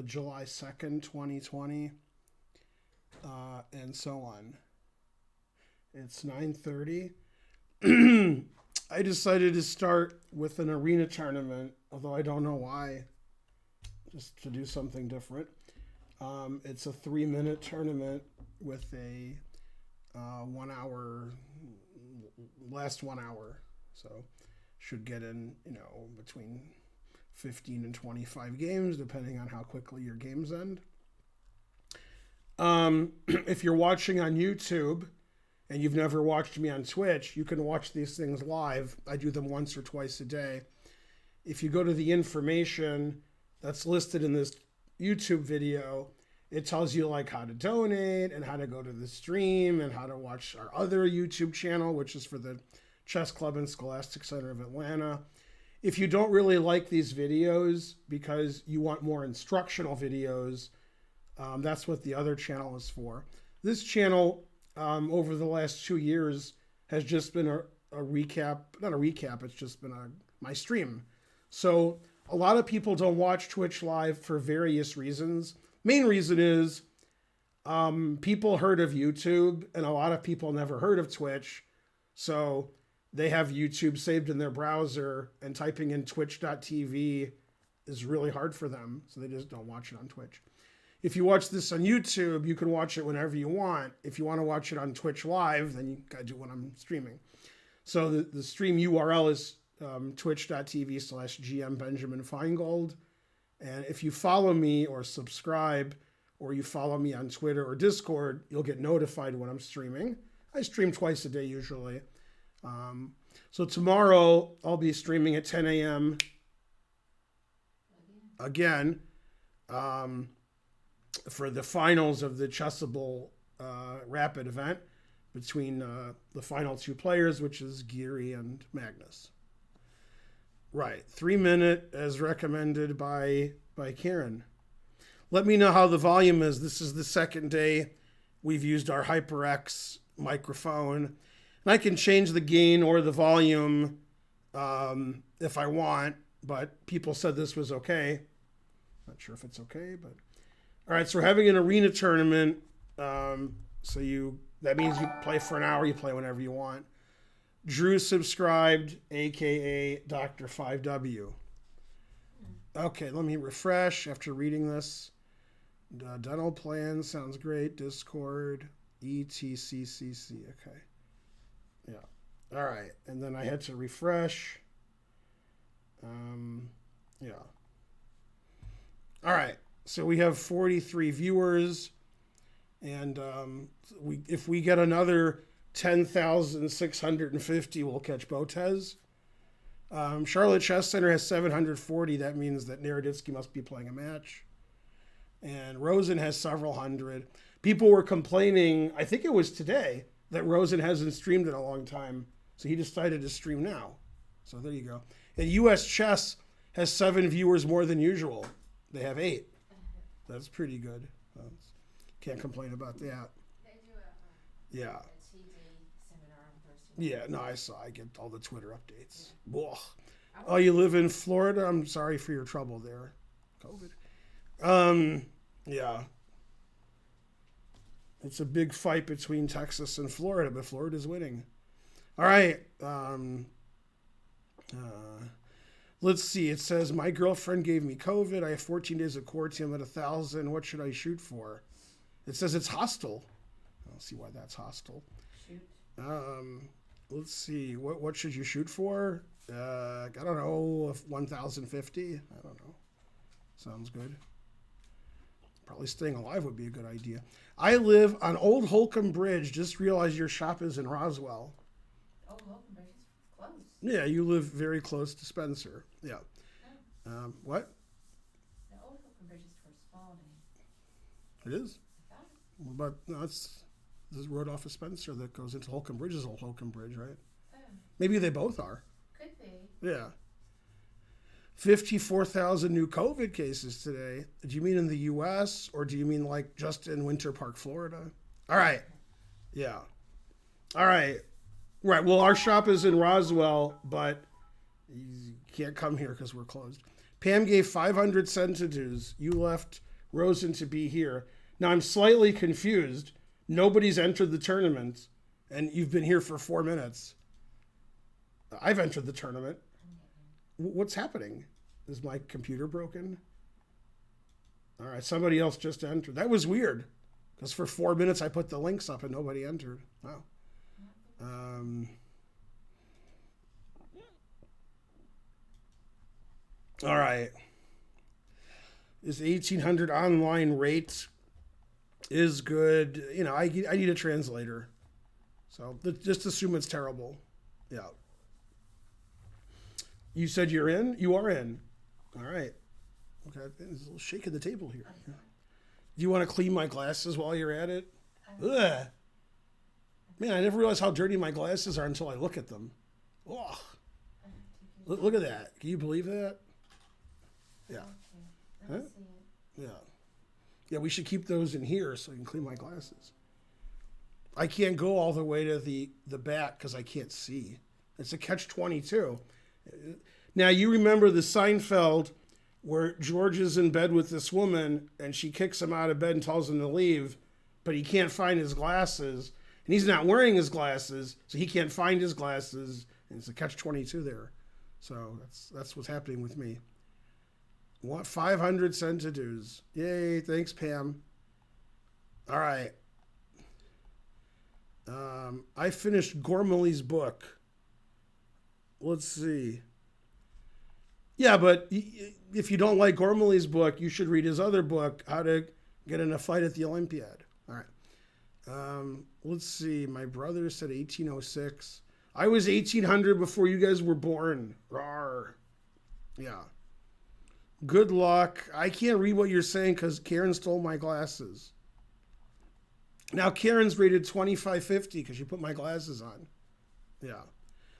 July 2nd, 2020, and so on. It's 9:30. I decided to start with an arena tournament, although I don't know why, just to do something different. It's a 3-minute tournament with a 1 hour, last 1 hour. So should get in, between 15 and 25 games, depending on how quickly your games end. If you're watching on YouTube and you've never watched me on Twitch, you can watch these things live. I do them once or twice a day. If you go to the information that's listed in this YouTube video, it tells you like how to donate and how to go to the stream and how to watch our other YouTube channel, which is for the Chess Club and Scholastic Center of Atlanta. If you don't really like these videos because you want more instructional videos, that's what the other channel is for. This channel, over the last 2 years, has just been a recap, not a recap, it's just been my stream. So a lot of people don't watch Twitch Live for various reasons. Main reason is people heard of YouTube and a lot of people never heard of Twitch. So they have YouTube saved in their browser and typing in twitch.tv is really hard for them. So they just don't watch it on Twitch. If you watch this on YouTube, you can watch it whenever you want. If you want to watch it on Twitch Live, then you got to do it when I'm streaming. So the stream URL is twitch.tv/GM Benjamin Feingold. And if you follow me or subscribe, or you follow me on Twitter or Discord, you'll get notified when I'm streaming. I stream twice a day usually. So tomorrow I'll be streaming at 10 a.m. again for the finals of the Chessable Rapid event between the final two players, which is Geary and Magnus. Right, 3-minute as recommended by Karen. Let me know how the volume is. This is the second day we've used our HyperX microphone. And I can change the gain or the volume if I want, but people said this was okay. Not sure if it's okay, but... All right, so we're having an arena tournament. That means you play for an hour, you play whenever you want. Drew subscribed, a.k.a. Dr. 5W. Okay, let me refresh after reading this. Dental plan sounds great. Discord, ETCCC. Okay. Yeah. All right. And then I had to refresh. Yeah. All right. So we have 43 viewers. And if we get another 10,650, we'll catch Botez. Charlotte Chess Center has 740. That means that Naroditsky must be playing a match. And Rosen has several hundred. People were complaining, I think it was today, that Rosen hasn't streamed in a long time. So he decided to stream now. So there you go. And US Chess has 7 viewers more than usual. They have 8. That's pretty good. Can't complain about that. They do a Yeah. TD seminar on Thursday. Yeah, no, I get all the Twitter updates. Yeah. Oh, you live in Florida? I'm sorry for your trouble there. COVID. Yeah. It's a big fight between Texas and Florida, but Florida's winning. All right. Let's see. It says, my girlfriend gave me COVID. I have 14 days of quarantine. I'm at 1,000. What should I shoot for? It says it's hostile. I'll see why that's hostile. Shoot. Let's see. What should you shoot for? I don't know. 1,050. I don't know. Sounds good. Probably staying alive would be a good idea. I live on Old Holcomb Bridge. Just realized your shop is in Roswell. Old Holcomb Bridge is close. Yeah, you live very close to Spencer. Yeah. Oh. What? The Old Holcomb Bridge is for Spalding. It is? I thought it Well, but no, it's this road off of Spencer that goes into Holcomb Bridge is Old Holcomb Bridge, right? Oh, Maybe they both are. could be. Yeah. 54,000 new COVID cases today. Do you mean in the U.S. or do you mean like just in Winter Park, Florida? All right. Yeah. All right. Right. Well, our shop is in Roswell, but you can't come here because we're closed. Pam gave 500 centidues. You left Rosen to be here. Now I'm slightly confused. Nobody's entered the tournament, and you've been here for 4 minutes. I've entered the tournament. What's happening? Is my computer broken? All right, somebody else just entered. That was weird, because for 4 minutes I put the links up and nobody entered. Wow. All right. This 1,800 online rate is good. You know, I need a translator. So just assume it's terrible. Yeah. You said you're in? You are in. All right. Okay. There's a little shake of the table here. Do you want to clean my glasses while you're at it? Ugh. Man, I never realized how dirty my glasses are until I look at them. Ugh. Look at that. Can you believe that? Yeah. Huh? Yeah. Yeah, we should keep those in here so I can clean my glasses. I can't go all the way to the back because I can't see. It's a catch-22. Now, you remember the Seinfeld where George is in bed with this woman and she kicks him out of bed and tells him to leave, but he can't find his glasses. And he's not wearing his glasses, so he can't find his glasses. And it's a catch-22 there. So that's what's happening with me. What 500 centidues. Yay, thanks, Pam. All right. I finished Gormley's book. Let's see. Yeah, but if you don't like Gormley's book, you should read his other book, How to Get in a Fight at the Olympiad. All right. Let's see. My brother said 1806. I was 1800 before you guys were born. Rawr. Yeah. Good luck. I can't read what you're saying because Karen stole my glasses. Now Karen's rated 2550 because she put my glasses on. Yeah.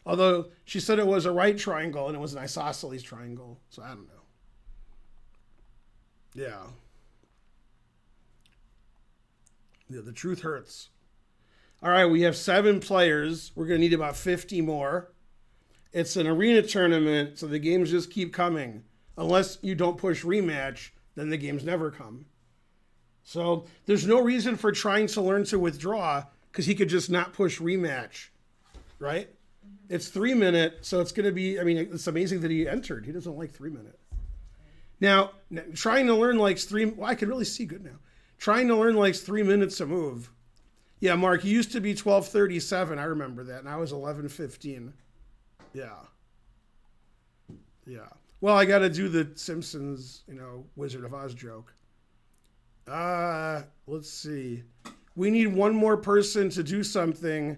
Although she said it was a right triangle and it was an isosceles triangle. So I don't know. Yeah. Yeah, the truth hurts. All right, we have 7 players. We're going to need about 50 more. It's an arena tournament, so the games just keep coming. Unless you don't push rematch, then the games never come. So there's no reason for trying to learn to withdraw because he could just not push rematch, right? Mm-hmm. It's 3 minute, so it's going to be, I mean, it's amazing that he entered. He doesn't like 3 minute. Now, trying to learn likes I can really see good now. Trying to learn likes 3 minutes a move. Yeah, Mark, you used to be 12:37. I remember that. And I was 11:15. Yeah. Yeah. Well, I got to do the Simpsons, Wizard of Oz joke. Let's see. We need one more person to do something.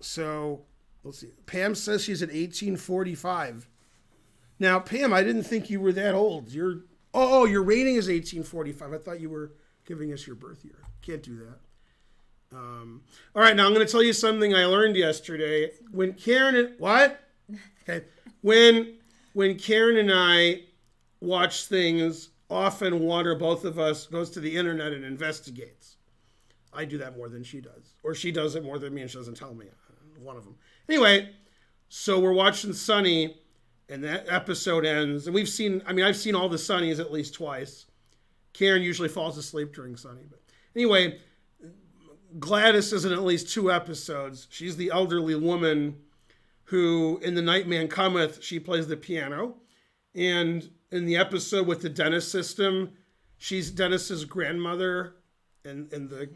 So, let's see. Pam says she's at 1845. Now, Pam, I didn't think you were that old. Your rating is 1845. I thought you were giving us your birth year. Can't do that. All right, now I'm going to tell you something I learned yesterday. When Karen When Karen and I watch things, often one or both of us goes to the internet and investigates. I do that more than she does. Or she does it more than me and she doesn't tell me. One of them. Anyway, so we're watching Sunny and that episode ends. And I've seen all the Sunnies at least twice. Karen usually falls asleep during Sunny. But anyway, Gladys is in at least 2 episodes. She's the elderly woman who, in The Night Man Cometh, she plays the piano. And in the episode with the Dennis system, she's Dennis's grandmother in the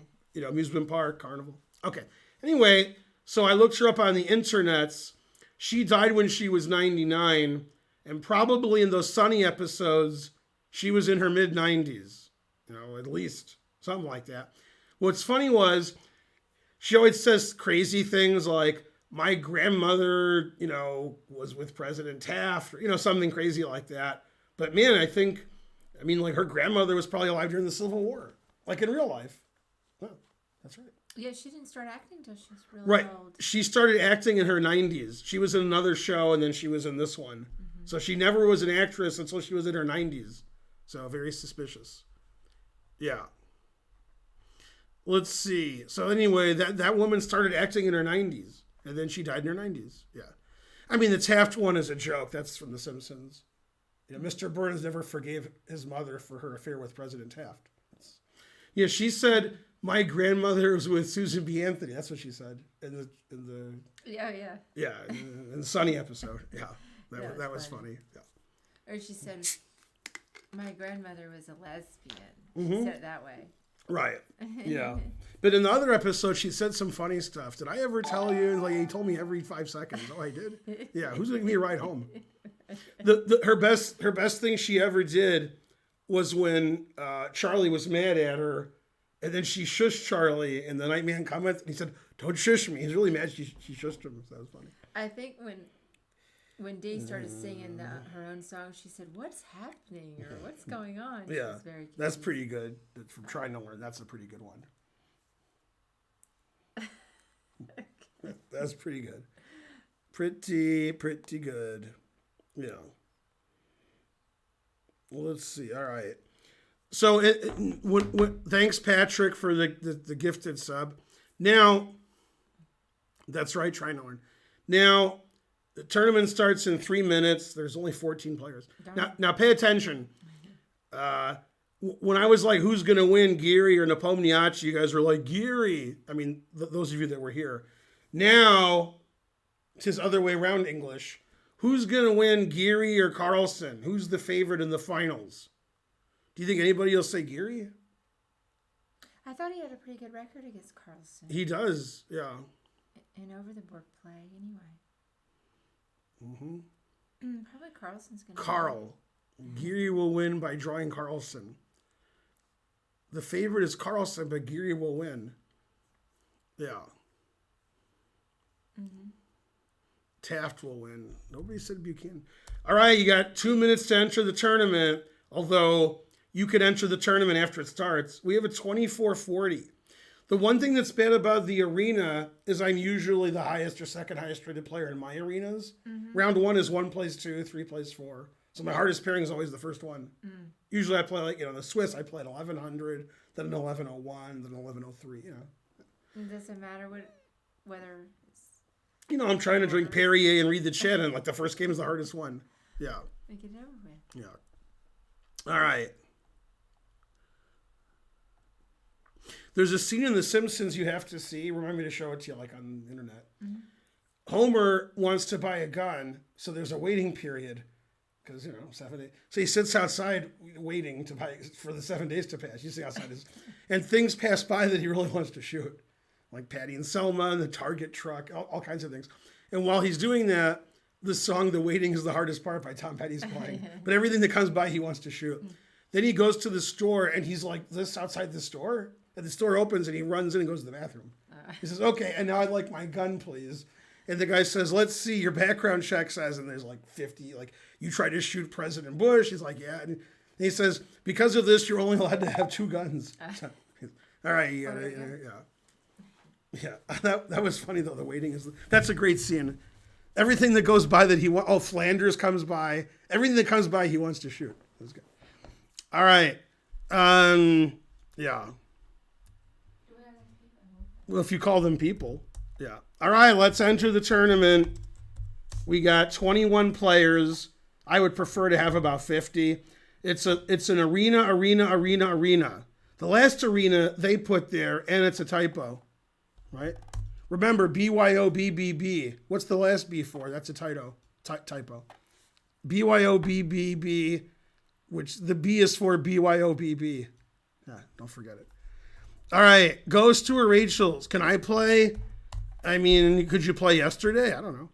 amusement park, carnival. Okay. Anyway, so I looked her up on the internets. She died when she was 99, and probably in those Sunny episodes, she was in her mid-90s. At least something like that. What's funny was she always says crazy things like, my grandmother, was with President Taft, or, something crazy like that. But man, her grandmother was probably alive during the Civil War, like in real life. Oh, that's right. Yeah, she didn't start acting until she was really right. old. She started acting in her 90s. She was in another show, and then she was in this one. Mm-hmm. So she never was an actress until she was in her 90s. So very suspicious. Yeah. Let's see. So anyway, that woman started acting in her 90s. And then she died in her 90s. Yeah. I mean, the Taft one is a joke. That's from The Simpsons. Yeah, Mr. Burns never forgave his mother for her affair with President Taft. Yeah, she said my grandmother was with Susan B. Anthony. That's what she said in the in the Sunny episode. Yeah, that was funny. Yeah. Or she said my grandmother was a lesbian. Mm-hmm. She said it that way. Right. Yeah. But in the other episode, she said some funny stuff. Did I ever tell you? Like, he told me every 5 seconds. Oh, I did? Yeah. Who's going to give me a ride home? Her best thing she ever did was when Charlie was mad at her, and then she shushed Charlie, and the Nightman comments, and he said, "Don't shush me." He's really mad she shushed him. So that was funny. I think when Dee started singing her own song, she said, "What's happening?" or "What's going on?" Yeah, was very cute. That's pretty good. From trying to learn, that's a pretty good one. That's pretty good. Pretty good. Yeah. Well, let's see. All right. So, thanks, Patrick, for the gifted sub. Now, that's right, trying to learn. Now, the tournament starts in 3 minutes. There's only 14 players. Now pay attention. When I was like, who's going to win, Geary or Nepomniachtchi, you guys were like, Geary. I mean, those of you that were here. Now, it's his other way around English. Who's going to win, Geary or Carlson? Who's the favorite in the finals? Do you think anybody will say Geary? I thought he had a pretty good record against Carlson. He does, yeah. In over-the-board play, anyway. Mm-hmm. Probably Carlson's going to Carl. Geary will win by drawing Carlson. The favorite is Carlson, but Geary will win. Yeah. Mm-hmm. Taft will win. Nobody said Buchanan. All right, you got 2 minutes to enter the tournament, although you can enter the tournament after it starts. We have a 24-40. The one thing that's bad about the arena is I'm usually the highest or second highest rated player in my arenas. Mm-hmm. Round 1 is 1 plays 2, 3 plays 4. So my hardest pairing is always the first one. Mm. Usually I play like, the Swiss, I play at 1100, then an 1101, then 1103, It doesn't matter whether I'm trying to drink Perrier and read the chat, and like the first game is the hardest one. Yeah. Make it over with. Yeah. All right. There's a scene in The Simpsons you have to see. Remind me to show it to you, like on the internet. Mm-hmm. Homer wants to buy a gun, so there's a waiting period because 7 days. So he sits outside waiting to buy for the 7 days to pass. You see outside and things pass by that he really wants to shoot, like Patty and Selma and the Target truck, all kinds of things. And while he's doing that, the song "The Waiting is the Hardest Part" by Tom Petty's playing. But everything that comes by, he wants to shoot. Then he goes to the store and he's like this outside the store. And the store opens and he runs in and goes to the bathroom. He says, "Okay, and now I'd like my gun, please." And the guy says, "Let's see, your background check says," and there's like 50, like, "You tried to shoot President Bush." He's like, "Yeah." And he says, "Because of this, you're only allowed to have 2 guns." So, all right, you got it. Yeah. That was funny, though. The waiting that's a great scene. Everything that goes by that he wants, Flanders comes by. Everything that comes by, he wants to shoot. That's good. All right. Yeah. Well, if you call them people, yeah. All right, let's enter the tournament. We got 21 players. I would prefer to have about 50. It's an arena. The last arena they put there, and it's a typo, right? Remember, BYOBBB. What's the last B for? That's a typo. BYOBBB, which the B is for BYOBB. Yeah, don't forget it. All right, Ghost to Rachel's. Can I play? I mean, could you play yesterday? I don't know.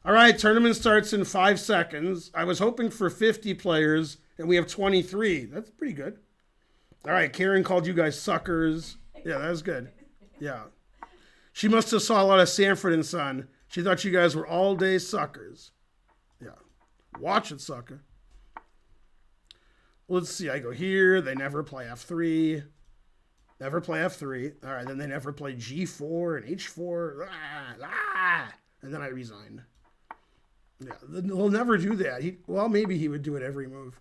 All right, tournament starts in 5 seconds. I was hoping for 50 players, and we have 23. That's pretty good. All right, Karen called you guys suckers. Yeah, that was good. Yeah. She must have saw a lot of Sanford and Son. She thought you guys were all-day suckers. Yeah. Watch it, sucker. Let's see. I go here. They never play F3. Never play F3. All right, then they never play G4 and H4. And then I resigned. Yeah, they'll never do that. Maybe he would do it every move.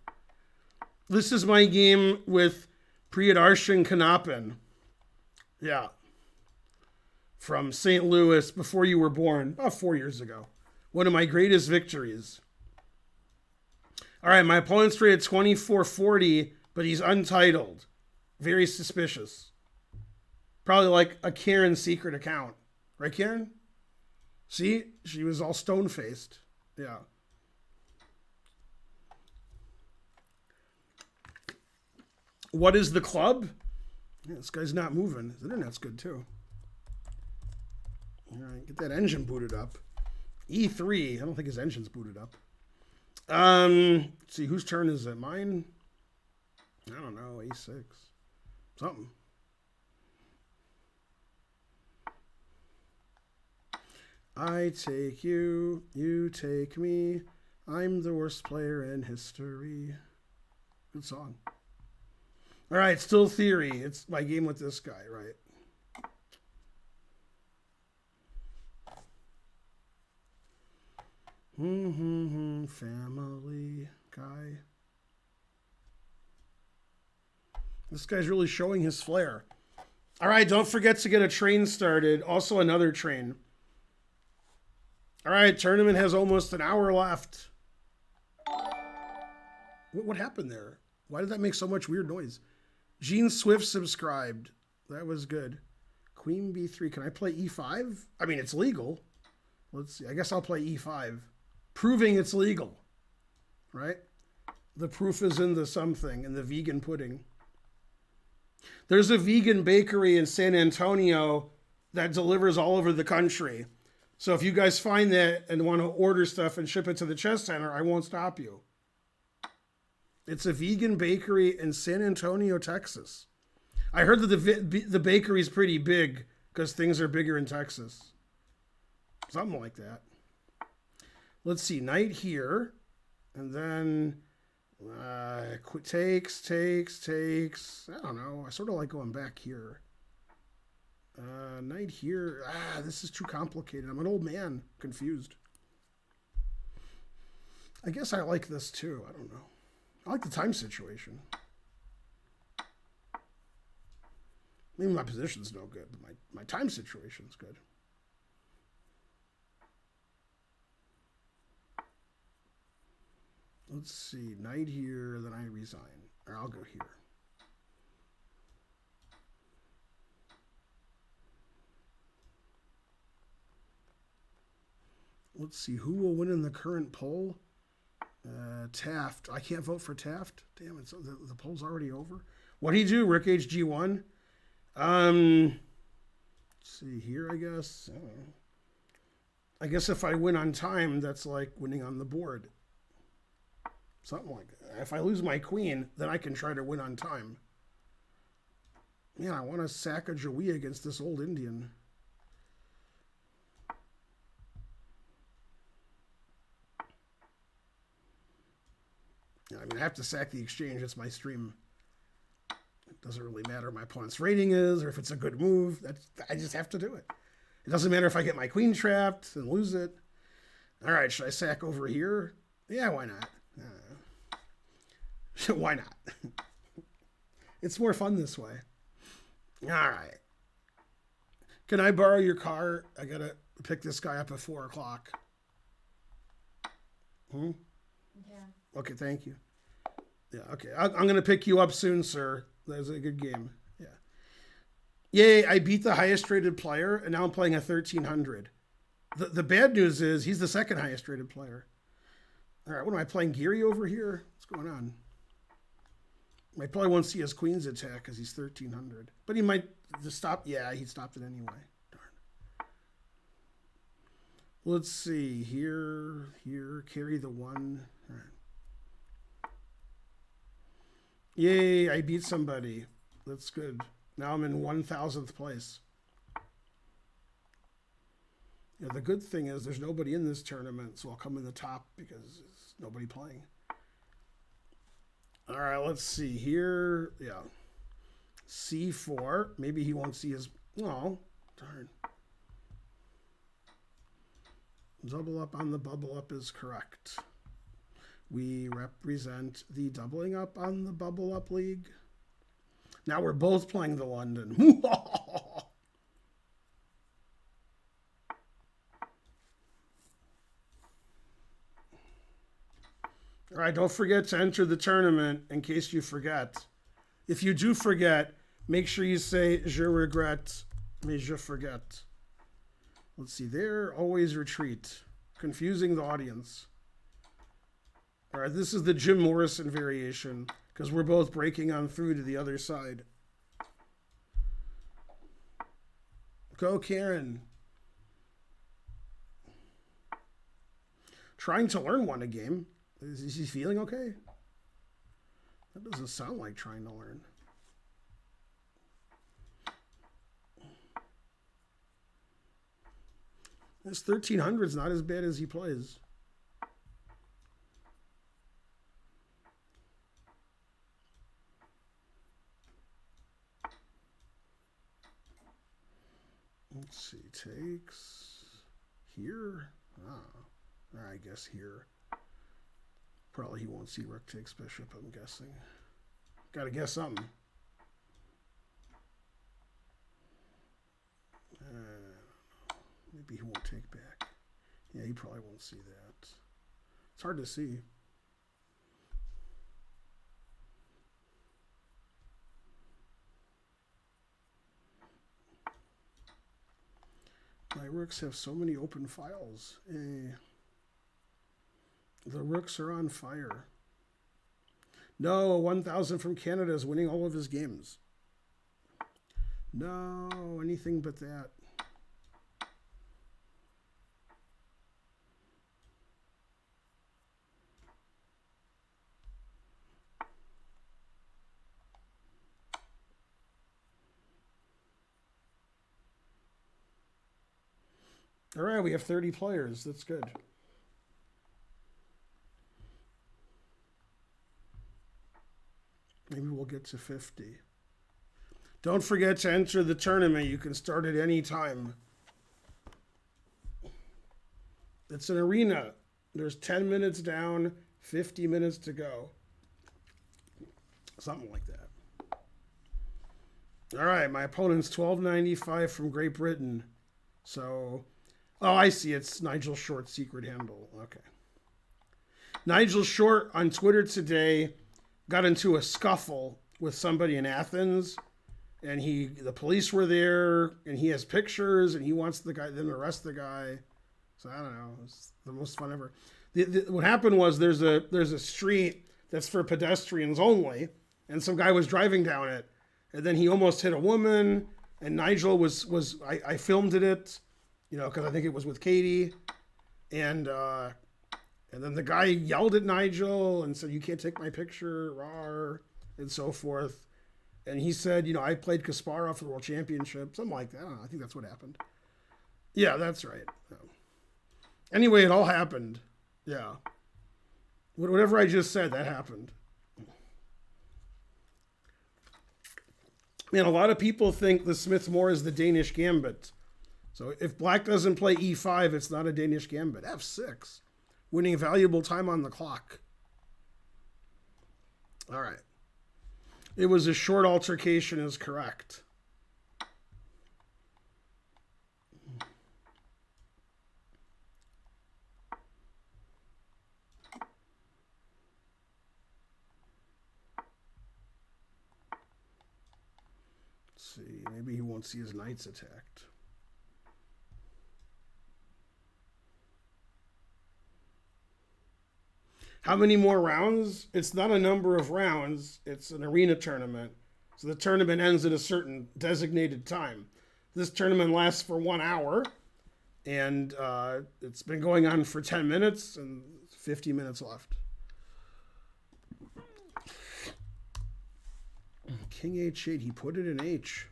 This is my game with Priyadarshan Kanapin. Yeah. From St. Louis, before you were born, about 4 years ago. One of my greatest victories. All All right, my opponent's rated 2440, but he's untitled. Very suspicious. Probably like a Karen secret account. Right, Karen? See? She was all stone-faced. Yeah. What is the club? Yeah, this guy's not moving. His internet's good, too. All right, get that engine booted up. E3. I don't think his engine's booted up. Let's see, whose turn is it? Mine? I don't know. A6. Something. I take you, you take me. I'm the worst player in history. Good song. All right, still theory. It's my game with this guy, right? Family guy. This guy's really showing his flair. All right, don't forget to get a train started. Also another train. All right, tournament has almost an hour left. What happened there? Why did that make so much weird noise? Gene Swift subscribed. That was good. Queen B3. Can I play E5? I mean, it's legal. Let's see. I guess I'll play E5. Proving it's legal. Right? The proof is in the something, in the vegan pudding. There's a vegan bakery in San Antonio that delivers all over the country. So if you guys find that and want to order stuff and ship it to the chess center, I won't stop you. It's a vegan bakery in San Antonio, Texas. I heard that the bakery's pretty big because things are bigger in Texas. Something like that. Let's see, knight here. And then takes. I don't know. I sort of like going back here. Knight here. This is too complicated. I'm an old man. Confused. I guess I like this too. I don't know. I like the time situation. Maybe my position's no good, but my time situation's good. Let's see. Knight here, then I resign. Or I'll go here. Let's see, who will win in the current poll? Taft. I can't vote for Taft. Damn it, so the poll's already over. What'd he do? Rick HG1? Let's see here, I guess. I guess if I win on time, that's like winning on the board. Something like that. If I lose my queen, then I can try to win on time. Man, I want to sack a Jawi against this old Indian. I mean, I have to sack the exchange. It's my stream. It doesn't really matter what my opponent's rating is or if it's a good move. I just have to do it. It doesn't matter if I get my queen trapped and lose it. All right, should I sack over here? Yeah, why not? Why not? It's more fun this way. All right. Can I borrow your car? I got to pick this guy up at 4 o'clock. Yeah. Okay, thank you. Yeah, okay. I'm going to pick you up soon, sir. That was a good game. Yeah. Yay, I beat the highest rated player, and now I'm playing a 1300. The bad news is he's the second highest rated player. All right, what am I playing? Geary over here? What's going on? I probably won't see his queen's attack because he's 1300. But he might just stop. Yeah, he stopped it anyway. Darn. Let's see. Here, carry the 1. All right. Yay, I beat somebody. That's good. Now I'm in 1000th place. Yeah, the good thing is there's nobody in this tournament, so I'll come in the top because there's nobody playing. All right, let's see here. Yeah. C4. Maybe he won't see his... Oh, darn. Double up on the bubble up is correct. We represent the doubling up on the bubble up league. Now we're both playing the London. All right, don't forget to enter the tournament in case you forget. If you do forget, make sure you say, je regrette, mais je forget. Let's see, there, always retreat. Confusing the audience. All right, this is the Jim Morrison variation because we're both breaking on through to the other side. Go, Karen. Trying to learn one a game. Is he feeling okay? That doesn't sound like trying to learn. This 1300 is not as bad as he plays. Let's see, takes here. I guess here. Probably he won't see rook takes bishop, I'm guessing. Gotta guess something. Maybe he won't take back. Yeah, he probably won't see that. It's hard to see. My rooks have so many open files. The rooks are on fire. No, 1,000 from Canada is winning all of his games. No, anything but that. All right, we have 30 players. That's good. Maybe we'll get to 50. Don't forget to enter the tournament. You can start at any time. It's an arena. There's 10 minutes down, 50 minutes to go. Something like that. All right, my opponent's 1295 from Great Britain. So, oh, I see. It's Nigel Short's secret handle. Okay. Nigel Short on Twitter today got into a scuffle with somebody in Athens, and the police were there, and he has pictures, and he wants them to arrest the guy. So I don't know. It's the most fun ever. What happened was there's a street that's for pedestrians only, and some guy was driving down it, and then he almost hit a woman, and Nigel I filmed it, because I think it was with Katie, and then the guy yelled at Nigel and said, "You can't take my picture," rawr, and so forth. And he said, I played Kasparov for the World Championship, something like that. I don't know, I think that's what happened. Yeah, that's right. Anyway, it all happened. Yeah. Whatever I just said, that happened. Man, a lot of people think the Smith-Morr is the Danish gambit. So if black doesn't play e5, it's not a Danish gambit. f6. Winning valuable time on the clock. All right. It was a short altercation is correct. Let's see. Maybe he won't see his knights attacked. How many more rounds? It's not a number of rounds. It's an arena tournament. So the tournament ends at a certain designated time. This tournament lasts for 1 hour. And it's been going on for 10 minutes and 50 minutes left. King H8. He put it in H.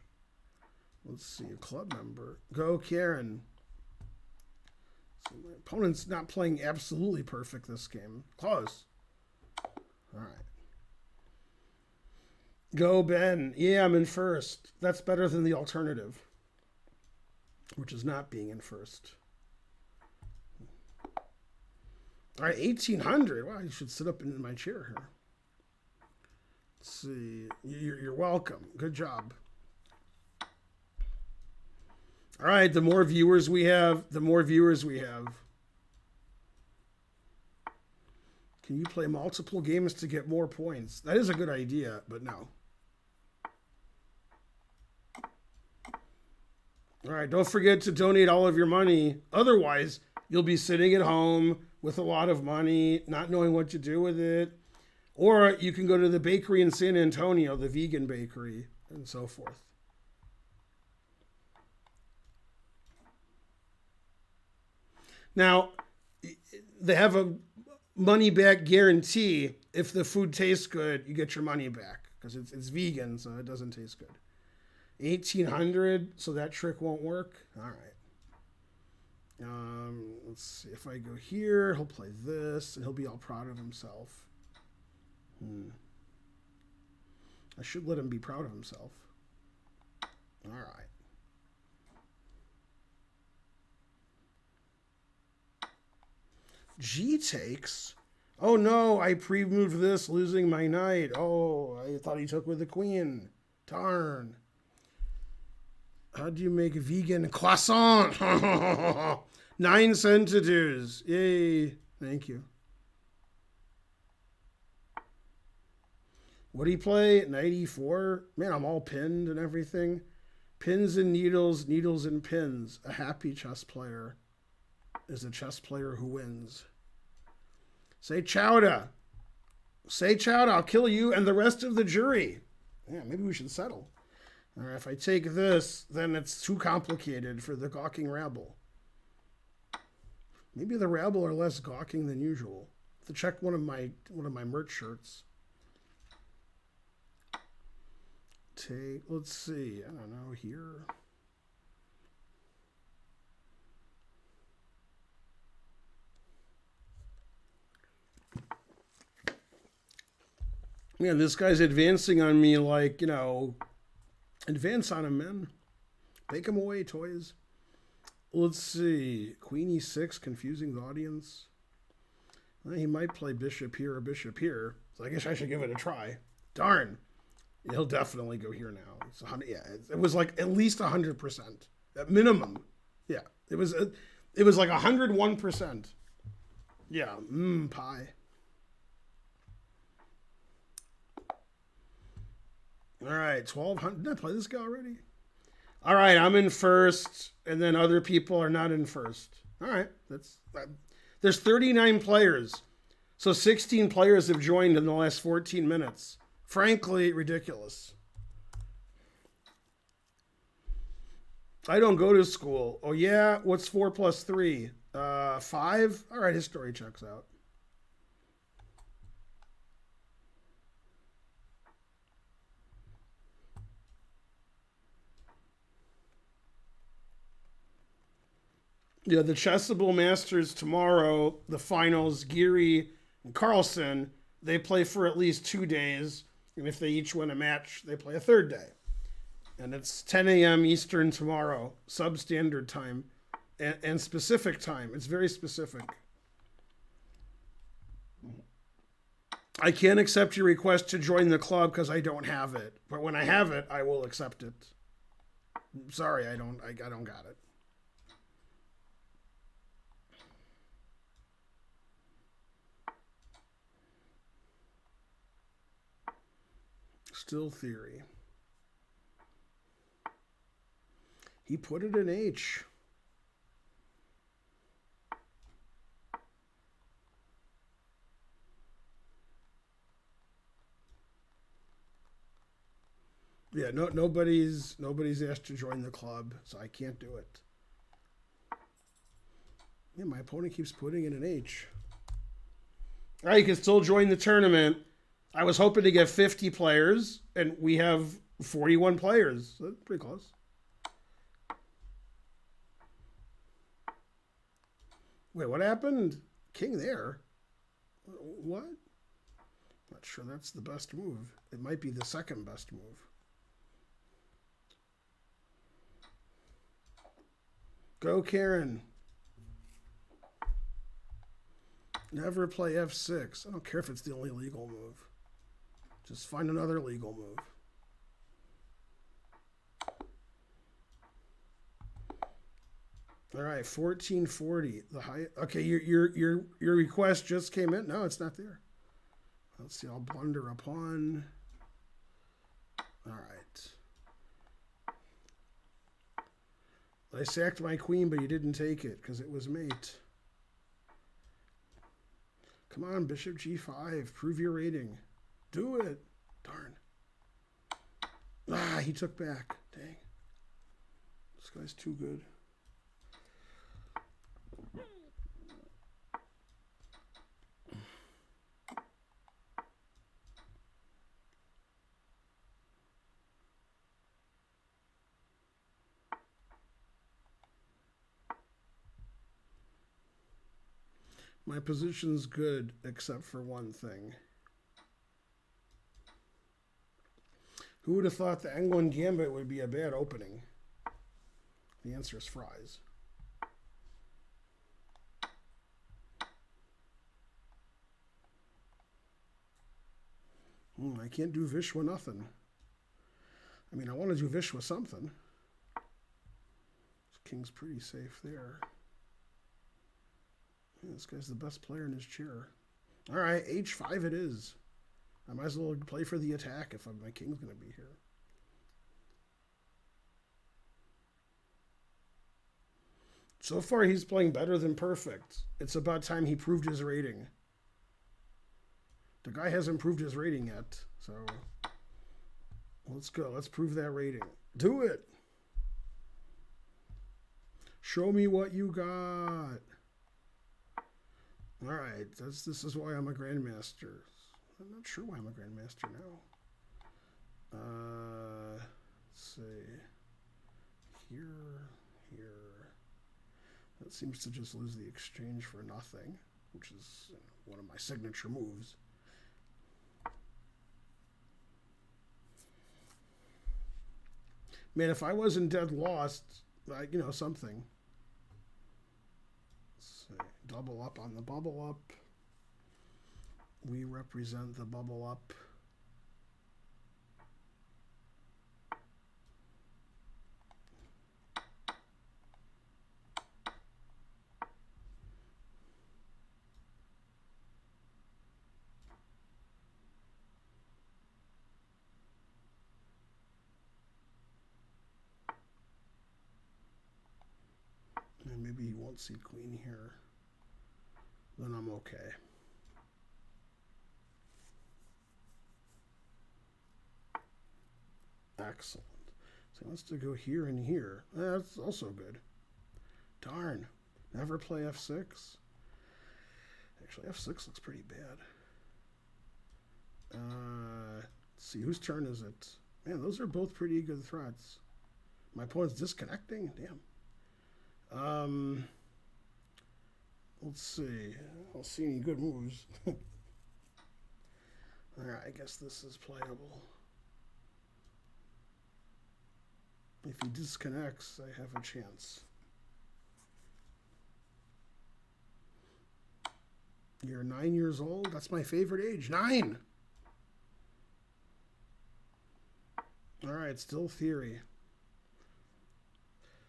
Let's see. A club member. Go, Karen. So my opponent's not playing absolutely perfect this game. Close. All right. Go, Ben. Yeah, I'm in first. That's better than the alternative, which is not being in first. All right, 1800. Wow, you should sit up in my chair here. Let's see. You're welcome. Good job. All right, the more viewers we have, the more viewers we have. Can you play multiple games to get more points? That is a good idea, but no. All right, don't forget to donate all of your money. Otherwise, you'll be sitting at home with a lot of money, not knowing what to do with it. Or you can go to the bakery in San Antonio, the vegan bakery, and so forth. Now, they have a money back guarantee. If the food tastes good, you get your money back because it's vegan, so it doesn't taste good. 1800, so that trick won't work. All right. Let's see. If I go here, he'll play this, and he'll be all proud of himself. I should let him be proud of himself. All right. G takes. Oh no, I pre-moved this, losing my knight. Oh, I thought he took with the queen. Darn. How do you make a vegan croissant? 9 senators. Yay. Thank you. What do you play? Knight e4? Man, I'm all pinned and everything. Pins and needles, needles and pins. A happy chess player is a chess player who wins. Say chowda. Say chowda. I'll kill you and the rest of the jury. Yeah, maybe we should settle. All right, if I take this, then it's too complicated for the gawking rabble. Maybe the rabble are less gawking than usual. I have to check one of my merch shirts. Let's see, I don't know, here. Man, this guy's advancing on me like, advance on him, man. Take him away, toys. Let's see. Queen e6, confusing the audience. Well, he might play bishop here or bishop here. So I guess I should give it a try. Darn. He'll definitely go here now. It's 100, yeah, it was like at least 100%. At minimum. Yeah. It was like 101%. Yeah. Pie. All right, 1,200. Did I play this guy already? All right, I'm in first, and then other people are not in first. All right, there's 39 players, so 16 players have joined in the last 14 minutes. Frankly, ridiculous. I don't go to school. Oh yeah, what's 4 plus 3? 5. All right, his story checks out. Yeah, the Chessable Masters tomorrow, the finals, Geary and Carlson, they play for at least 2 days. And if they each win a match, they play a third day. And it's 10 a.m. Eastern tomorrow, substandard time, and specific time. It's very specific. I can't accept your request to join the club because I don't have it. But when I have it, I will accept it. Sorry, I don't got it. Still theory. He put it in H. Yeah, nobody's asked to join the club, so I can't do it. Yeah, my opponent keeps putting in an H. All right, you can still join the tournament. I was hoping to get 50 players, and we have 41 players. So that's pretty close. Wait, what happened? King there? What? Not sure that's the best move. It might be the second best move. Go, Karen. Never play F6. I don't care if it's the only legal move. Just find another legal move. All right, 1440. The high. Okay, your request just came in. No, it's not there. Let's see. I'll blunder a pawn. All right. I sacked my queen, but you didn't take it because it was mate. Come on, bishop g5. Prove your rating. Do it. Darn. Ah, he took back. Dang. This guy's too good. My position's good, except for one thing. Who would have thought the England Gambit would be a bad opening? The answer is fries. I can't do Vishwa nothing. I mean, I want to do Vishwa something. This king's pretty safe there. Yeah, this guy's the best player in his chair. All right, h5 it is. I might as well play for the attack if my king's going to be here. So far, he's playing better than perfect. It's about time he proved his rating. The guy hasn't proved his rating yet, so let's go. Let's prove that rating. Do it. Show me what you got. All right, this is why I'm a grandmaster. I'm not sure why I'm a grandmaster now. Let's see. Here. That seems to just lose the exchange for nothing, which is one of my signature moves. Man, if I wasn't dead lost, something. Let's see. Double up on the bubble up. We represent the bubble up. And maybe he won't see queen here. Then I'm okay. Excellent. So he wants to go here and here. That's also good. Darn. Never play f6. Actually, f6 looks pretty bad. Let's see, whose turn is it? Man, those are both pretty good threats. My opponent's disconnecting? Damn. Let's see. I don't see any good moves. Alright, I guess this is playable. If he disconnects, I have a chance. You're 9 years old? That's my favorite age. 9! Alright, still theory.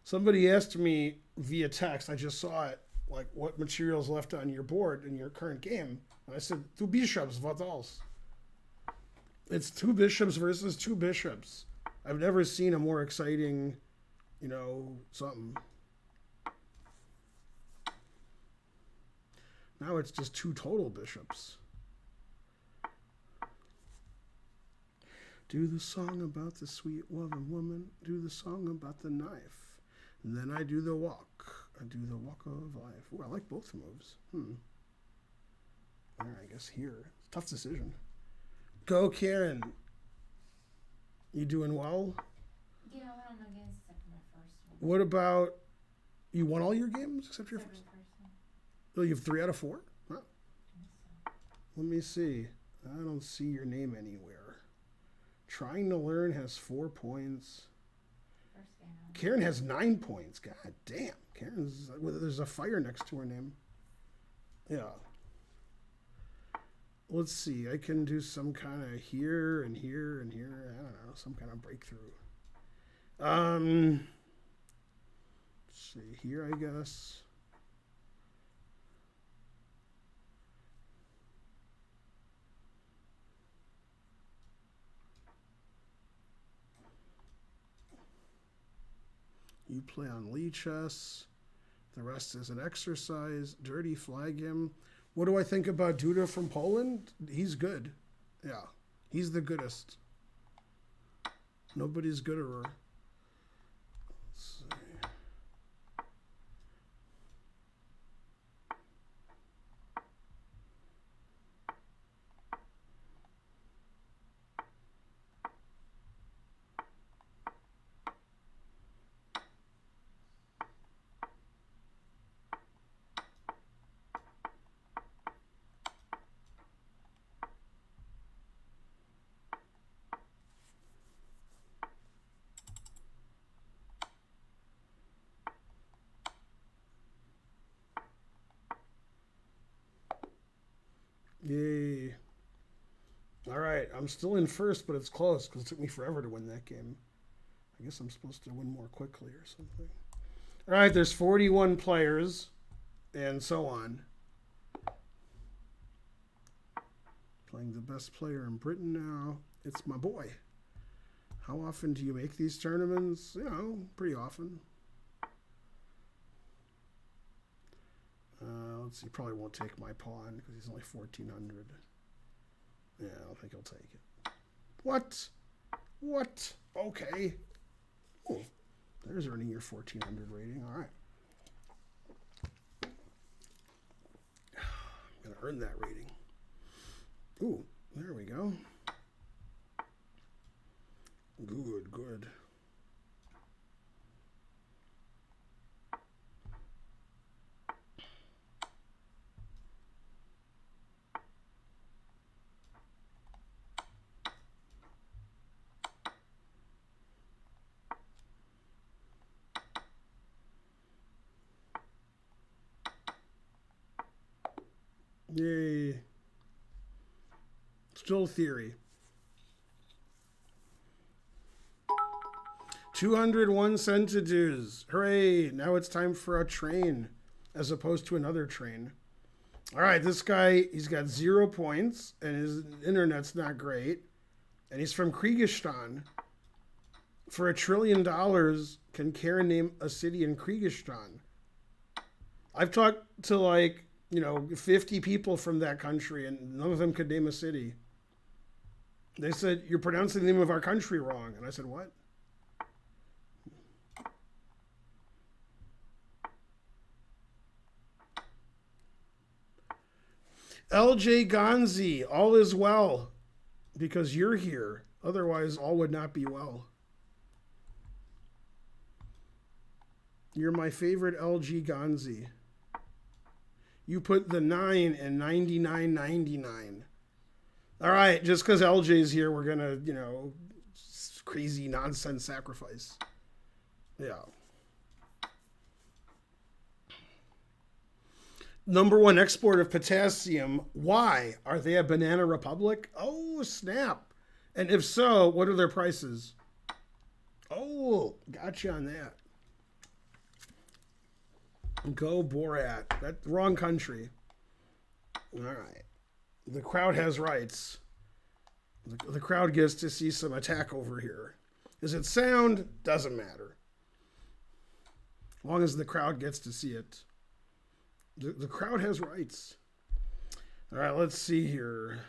Somebody asked me via text, I just saw it, like, what material's left on your board in your current game. And I said, 2 bishops, what else? It's 2 bishops versus 2 bishops. I've never seen a more exciting, something. Now it's just 2 total bishops. Do the song about the sweet loving woman. Do the song about the knife. And then I do the walk. I do the walk of life. Ooh, I like both moves. All right, I guess here. Tough decision. Go, Karen. You doing well? Yeah, I went on against except for my first one. What about, you won all your games except your first? Oh, you have 3 out of 4? Huh. So. Let me see. I don't see your name anywhere. Trying to Learn has 4 points. First game. Karen has 9 points. God damn. Karen's, there's a fire next to her name. Yeah. Let's see. I can do some kind of here and here and here. I don't know. Some kind of breakthrough. see here, I guess. You play on Lee chess. The rest is an exercise. Dirty flag him. What do I think about Duda from Poland? He's good. Yeah, he's the goodest. Nobody's gooder. Let's see. Yay. All right, I'm still in first, but it's close because it took me forever to win that game. I guess I'm supposed to win more quickly or something. All right, there's 41 players and so on. Playing the best player in Britain now. It's my boy. How often do you make these tournaments? You know, pretty often. Let's see, probably won't take my pawn because he's only 1,400. Yeah, I don't think he'll take it. What? What? Okay. Oh, there's earning your 1,400 rating. All right. I'm going to earn that rating. Ooh, there we go. Good, good. Yay. Still theory. 201 centidues. Hooray. Now it's time for a train as opposed to another train. All right, this guy, he's got 0 points and his internet's not great. And he's from Kyrgyzstan. For $1 trillion, can Karen name a city in Kyrgyzstan? I've talked to 50 people from that country, and none of them could name a city. They said, "You're pronouncing the name of our country wrong." And I said, "What?" LJ Gonzi, all is well because you're here. Otherwise, all would not be well. You're my favorite LG Gonzi. You put the 9 in 99.99. All right, just because LJ's here, we're going to, crazy nonsense sacrifice. Yeah. #1 export of potassium. Why? Are they a banana republic? Oh, snap. And if so, what are their prices? Oh, gotcha on that. Go Borat. That's the wrong country. All right. The crowd has rights. The crowd gets to see some attack over here. Is it sound? Doesn't matter. As long as the crowd gets to see it. The crowd has rights. All right, let's see here.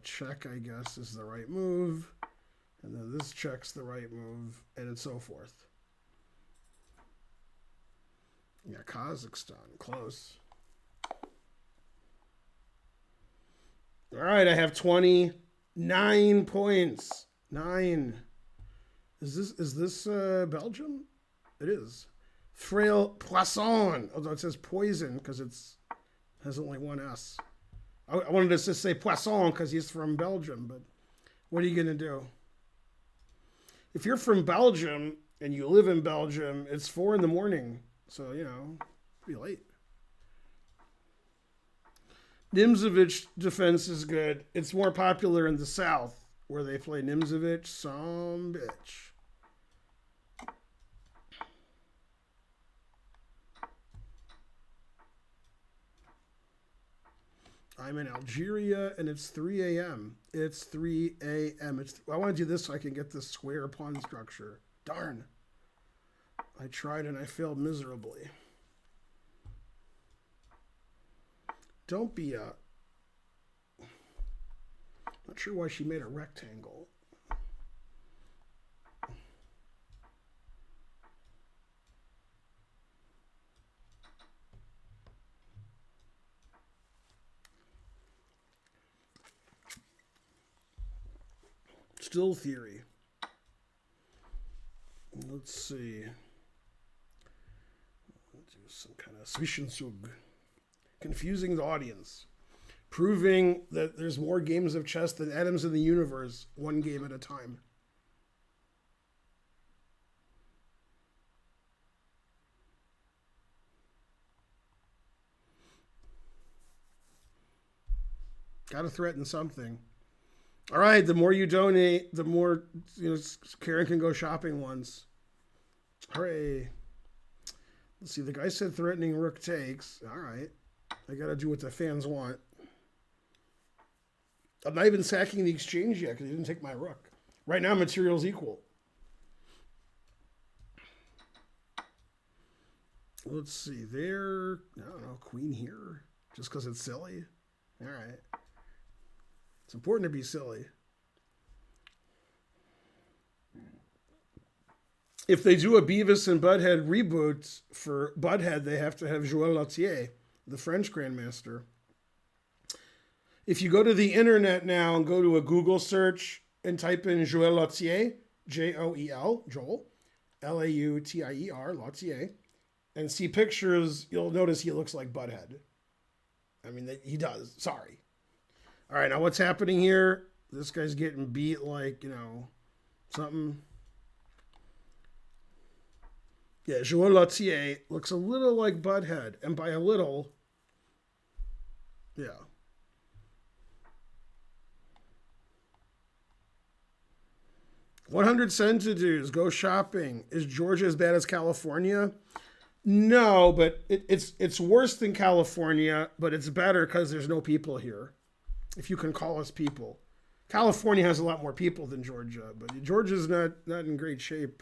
Check, I guess, is the right move. And then this check's the right move, and so forth. Yeah, Kazakhstan, close. All right, I have 29 points. 9. Is this Belgium? It is. Frail Poisson. Although it says poison because it has only one S. I wanted to just say Poisson because he's from Belgium, but what are you going to do? If you're from Belgium and you live in Belgium, it's 4 a.m. So, pretty late. Nimzovich defense is good. It's more popular in the South where they play Nimzovich. Some bitch. I'm in Algeria, and it's 3 a.m. It's 3 a.m. I want to do this so I can get this square pawn structure. Darn. I tried and I failed miserably. Don't be a... Not sure why she made a rectangle. Still theory. Let's see. Let's do some kind of Zwischenzug. Confusing the audience. Proving that there's more games of chess than atoms in the universe, one game at a time. Gotta threaten something. All right, the more you donate, the more Karen can go shopping once. Hooray. Let's see, the guy said threatening rook takes. All right. I got to do what the fans want. I'm not even sacking the exchange yet because he didn't take my rook. Right now, material's equal. Let's see, there, I don't know, queen here, just because it's silly. All right. It's important to be silly. If they do a Beavis and Butthead reboot for Butthead, they have to have Joël Lautier, the French Grandmaster. If you go to the internet now and go to a Google search and type in Joël Lautier, Joel, Joel, Lautier, Lautier, and see pictures, you'll notice he looks like Butthead. I mean, he does. Sorry. All right, now what's happening here? This guy's getting beat like, something. Yeah, Joël Lautier looks a little like Butthead. And by a little, yeah. $100 centidues, go shopping. Is Georgia as bad as California? No, but it's worse than California, but it's better because there's no people here. If you can call us people. California has a lot more people than Georgia, but Georgia's not in great shape.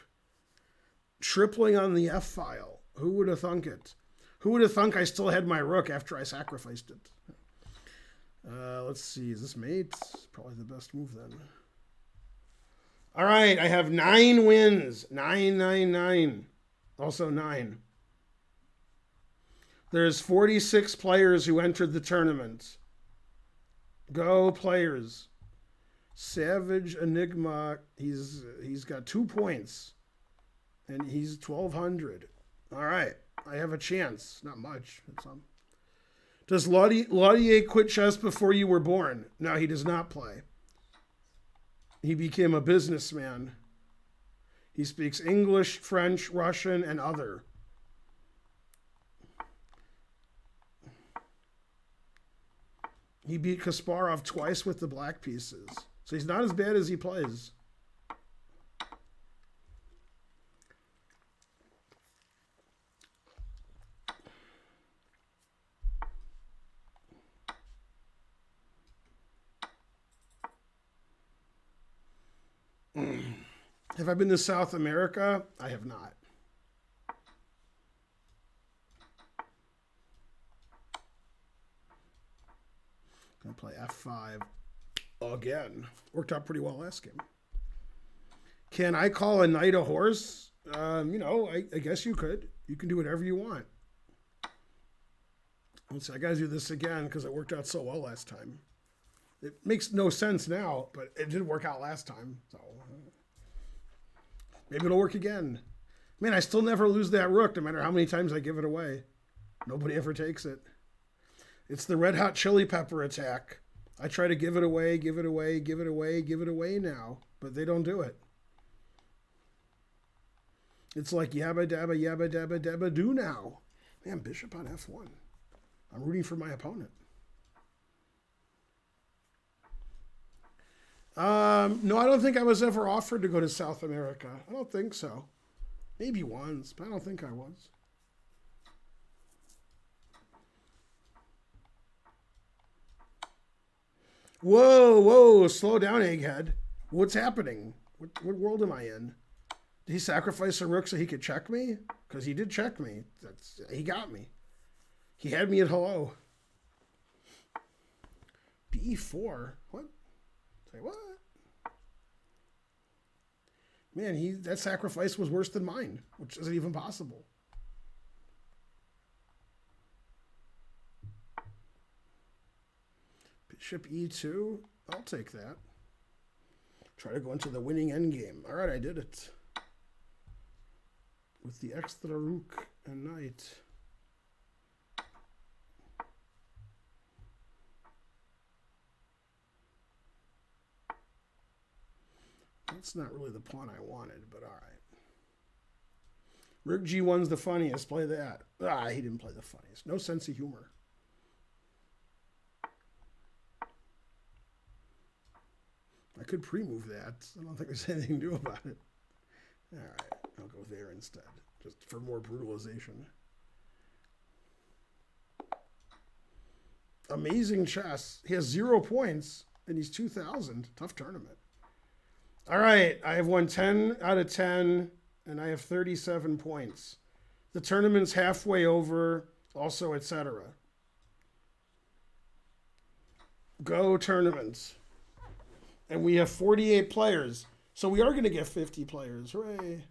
Tripling on the F file. Who would have thunk it? Who would have thunk I still had my rook after I sacrificed it? Let's see. Is this mate? Probably the best move then. All right. I have 9 wins. 9. Also 9. There's 46 players who entered the tournament. Go players. Savage Enigma. He's got 2 points. And he's 1,200. All right. I have a chance. Not much. Does Lautier quit chess before you were born? No, he does not play. He became a businessman. He speaks English, French, Russian, and other. He beat Kasparov twice with the black pieces. So he's not as bad as he plays. Have I been to South America? I have not. Gonna play F5 again. Worked out pretty well last game. Can I call a knight a horse? I guess you could. You can do whatever you want. Let's see, I gotta do this again because it worked out so well last time. It makes no sense now, but it did work out last time. So maybe it'll work again. Man, I still never lose that rook, no matter how many times I give it away. Nobody ever takes it. It's the red hot chili pepper attack. I try to give it away now, but they don't do it. It's like yabba dabba do now. Man, bishop on F1. I'm rooting for my opponent. No, I don't think I was ever offered to go to South America. I don't think so. Maybe once, but I don't think I was. Whoa, whoa, slow down, egghead. What's happening? What world am I in? Did he sacrifice a rook so he could check me? Because he did check me. He got me. He had me at hello. B4? What? Say what? Man, that sacrifice was worse than mine, which isn't even possible. Bishop E2? I'll take that. Try to go into the winning endgame. Alright, I did it. With the extra rook and knight. That's not really the pawn I wanted, but alright. Rook G1's the funniest. Play that. He didn't play the funniest. No sense of humor. I could pre-move that. I don't think there's anything to do about it. Alright, I'll go there instead. Just for more brutalization. Amazing chess. He has 0 points, and he's 2,000. Tough tournament. Alright, I have won 10 out of 10, and I have 37 points. The tournament's halfway over, also, etc. Go tournaments. And we have 48 players. So we are going to get 50 players. Hooray.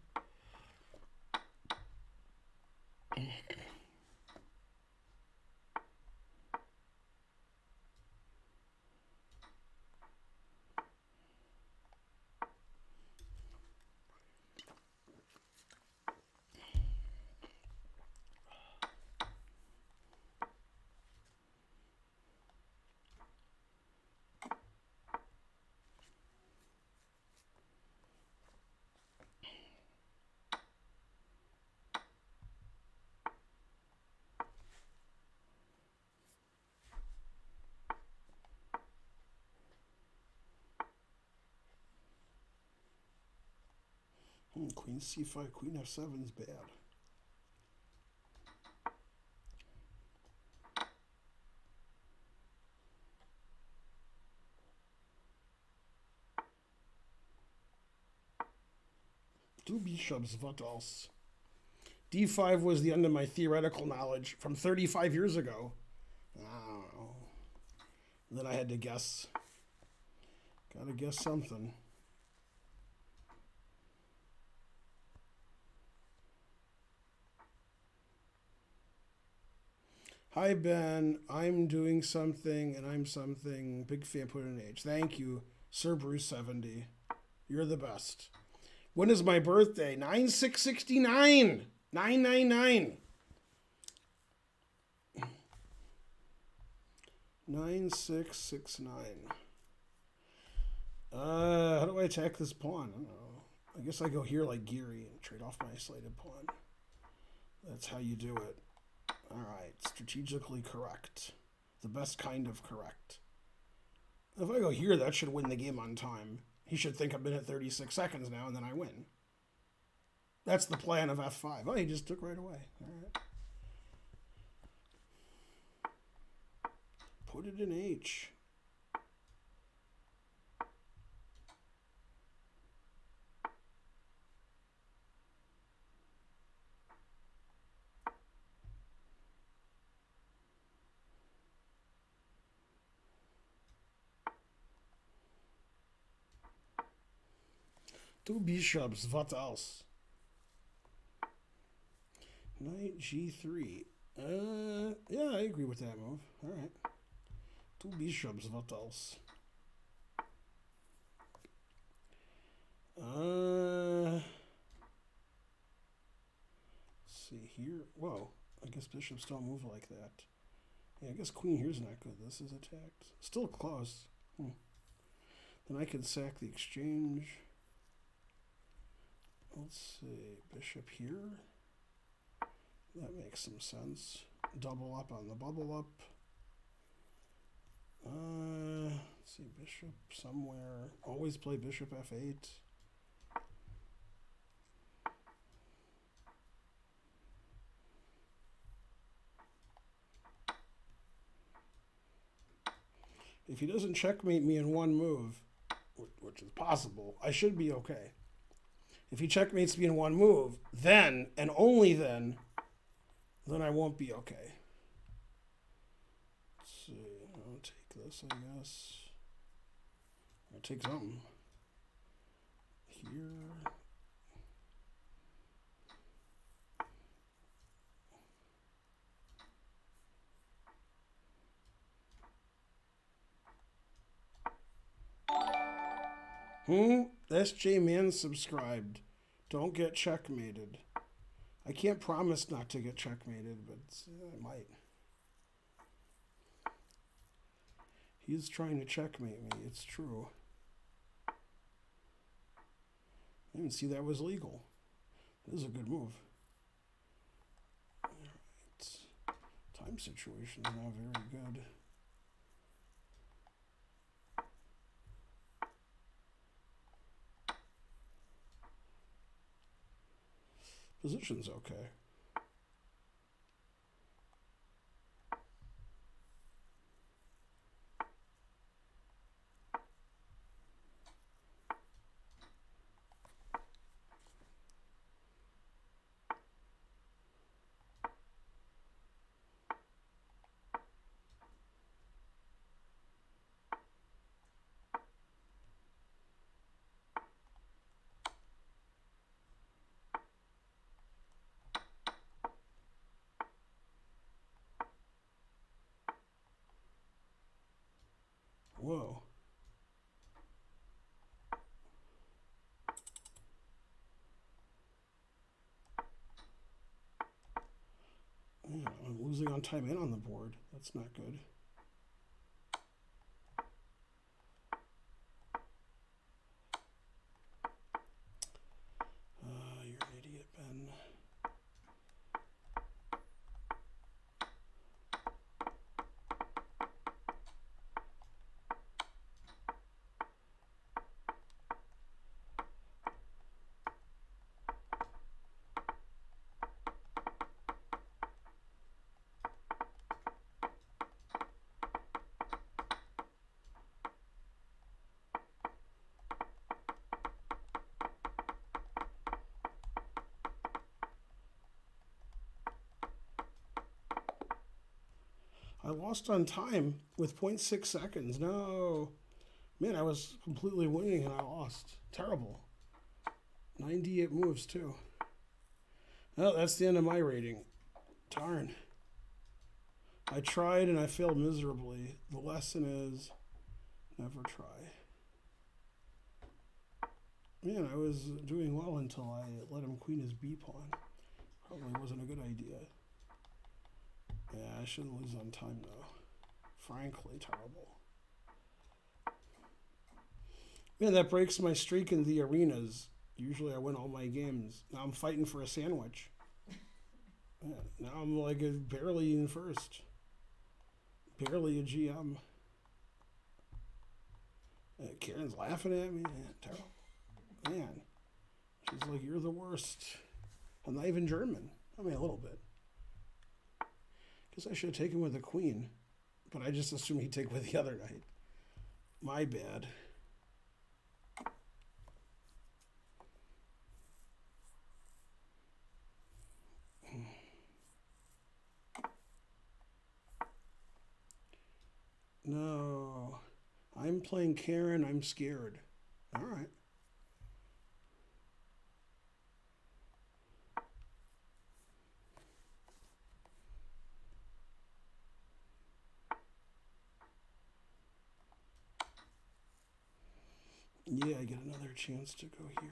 Queen C5, Queen F7 is bad. Two bishops, what else? D5 was the end of my theoretical knowledge from 35 years ago. I don't know. Then I had to guess. Gotta guess something. Hi, Ben. I'm doing something, and I'm something. Big fan, put in age. Thank you, Sir Bruce 70. You're the best. When is my birthday? 9/6/69. 999. 9/6/69. How do I attack this pawn? I don't know. I guess I go here like Geary and trade off my isolated pawn. That's how you do it. Alright, strategically correct. The best kind of correct. If I go here, that should win the game on time. He should think I'm in at 36 seconds now, and then I win. That's the plan of F5. Oh, he just took right away. Alright. Put it in H. Two bishops, what else? Knight G3. Yeah, I agree with that move. Alright. Two bishops, what else? Let's see here. Whoa. I guess bishops don't move like that. Yeah, I guess queen here's not good. This is attacked. Still close. Then I can sack the exchange. Let's see. Bishop here. That makes some sense. Double up on the bubble up. Let's see. Bishop somewhere. Always play bishop F8. If he doesn't checkmate me in one move, which is possible, I should be okay. If he checkmates me in one move, then, and only then I won't be okay. Let's see. I'll take this, I guess. I'll take something. Here. SJ Man subscribed. Don't get checkmated. I can't promise not to get checkmated, but I might. He's trying to checkmate me. It's true. I didn't see that was legal. This is a good move. Alright. Time situation is not very good. Position's okay. Whoa. Yeah, I'm losing on time and on the board. That's not good. You're an idiot, Ben. I lost on time with 0.6 seconds. No. Man, I was completely winning and I lost. Terrible. 98 moves, too. Well, that's the end of my rating. Darn. I tried and I failed miserably. The lesson is never try. Man, I was doing well until I let him queen his B pawn. Probably wasn't a good idea. Yeah, I shouldn't lose on time, though. Frankly, terrible. Man, that breaks my streak in the arenas. Usually I win all my games. Now I'm fighting for a sandwich. Yeah, now I'm like barely in first. Barely a GM. Karen's laughing at me. Man, terrible. Man, she's like, you're the worst. I'm not even German. I mean, a little bit. Guess I should have taken with the queen, but I just assumed he'd take with the other knight. My bad. No. I'm playing Karen. I'm scared. All right. Yeah, I get another chance to go here.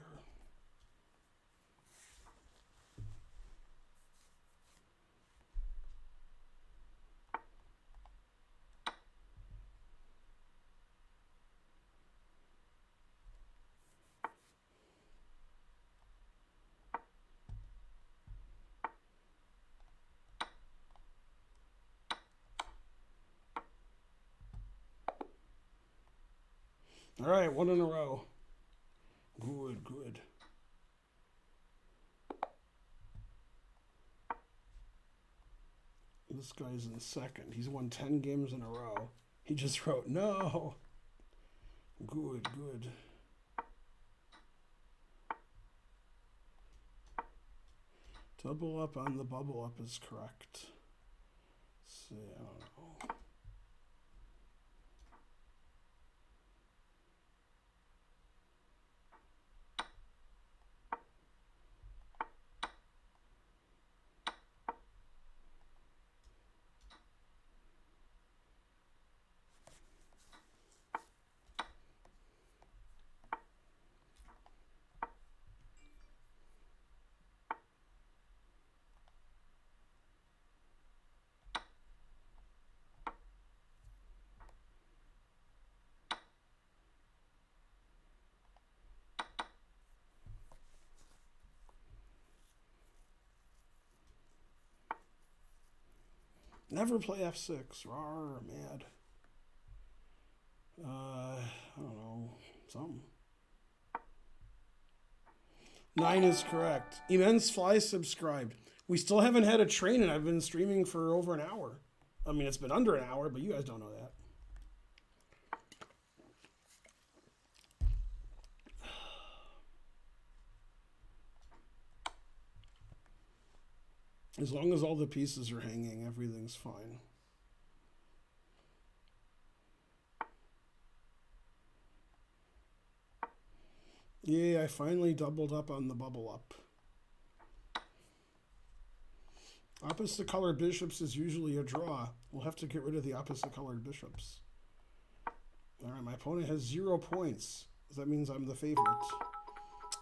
All right, one in a row. Good, good. This guy's in second. He's won 10 games in a row. He just wrote, no. Good, good. Double up on the bubble up is correct. Let's see, I don't know. Never play f6. Rawr, mad. I don't know. Something. 9 is correct. Immense Fly subscribed. We still haven't had a train, and I've been streaming for over an hour. I mean, it's been under an hour, but you guys don't know that. As long as all the pieces are hanging, everything's fine. Yay, I finally doubled up on the bubble up. Opposite colored bishops is usually a draw. We'll have to get rid of the opposite colored bishops. All right, my opponent has 0 points. That means I'm the favorite.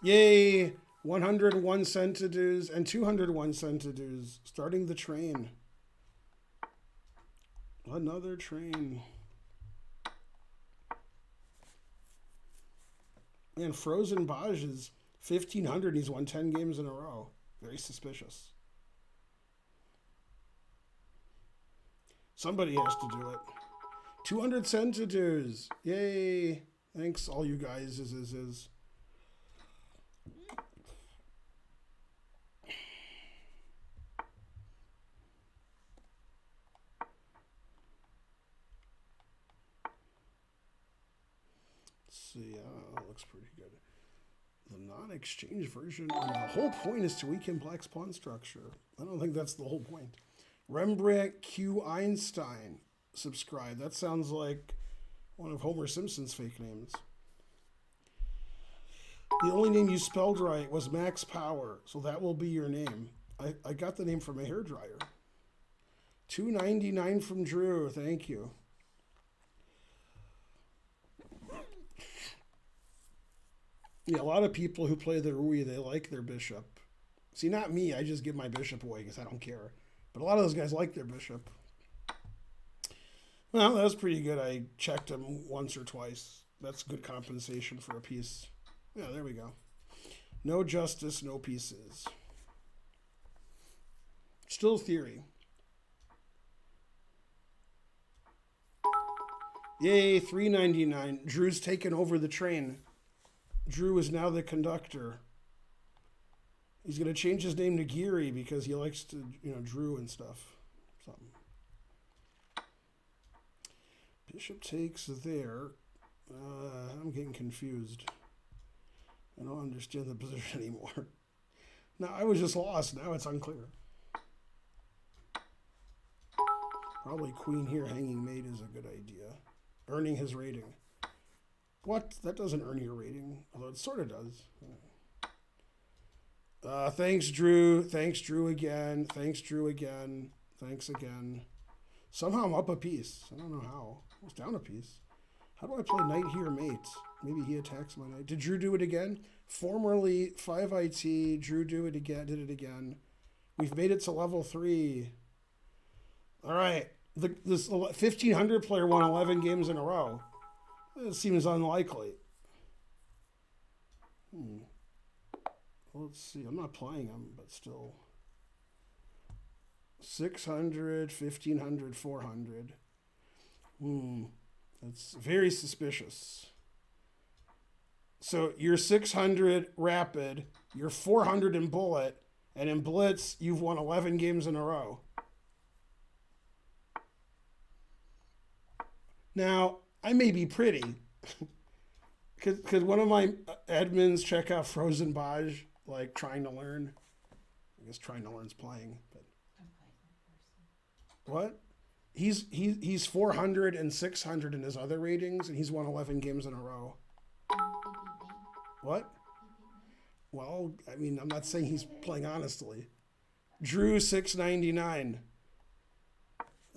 Yay! 101 centidues and 201 centidues. Starting the train. Another train. Man, Frozen Baj is 1,500. He's won 10 games in a row. Very suspicious. Somebody has to do it. 200 centidues. Yay. Thanks, all you guys. Is. See, that looks pretty good. The non-exchange version, and the whole point is to weaken Black's pawn structure. I don't think that's the whole point. Rembrandt Q. Einstein, subscribe. That sounds like one of Homer Simpson's fake names. The only name you spelled right was Max Power, so that will be your name. I got the name from a hairdryer. $2.99 from Drew, thank you. Yeah, a lot of people who play the Rui, they like their bishop. See, not me. I just give my bishop away because I don't care. But a lot of those guys like their bishop. Well, that was pretty good. I checked him once or twice. That's good compensation for a piece. Yeah, there we go. No justice, no pieces. Still theory. Yay, $3.99. Drew's taken over the train. Drew is now the conductor. He's going to change his name to Geary because he likes to, Drew and stuff. Something. Bishop takes there. I'm getting confused. I don't understand the position anymore. No, I was just lost. Now it's unclear. Probably queen here, hanging mate is a good idea. Earning his rating. What? That doesn't earn your rating. Although it sort of does. Thanks, Drew. Thanks, Drew again. Thanks, Drew again. Thanks again. Somehow I'm up a piece. I don't know how. I was down a piece. How do I play knight here, mate? Maybe he attacks my knight. Did Drew do it again? Formerly 5IT. Drew did it again. We've made it to level 3. All right. This 1,500 player won 11 games in a row. It seems unlikely. Well, let's see. I'm not playing them, but still. 600, 1,500, 400. That's very suspicious. So you're 600 rapid, you're 400 in bullet, and in blitz, you've won 11 games in a row. Now, I may be pretty. Could one of my admins check out Frozen Baj, like trying to learn? I guess trying to learn's playing, but what? He's 400 and 600 in his other ratings, and he's won 11 games in a row. What? Well, I mean, I'm not saying he's playing honestly. Drew 699.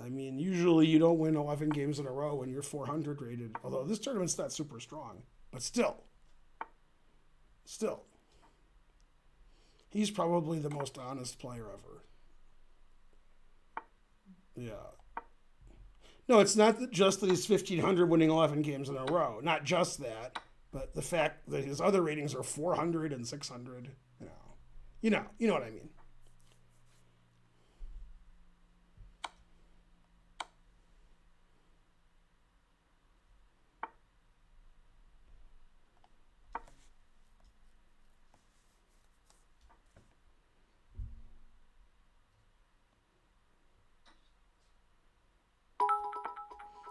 I mean, usually you don't win 11 games in a row when you're 400 rated. Although this tournament's not super strong, but still. He's probably the most honest player ever. Yeah. No, it's not just that he's 1,500 winning 11 games in a row. Not just that, but the fact that his other ratings are 400 and 600. You know what I mean.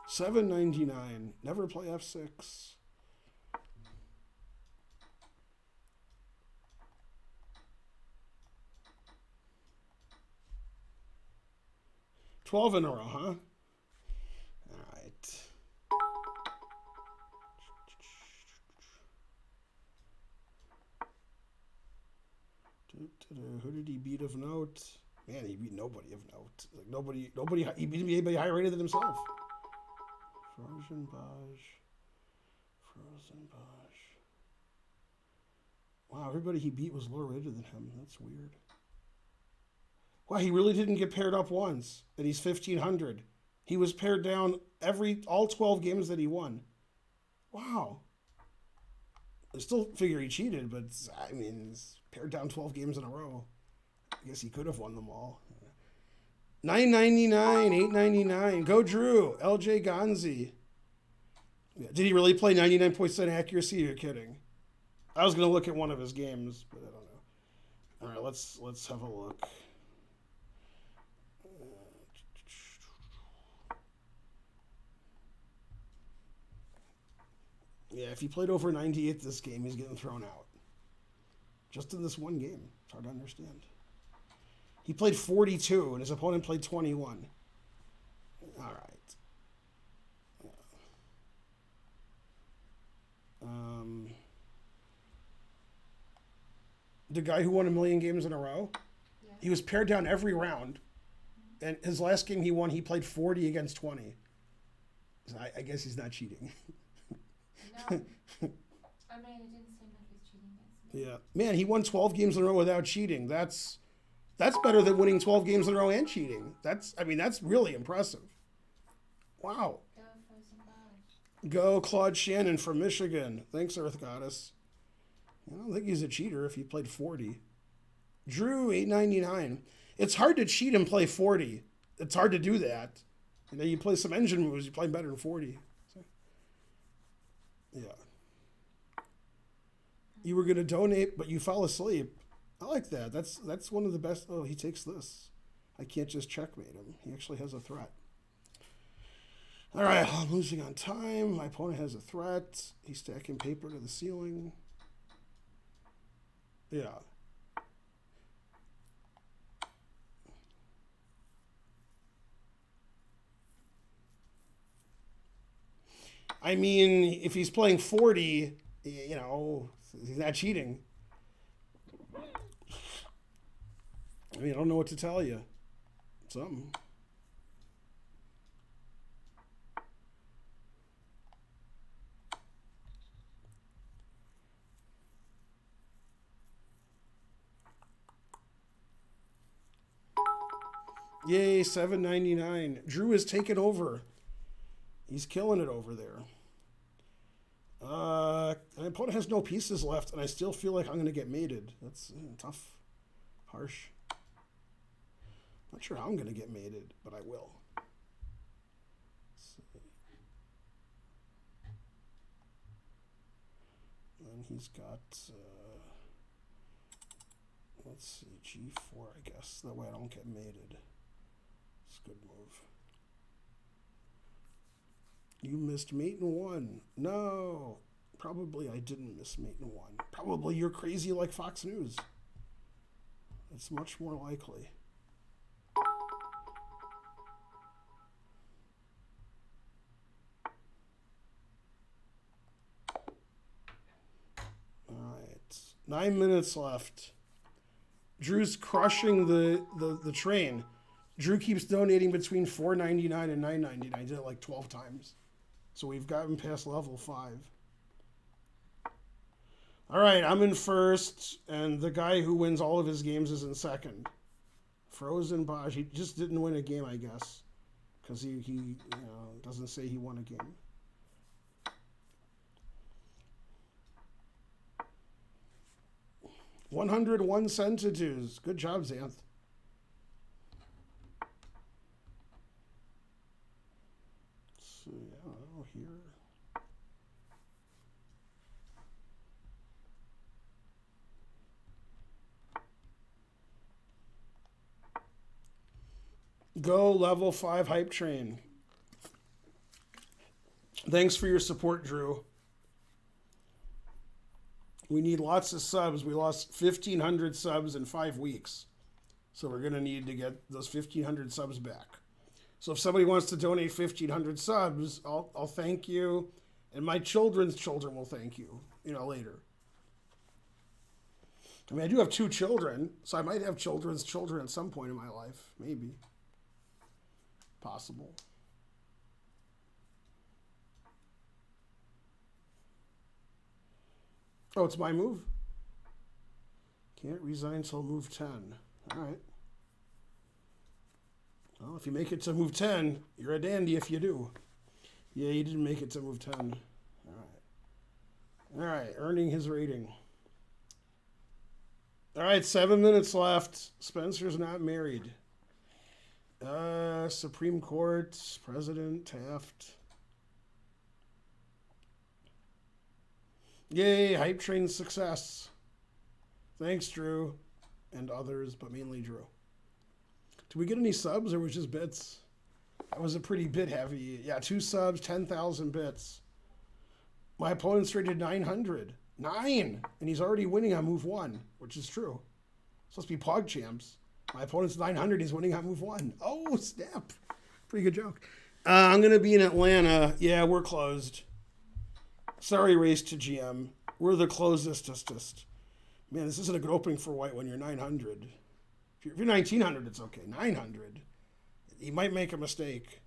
$7.99. Never play F6. $12 in a row, huh? All right. Who did he beat of note? Man, he beat nobody of note. Like nobody. He beat anybody higher rated than himself. Frozen Baj. Wow, everybody he beat was lower rated than him. That's weird. Wow, he really didn't get paired up once, and he's 1,500. He was paired down all 12 games that he won. Wow. I still figure he cheated, but I mean, he's paired down 12 games in a row. I guess he could have won them all. $9.99, $8.99. Go Drew. LJ Gonzi. Yeah. Did he really play 99% accuracy? You're kidding. I was going to look at one of his games, but I don't know. All right, let's have a look. Yeah, if he played over 98 this game, he's getting thrown out. Just in this one game. It's hard to understand. He played 42, and his opponent played 21. All right. The guy who won 1 million games in a row, yeah. He was paired down every round. And his last game he won, he played 40 against 20. So I guess he's not cheating. No. I mean, it didn't seem like he was cheating against me. Yeah. Man, he won 12 games in a row without cheating. That's better than winning 12 games in a row and cheating. That's really impressive. Wow. Go Claude Shannon from Michigan. Thanks, Earth Goddess. I don't think he's a cheater if he played 40. Drew, $8.99. It's hard to cheat and play 40. It's hard to do that. And then you play some engine moves, you play better than 40. So, yeah. You were going to donate, but you fell asleep. I like that. That's one of the best. Oh, he takes this. I can't just checkmate him. He actually has a threat. All right, I'm losing on time. My opponent has a threat. He's stacking paper to the ceiling. Yeah. I mean, if he's playing 40, he's not cheating. I mean, I don't know what to tell you. Something. Yay, $7.99. Drew has taken over. He's killing it over there. My opponent has no pieces left, and I still feel like I'm going to get mated. That's tough. Harsh. Not sure how I'm going to get mated, but I will. And he's got, let's see, G4, I guess. That way I don't get mated. It's a good move. You missed mate in 1. No. Probably I didn't miss mate in 1. Probably you're crazy like Fox News. It's much more likely. All right. 9 minutes left. Drew's crushing the train. Drew keeps donating between $4.99 and $9.99. I did it like 12 times. So we've gotten past level 5. All right, I'm in first, and the guy who wins all of his games is in second. Frozen Bosch. He just didn't win a game, I guess, because he doesn't say he won a game. $101 sentences. Good job, Xanth. So, I don't know, here. Go level 5 hype train. Thanks for your support, Drew. We need lots of subs. We lost 1,500 subs in 5 weeks. So we're going to need to get those 1,500 subs back. So if somebody wants to donate 1,500 subs, I'll thank you. And my children's children will thank you, later. I mean, I do have 2 children, so I might have children's children at some point in my life. Maybe. Possible. Oh, it's my move? Can't resign till move 10. All right. Well, if you make it to move 10, you're a dandy if you do. Yeah, you didn't make it to move 10. All right. All right, earning his rating. All right, 7 minutes left. Spencer's not married. Supreme Court, President Taft. Yay, hype train success. Thanks, Drew. And others, but mainly Drew. Did we get any subs or was just bits? That was a pretty bit heavy. Yeah, 2 subs, 10,000 bits. My opponent's rated 900. 9! And he's already winning on move 1, which is true. Supposed to be Pog champs. My opponent's 900. He's winning on move 1. Oh, snap. Pretty good joke. I'm going to be in Atlanta. Yeah, we're closed. Sorry, race to GM. We're the closestest. Man, this isn't a good opening for white when you're 900. If you're 1900, it's okay. 900. He might make a mistake.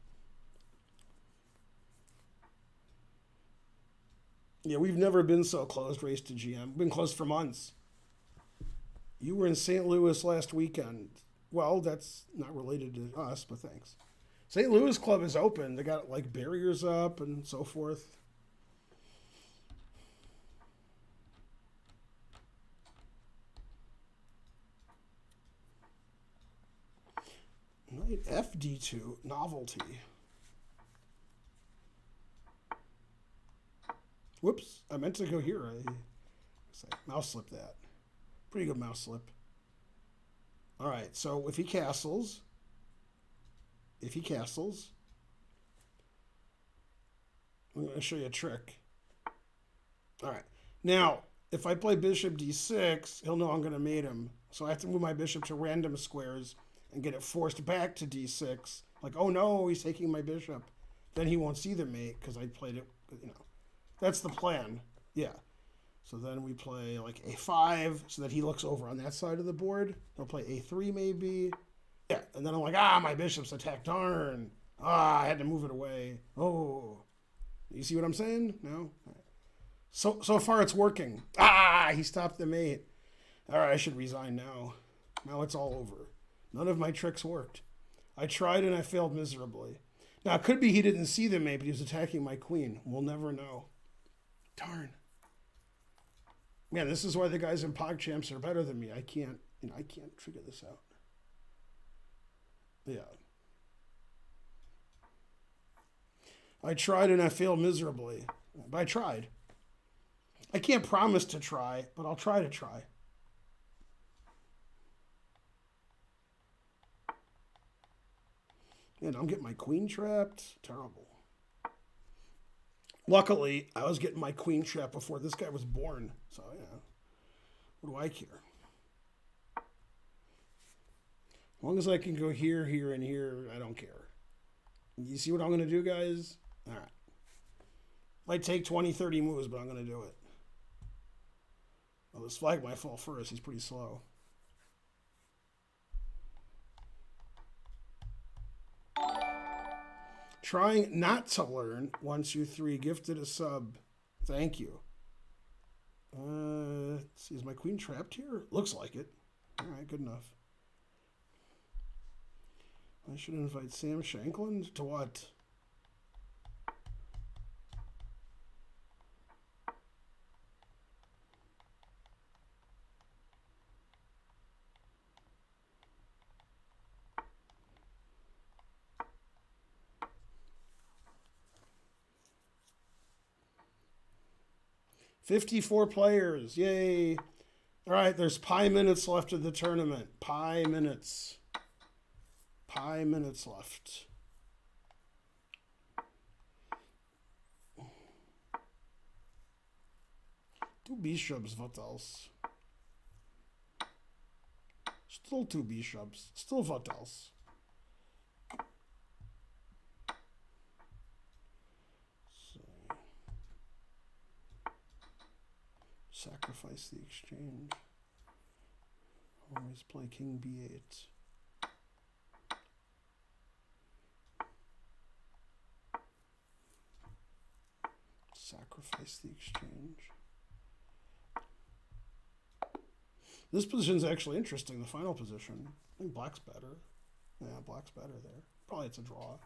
Yeah, we've never been so closed, race to GM. We've been closed for months. You were in St. Louis last weekend. Well, that's not related to us, but thanks. St. Louis Club is open. They got like barriers up and so forth. Knight FD2, novelty. Whoops, I meant to go here. I mouse slip that. Pretty good mouse slip. All right, so if he castles, I'm going to show you a trick. All right, now, if I play bishop d6, he'll know I'm going to mate him. So I have to move my bishop to random squares and get it forced back to d6. Like, oh no, he's taking my bishop. Then he won't see the mate because I played it, That's the plan. Yeah. So then we play like a5 so that he looks over on that side of the board. He'll play a3 maybe. Yeah. And then I'm like, my bishop's attacked. Darn. I had to move it away. Oh. You see what I'm saying? No? So far it's working. He stopped the mate. All right, I should resign now. Now it's all over. None of my tricks worked. I tried and I failed miserably. Now, it could be he didn't see the mate, but he was attacking my queen. We'll never know. Darn. Man, this is why the guys in PogChamps are better than me. I can't figure this out. Yeah. I tried and I failed miserably. But I tried. I can't promise to try, but I'll try to try. Man, I'm getting my queen trapped. Terrible. Luckily, I was getting my queen trap before this guy was born. So, yeah. What do I care? As long as I can go here, here, and here, I don't care. You see what I'm going to do, guys? All right. Might take 20, 30 moves, but I'm going to do it. Well, this flag might fall first. He's pretty slow. Trying not to learn. 1, 2, 3. Gifted a sub. Thank you. Let's see. Is my queen trapped here? Looks like it. All right, good enough. I should invite Sam Shankland to what? $54 players. Yay. All right, there's pi minutes left of the tournament. Pi minutes. Pi minutes left. Two bishops, what else? Still two bishops. Still what else? Sacrifice the exchange. Always play king b8. Sacrifice the exchange. This position's actually interesting, the final position. I think black's better. Yeah, black's better there. Probably it's a draw. All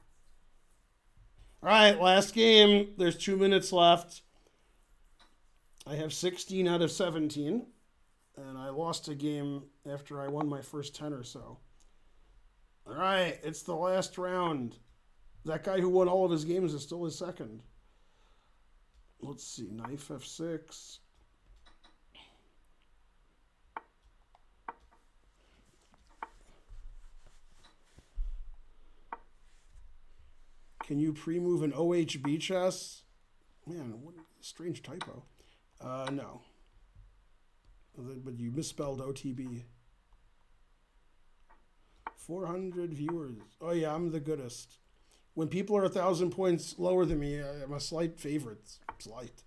right, last game. There's 2 minutes left. I have 16 out of 17. And I lost a game after I won my first 10 or so. All right, it's the last round. That guy who won all of his games is still his second. Let's see, knife f6. Can you pre-move an OHB chess? Man, what a strange typo. No. But you misspelled OTB. 400 viewers. Oh yeah, I'm the goodest. When people are 1,000 points lower than me, I'm a slight favorite. Slight.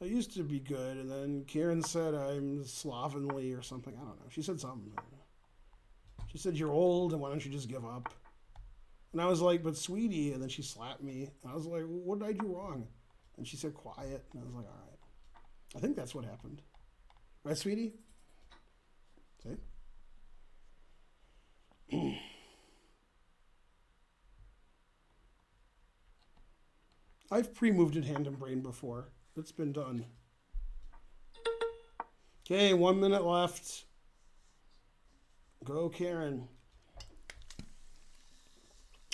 I used to be good, and then Karen said I'm slovenly or something. I don't know. She said something. She said, you're old, and why don't you just give up? And I was like, but sweetie, and then she slapped me. And I was like, what did I do wrong? And she said, quiet. And I was like, all right. I think that's what happened. Right, sweetie? See? I've pre-moved in Hand and Brain before. It's been done. Okay, 1 minute left. Go, Karen.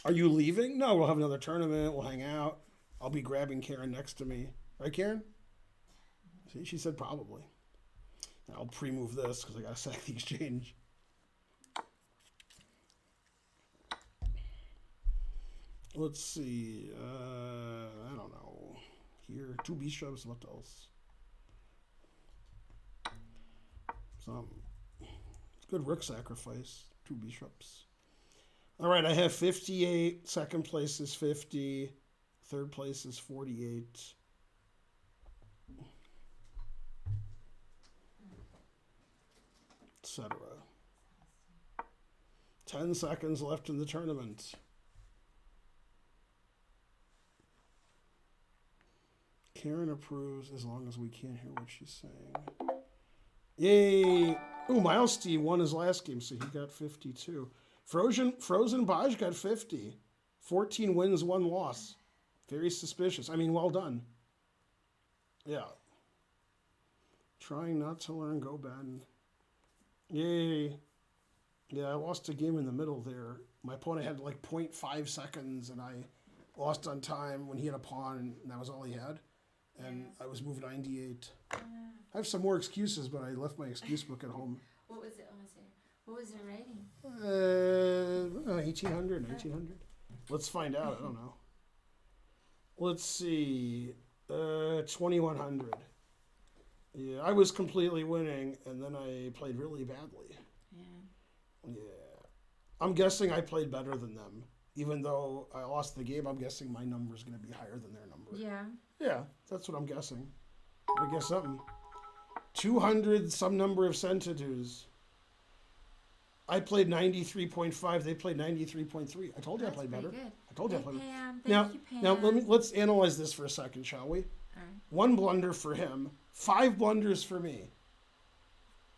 Are you leaving? No, we'll have another tournament. We'll hang out. I'll be grabbing Karen next to me. Right, Karen? See, she said probably. I'll pre-move this because I got to sack the exchange. Let's see. I don't know. Here, 2 bishops. What else? It's good rook sacrifice. 2 bishops. All right, I have 58. Second place is 50. Third place is 48. Etc. 10 seconds left in the tournament. Karen approves as long as we can't hear what she's saying. Yay! Ooh, Milestone won his last game, so he got 52. Frozen Baj got 50. 14 wins, 1 loss. Very suspicious. I mean, well done. Yeah. Trying not to learn Go Ben. Yay. Yeah, I lost a game in the middle there. My opponent had like 0.5 seconds, and I lost on time when he had a pawn, and that was all he had. And I was moved 98. I have some more excuses, but I left my excuse book at home. What was it? What was it rating? 1800, 1900. Let's find out. I don't know. Let's see. 2100. Yeah, I was completely winning, and then I played really badly. Yeah. Yeah. I'm guessing I played better than them. Even though I lost the game, I'm guessing my number's going to be higher than their number. Yeah. Yeah, that's what I'm guessing. I guess something. 200 some number of centidues. I played 93.5. They played 93.3. I told you I played better. Good. I told you I Hey, played better. Pam. Now, Thank you, Pam. now let's analyze this for a second, shall we? All right. 1 blunder for him, 5 blunders for me.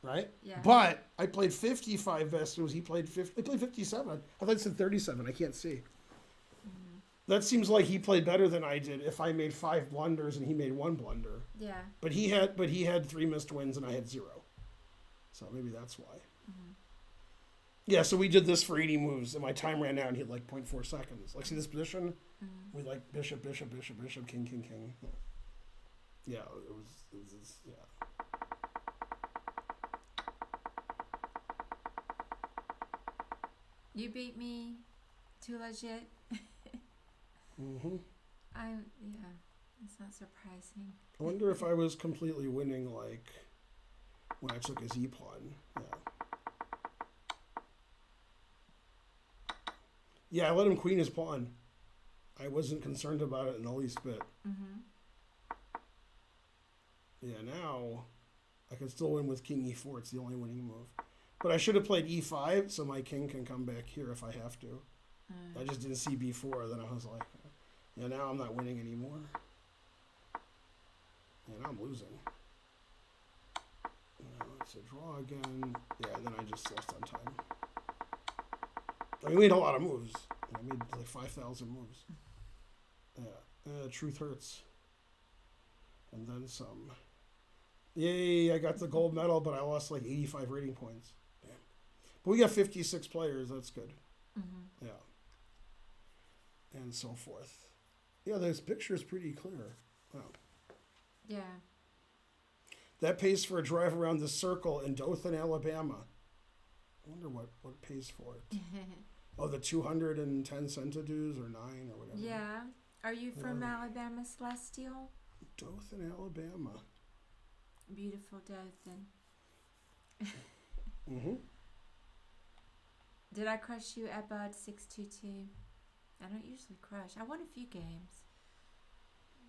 Right? Yeah. But I played 55 best moves. He played 50. I played 57. I thought it said 37. I can't see. Mm-hmm. That seems like he played better than I did if I made 5 blunders and he made 1 blunder. Yeah. But he had 3 missed wins and I had 0. So maybe that's why. Mm-hmm. Yeah, so we did this for 80 moves and my time ran out and he had like 0.4 seconds. Like, see this position? Mm-hmm. We like bishop, bishop, bishop, bishop, king, king, king. Yeah, it was yeah. You beat me. Too legit. Mm-hmm. Yeah. It's not surprising. I wonder if I was completely winning, like, when I took his e-pawn. Yeah. Yeah, I let him queen his pawn. I wasn't concerned about it in the least bit. Mm-hmm. Yeah, now I can still win with king e4. It's the only winning move. But I should have played e5 so my king can come back here if I have to. I just didn't see b4. Then I was like, yeah, now I'm not winning anymore. Yeah, now I'm losing. It's a draw again. Yeah, then I just lost on time. I mean, we made a lot of moves. I made like 5,000 moves. Yeah, truth hurts. And then some. Yay, I got the gold medal, but I lost like 85 rating points. Damn. But we got 56 players. That's good. Mm-hmm. Yeah. And so forth. Yeah, this picture is pretty clear. Wow. Yeah. That pays for a drive around the circle in Dothan, Alabama. I wonder what pays for it. Oh, the 210 centidues or 9 or whatever. Yeah. Are you from Alabama, Celestial? Dothan, Alabama. Beautiful Dothan. Mm-hmm. Did I crush you at Bud 622? I don't usually crush. I won a few games.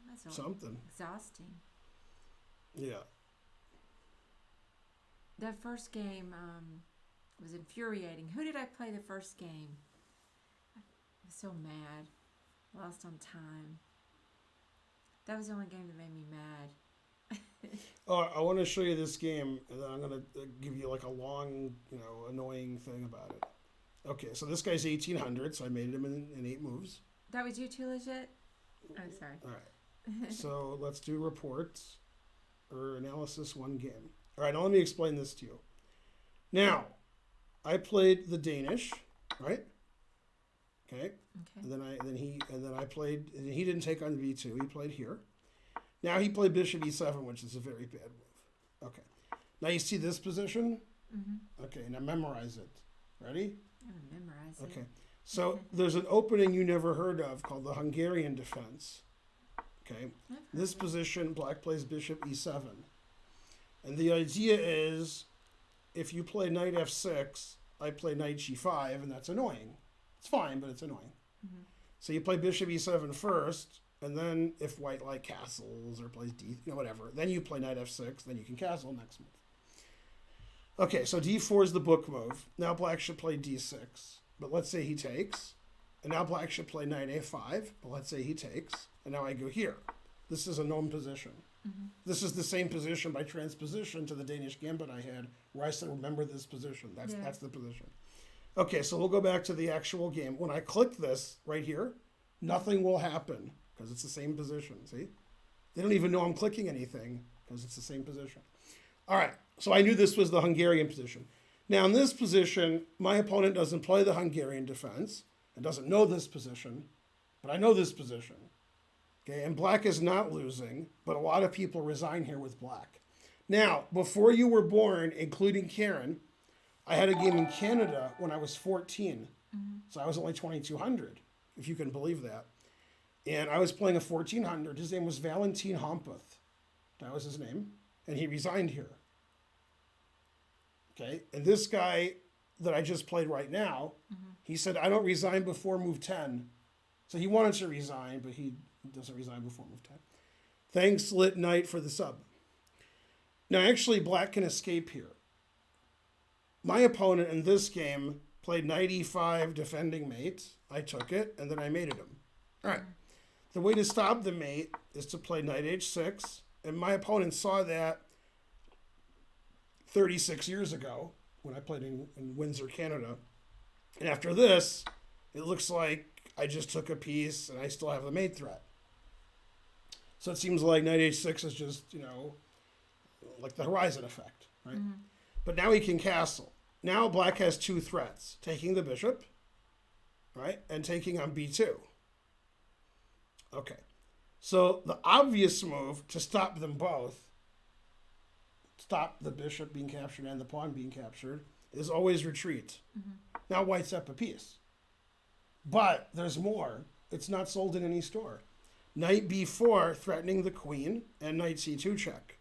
That's Something. Exhausting. Yeah. The first game was infuriating. Who did I play the first game? I was so mad. Lost on time. That was the only game that made me mad. Oh, I want to show you this game, and then I'm going to give you like a long, annoying thing about it. Okay, so this guy's 1800, so I made him in 8 moves. That was you too legit? Oh, sorry. All right. So let's do reports or analysis 1 game. All right, now let me explain this to you. Now, I played the Danish, right? Okay. And then I played. And he didn't take on v2. He played here. Now he played bishop e7, which is a very bad move. Okay. Now you see this position. Mm-hmm. Okay. Now memorize it. Ready? I'm gonna memorize it. Okay. So there's an opening you never heard of called the Hungarian defense. Okay. This position, black plays bishop e7, and the idea is, if you play knight f6, I play knight g5, and that's annoying. It's fine, but it's annoying. Mm-hmm. So you play bishop e7 first, and then if white like castles or plays d, whatever, then you play knight f6, then you can castle next move. Okay, so d4 is the book move. Now black should play d6, but let's say he takes, and now black should play knight a5, but let's say he takes, and now I go here. This is a known position. Mm-hmm. This is the same position by transposition to the Danish gambit I had, where I said, remember this position. That's the position. Okay, so we'll go back to the actual game. When I click this right here, nothing will happen because it's the same position. See? They don't even know I'm clicking anything because it's the same position. All right, so I knew this was the Hungarian position. Now in this position, my opponent doesn't play the Hungarian defense and doesn't know this position, but I know this position. Okay, and black is not losing, but a lot of people resign here with black. Now, before you were born, including Karen, I had a game in Canada when I was 14. Mm-hmm. So I was only 2,200, if you can believe that. And I was playing a 1400. His name was Valentin Hompath. That was his name. And he resigned here. Okay. And this guy that I just played right now, he said, I don't resign before move 10. So he wanted to resign, but he doesn't resign before move 10. Thanks, Lit Knight, for the sub. Now, actually, black can escape here. My opponent in this game played knight e5 defending mate. I took it, and then I mated him. All right. The way to stop the mate is to play knight h6, and my opponent saw that 36 years ago when I played in Windsor, Canada. And after this, it looks like I just took a piece, and I still have the mate threat. So it seems like knight h6 is just, like the horizon effect, right? But now he can castle. Now black has two threats, taking the bishop, right, and taking on b2. Okay, so the obvious move to stop them both, stop the bishop being captured and the pawn being captured, is always retreat. Now white's up a piece. But there's more. It's not sold in any store. Knight b4 threatening the queen and knight c2 check.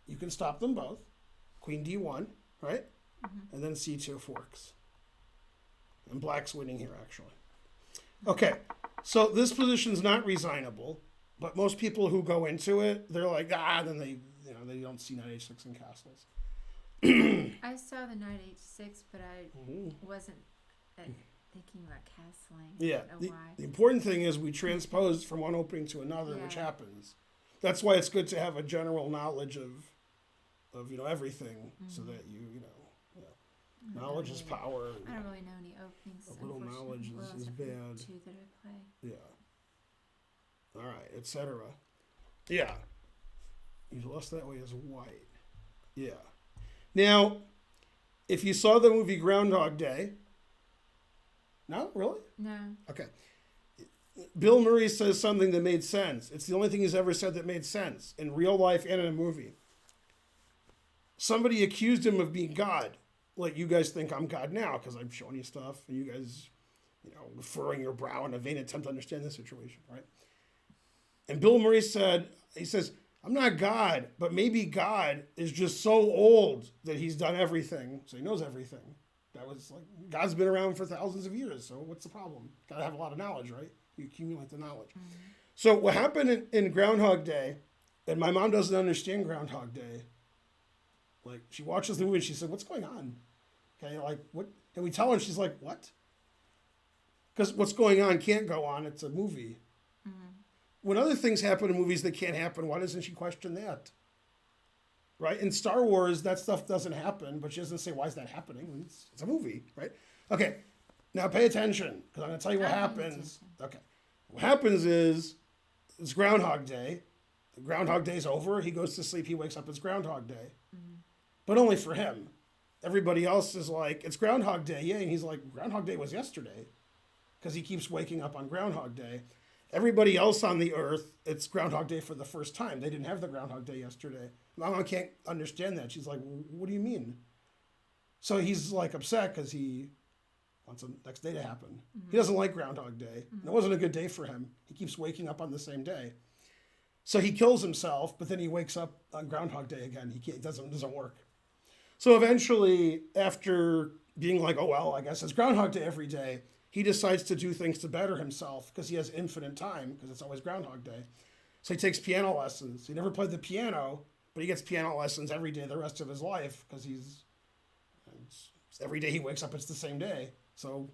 You can stop them both. Queen d1, right? And then c2 forks. And black's winning here, actually. Okay, so this position's not resignable, but most people who go into it, they're like, then they don't see knight h6 in castles. I saw the knight h6, but I wasn't thinking about castling. Yeah, I don't know why. the important thing is we transpose from one opening to another, which happens. That's why it's good to have a general knowledge of everything, so that knowledge is power. I don't really know any openings. A little knowledge is bad. Two that I play. Yeah. All right, etc. Yeah. You lost that way as white. Yeah. Now, if you saw the movie Groundhog Day. No, really? No. Okay. Bill Murray says something that made sense. It's the only thing he's ever said that made sense in real life and in a movie. Somebody accused him of being God. Like, you guys think I'm God now because I'm showing you stuff, and you guys, furrowing your brow in a vain attempt to understand the situation, right? And Bill Murray says, I'm not God, but maybe God is just so old that he's done everything, so he knows everything. That was like, God's been around for thousands of years, so what's the problem? Got to have a lot of knowledge, right? You accumulate the knowledge. So what happened in Groundhog Day, and my mom doesn't understand Groundhog Day. Like, she watches the movie and she said, what's going on? Okay, like, what? And we tell her, and she's like, what? Because what's going on can't go on. It's a movie. When other things happen in movies that can't happen, why doesn't she question that? Right? In Star Wars, that stuff doesn't happen, but she doesn't say, why is that happening? It's a movie, right? Okay, now pay attention, because I'm going to tell you what happens. Okay, what happens is, it's Groundhog Day. Groundhog Day's over. He goes to sleep. He wakes up. It's Groundhog Day. But only for him. Everybody else is like, it's Groundhog Day. Yeah, and he's like, Groundhog Day was yesterday. Because he keeps waking up on Groundhog Day. Everybody else on the earth, it's Groundhog Day for the first time. They didn't have the Groundhog Day yesterday. Mama can't understand that. She's like, what do you mean? So he's like upset because he wants the next day to happen. He doesn't like Groundhog Day. And it wasn't a good day for him. He keeps waking up on the same day. So he kills himself, but then he wakes up on Groundhog Day again. It doesn't work. So eventually, after being like, oh, well, I guess it's Groundhog Day every day, he decides to do things to better himself because he has infinite time because it's always Groundhog Day. So he takes piano lessons. He never played the piano, but he gets piano lessons every day the rest of his life because every day he wakes up, it's the same day. So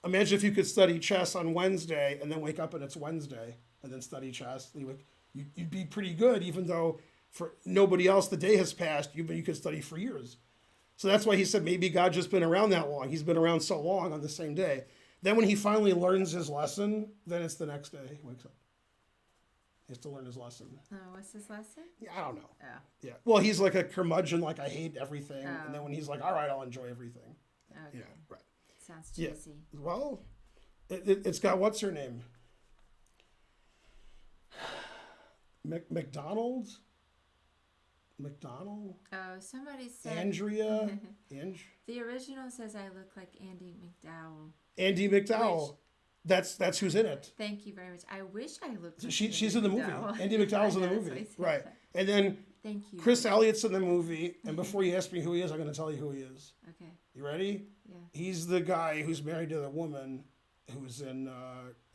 imagine if you could study chess on Wednesday and then wake up and it's Wednesday and then study chess. You'd be pretty good, even though for nobody else the day has passed, you could study for years. So that's why he said maybe God's just been around that long. He's been around so long on the same day. Then when he finally learns his lesson, then it's the next day he wakes up. He has to learn his lesson. Oh, what's his lesson? Yeah, I don't know. Oh. Yeah. Well, he's like a curmudgeon, like I hate everything. Oh. And then when he's like, all right, I'll enjoy everything. Okay. Yeah, right. Sounds cheesy. Yeah. Well, it's got what's her name? McDonald? Oh, somebody said... Andrea? The original says I look like Andy McDowell. Andy McDowell. That's who's in it. Thank you very much. I wish I looked. She's in the movie. Andy McDowell's in the movie, right? And then Thank you. Chris Elliott's in the movie. And before you ask me who he is, I'm going to tell you who he is. Okay. You ready? Yeah. He's the guy who's married to the woman who's in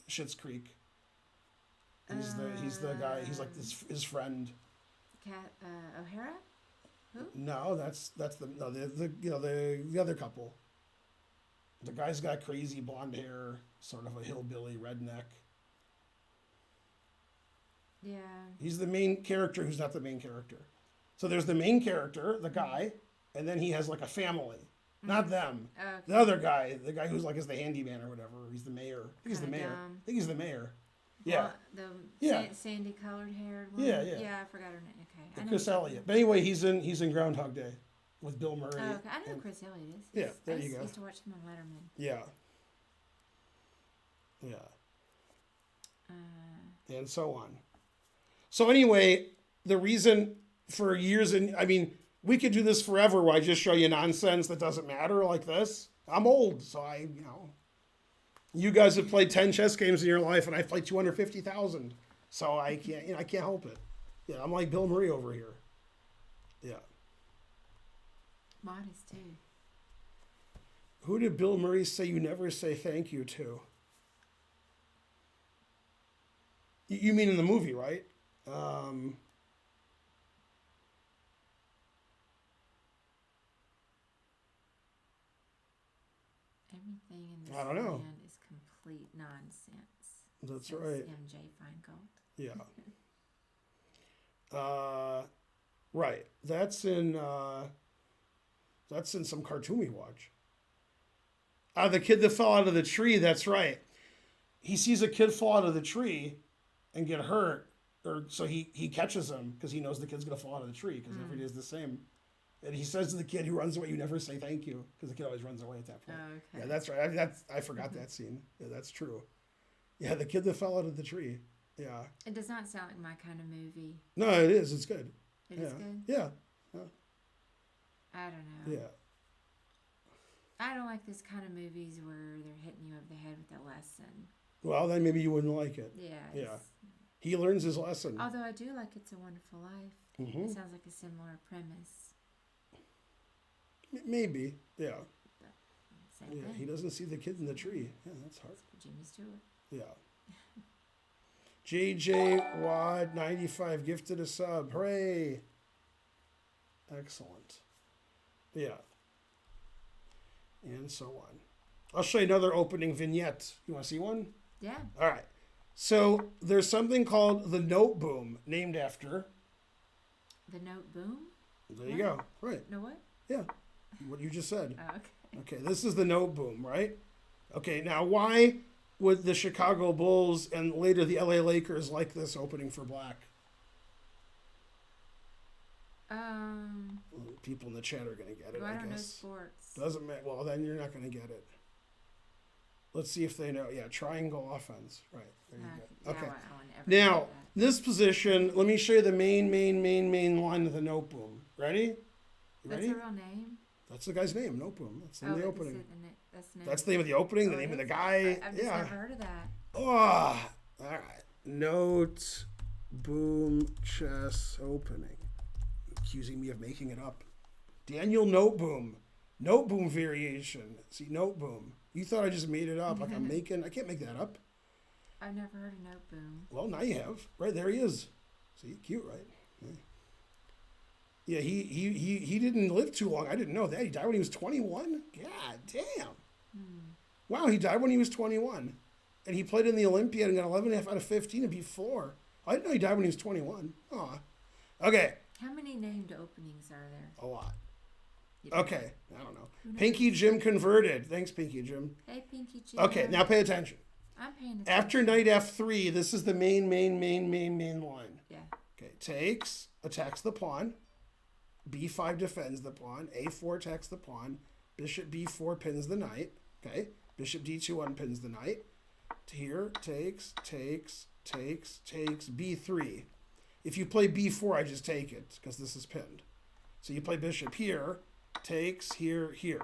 Schitt's Creek. He's the guy. He's like his friend. Cat O'Hara. Who? No, that's the other couple. The guy's got crazy blonde hair, sort of a hillbilly redneck. Yeah. He's the main character who's not the main character. So there's the main character, the guy, and then he has like a family. Not them. Okay. The other guy, the guy who's like is the handyman or whatever. He's the mayor. I think he's the Kinda mayor. dumb. I think he's the mayor. Yeah. The sandy colored haired one. Yeah. Yeah, I forgot her name. Okay. I know Chris who- Elliott. But anyway, he's in Groundhog Day with Bill Murray. Oh, okay. I know who and- Chris Elliott is. Yeah, there you go. I used to watch him on Letterman. Yeah. Yeah. And so on. So anyway, the reason for years, and I mean, we could do this forever where I just show you nonsense that doesn't matter like this. I'm old, so you guys have played 10 chess games in your life, and I've played 250,000. So I can't, I can't help it. Yeah, I'm like Bill Murray over here. Yeah. Modest too. Who did Bill Murray say you never say thank you to? You mean in the movie, right? Everything in this I don't know. land is complete nonsense. That's Says right. MJ Feingold. Yeah. Right. That's in some cartoon we watch. The kid that fell out of the tree. That's right. He sees a kid fall out of the tree and get hurt, so he catches him because he knows the kid's gonna fall out of the tree because every day is the same. And he says to the kid who runs away, "You never say thank you," because the kid always runs away at that point. Oh, okay. Yeah, that's right. I forgot that scene. Yeah, that's true. Yeah, the kid that fell out of the tree. Yeah. It does not sound like my kind of movie. No, it is. It's good. It is good? Yeah. I don't know. Yeah. I don't like this kind of movies where they're hitting you over the head with a lesson. Well, then maybe you wouldn't like it. Yeah. Yeah. He learns his lesson. Although I do like It's a Wonderful Life. Mhm. It sounds like a similar premise. Maybe. Yeah. Same Yeah. thing. He doesn't see the kid in the tree. Yeah, that's hard. Jimmy Stewart. Yeah. JJ Wad 95 gifted a sub. Hooray. Excellent. Yeah. And so on. I'll show you another opening vignette. You want to see one? Yeah. All right. So there's something called the Note Boom, named after. The Note Boom? There you go. Right. No what? Yeah. What you just said. Oh, okay. Okay, this is the Note Boom, right? Okay, now why would the Chicago Bulls and later the LA Lakers like this opening for Black? People in the chat are going to get it, Well, I I don't know guess. sports. Doesn't matter. Well, then you're not going to get it. Let's see if they know. Yeah, triangle offense. Right. There you go. Okay. I won't ever Now, do this position, let me show you the main line of the Note Boom. Ready? You that. ready? That's a real name? That's the guy's name, Note Boom. That's the name of the opening. That's the name of the opening, the name of the guy. I've just yeah. never heard of that. Oh, all right. Note Boom chess opening. Accusing me of making it up. Daniel Note Boom. Note Boom variation. See, Note Boom. You thought I just made it up. Like I can't make that up. I've never heard of Note Boom. Well, now you have. Right, there he is. See, cute, right? Yeah, he didn't live too long. I didn't know that. He died when he was 21? God damn. Wow, he died when he was 21. And he played in the Olympiad and got 11.5 out of 15 and beat 4. I didn't know he died when he was 21. Aw. Okay. How many named openings are there? A lot. You don't Okay. I don't know. knows? Pinky Jim converted. Thanks, Pinky Jim. Hey, Pinky Jim. Okay, now pay attention. I'm paying attention. After knight f3, this is the main line. Yeah. Okay, takes, attacks the pawn. B5 defends the pawn. A4 attacks the pawn. Bishop B4 pins the knight. Okay, bishop D2 unpins the knight. Here, takes, B3. If you play B4, I just take it because this is pinned. So you play bishop here, takes, here.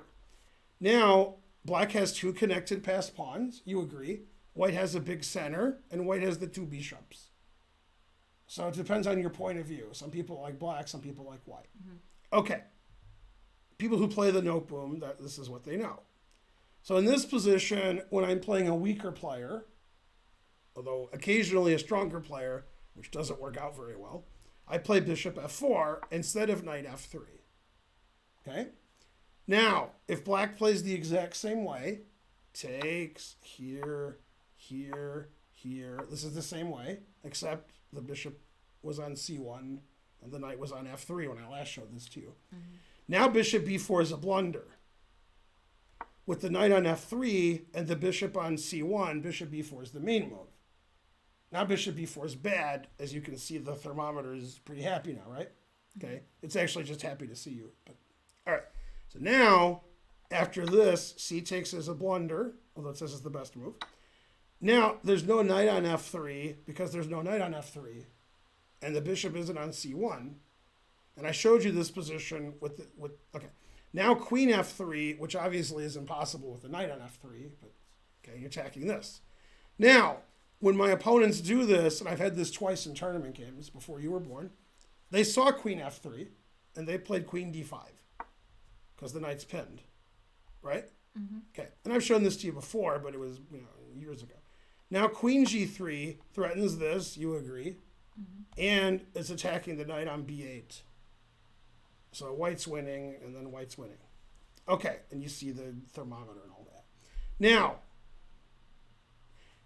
Now, black has two connected passed pawns. You agree. White has a big center, and white has the two bishops. So it depends on your point of view. Some people like black, some people like white. Okay. People who play the note boom, this is what they know. So in this position, when I'm playing a weaker player, although occasionally a stronger player, which doesn't work out very well, I play bishop f4 instead of knight f3. Okay? Now, if black plays the exact same way, takes here, here, here. This is the same way, except the bishop was on c1 and the knight was on f3 when I last showed this to you. Now bishop b4 is a blunder. With the knight on f3 and the bishop on c1, bishop b4 is the main move. Now bishop b4 is bad. As you can see, the thermometer is pretty happy now, right? Okay. It's actually just happy to see you. But all right. So now, after this, c takes as a blunder, although it says it's the best move. Now, there's no knight on f3 because there's no knight on f3, and the bishop isn't on c1. And I showed you this position with okay. Now queen f3, which obviously is impossible with the knight on f3, but okay, you're attacking this. Now, when my opponents do this, and I've had this twice in tournament games before you were born, they saw queen f3, and they played queen d5, because the knight's pinned, right? Okay, and I've shown this to you before, but it was years ago. Now queen g3 threatens this, you agree, and it's attacking the knight on b8. So white's winning, and then white's winning. Okay, and you see the thermometer and all that. Now,